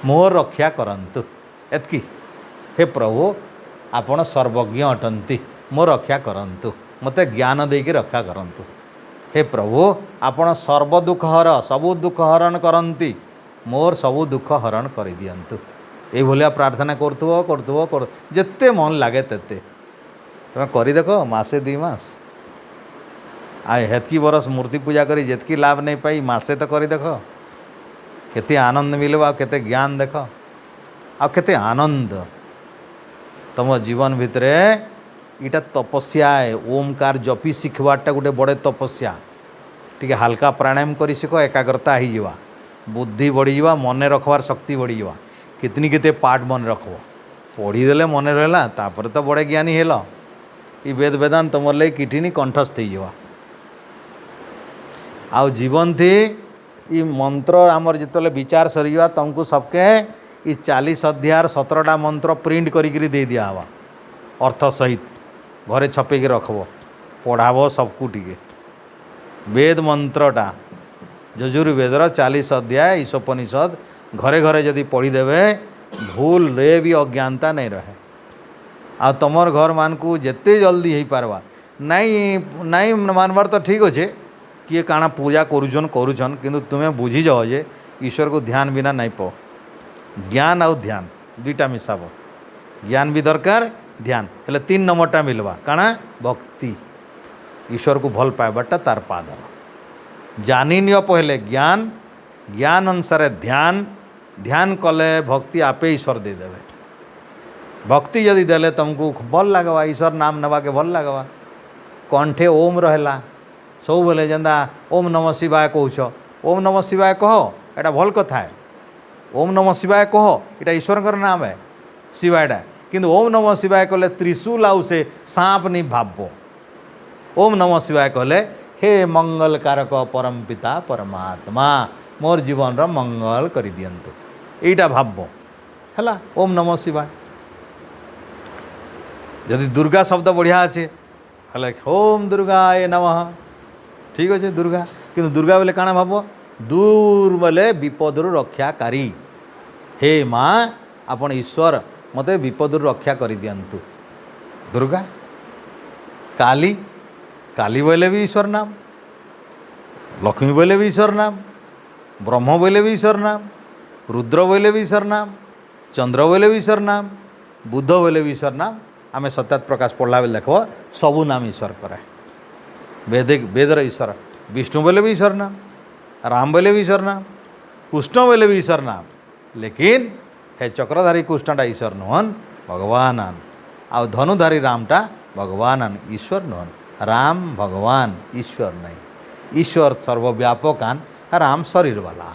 मोर रक्षा करंतु एतकी हे प्रभु आपण सर्वज्ञ अटंती मोर रक्षा करंतु मते ज्ञान देकी रक्षा करंतु हे प्रभु आपण सर्व दुख हर सबु दुख हरण करंती मोर सबु दुख हरण कर दियंतु। ये भलिया प्रार्थना करतुव जिते मन लगे तेते तुम कर देख मसे 2 मास आए हेतकी बरस मूर्ति पूजा करी जितकी लाभ नहीं पाई मसे तो कर देख केते आनंद मिलवा केते ज्ञान देख आ केते आनंद तुम जीवन भितर इटा तपस्या है ओमकार जपी शिखवाटा गोटे बड़े तपस्या टी हल्का प्राणायाम कर शिख एकाग्रता हो बुद्धि बढ़ीजा मन रखबार शक्ति बढ़ीजा कितनी केते पाठ मन रखब पढ़ीदे मन रहा तापर तो बड़े ज्ञानी हेल ये वेद वेदांत तुम लगे किठिनी कंठस्थ हो आउ जीवन थी ये मंत्र आमर जिते विचार सरीवा तुमको सबके ये 40 अध्याय 17टा मंत्र प्रिंट करी दे दिया हवा अर्थ सहित घरे छपेक रखब पढ़ाब सबको टिके वेद मंत्रटा यजुर्वेदर 40 अध्याय ईशोपनिषद घरे घरे जदि पढ़ीदेवे भूल रे भी अज्ञानता नहीं रहे आ तुमर घर मान को जिते जल्दी हो पारवा नहीं मानवार तो ठीक अच्छे किए काना पूजा करुछन किंतु तुम्हें बुझी जाओ जे ईश्वर को ध्यान बिना नहीं पाओ ज्ञान आउ ध्यान 2टा मिसाब ज्ञान भी दरकार ध्यान हेले 3 नंबरटा मिलवा काना भक्ति ईश्वर को भल पाइबाटा तार पादर जानी नियो पहले ज्ञान ज्ञान अनुसार ध्यान ध्यान कले भक्ति आपे ईश्वर दे देवे भक्ति यदि देले तुमको भल लगवा ईश्वर नाम नवा के भल लगवा कंठे ओम रहला सब बेले जेंदा ओम नमः शिवाय कहूछ ओम नमः शिवाय कह एटा भल कथा है ओम नमः शिवाय कह एटा ईश्वर नाम है शिवायटा किंतु ओम नमः शिवाय कहले त्रिशूल आउ से सांप नहीं भाव ओम नमः शिवाय कहले हे मंगल कारक परम पिता परमात्मा मोर जीवन रा मंगल कर दियंतु एटा भाव है ओम नमः शिवाय यदि दुर्गा शब्द बढ़िया अच्छे हेल्ला ओम दुर्गाय नमः ठीक अच्छे दुर्गा किंतु दुर्गा बोले काना भाव दूर बोले विपदरु रक्षाकारी हे माँ आपण ईश्वर मते विपदरु रक्षा कर दियंतु दुर्गा काली काली बोले भी ईश्वर नाम लक्ष्मी बोले भी ईश्वर नाम ब्रह्म बोले भी ईश्वर नाम रुद्र बोले भी ईश्वर नाम चंद्र बोले भी ईश्वर नाम बुद्ध बोले भी ईश्वर नाम आमे सत्यात प्रकाश पढ़ला बेले देखो सबू नाम ईश्वर करे वेदर ईश्वर विष्णु बोले भी ईश्वर नाम राम बोले भी ईश्वर नाम कृष्ण बोले भी ईश्वर नाम लेकिन हे चक्रधारी कृष्णटा ईश्वर नुहन भगवान आउ धनुधारी रामटा भगवान ईश्वर नुहन राम भगवान ईश्वर नहीं ईश्वर सर्वव्यापक राम शरीर वाला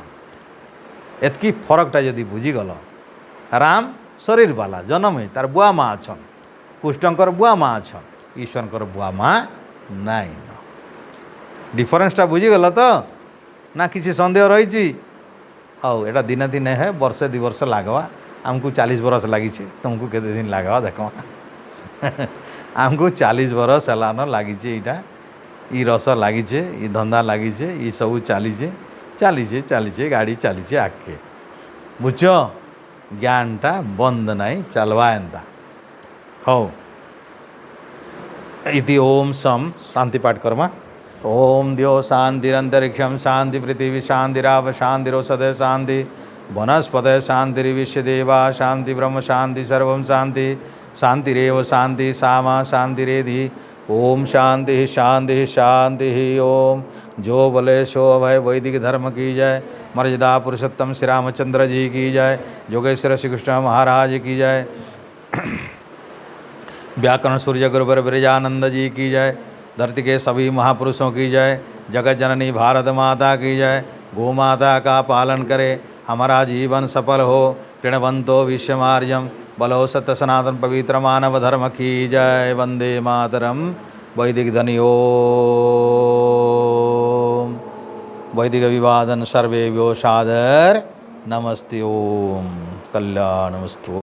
एतकी फरकटा यदि बुझीगल राम शरीर वाला जन्म है तार बुआ माँ अच्छन कृष्णकर बुआ माँ अच्छन ईश्वरकर बुआ माँ नाई डिफरेन्सटा बुझीगल तो ना किसी सन्देह रही आउ एटा दिन दिन है वर्षे 2 वर्ष लगवा आमको 40 बरस लगी तुमको केते दिन लगवा देख आमको 40 बरस हेलान लागिचे इटा ई रस लागिचे ई धंदा लागिचे ई सब चलीचे गाड़ी चलीचे आगे बुझ ज्ञानटा बंद नहीं चलवा एंता हो इति ओम सम शांति पाठ करमा ओम द्यो शांतिरंतरिक्षम शांति पृथ्वी शांतिराव शांतिरोषधय शांति वनस्पतय शांतिर्विश्व देवा शांति ब्रह्म शांति सर्वं शांति शांतिरेव शांति सामा शांतिरेधि ओम शांति शांति शांति ओम जो बोले सो भय वैदिक धर्म की जय मर्यादा पुरुषोत्तम श्री रामचंद्र जी की जय योगेश्वर श्री कृष्ण महाराज की जय व्याकरण सूर्य गुरुवर ब्रजानंद जी की जय धरती के सभी महापुरुषों की जय जगत जननी भारत माता की जय गौ माता का पालन करे हमारा जीवन सफल हो कृणवंतो विश्वमार्यम बलो सत्य सनातन पवित्र मानव धर्म की जय वंदे मातरम वैदिक धनी ओम वैदिक विवादन सर्वेभ्यो सादर नमस्ते ओम कल्याणमस्तु।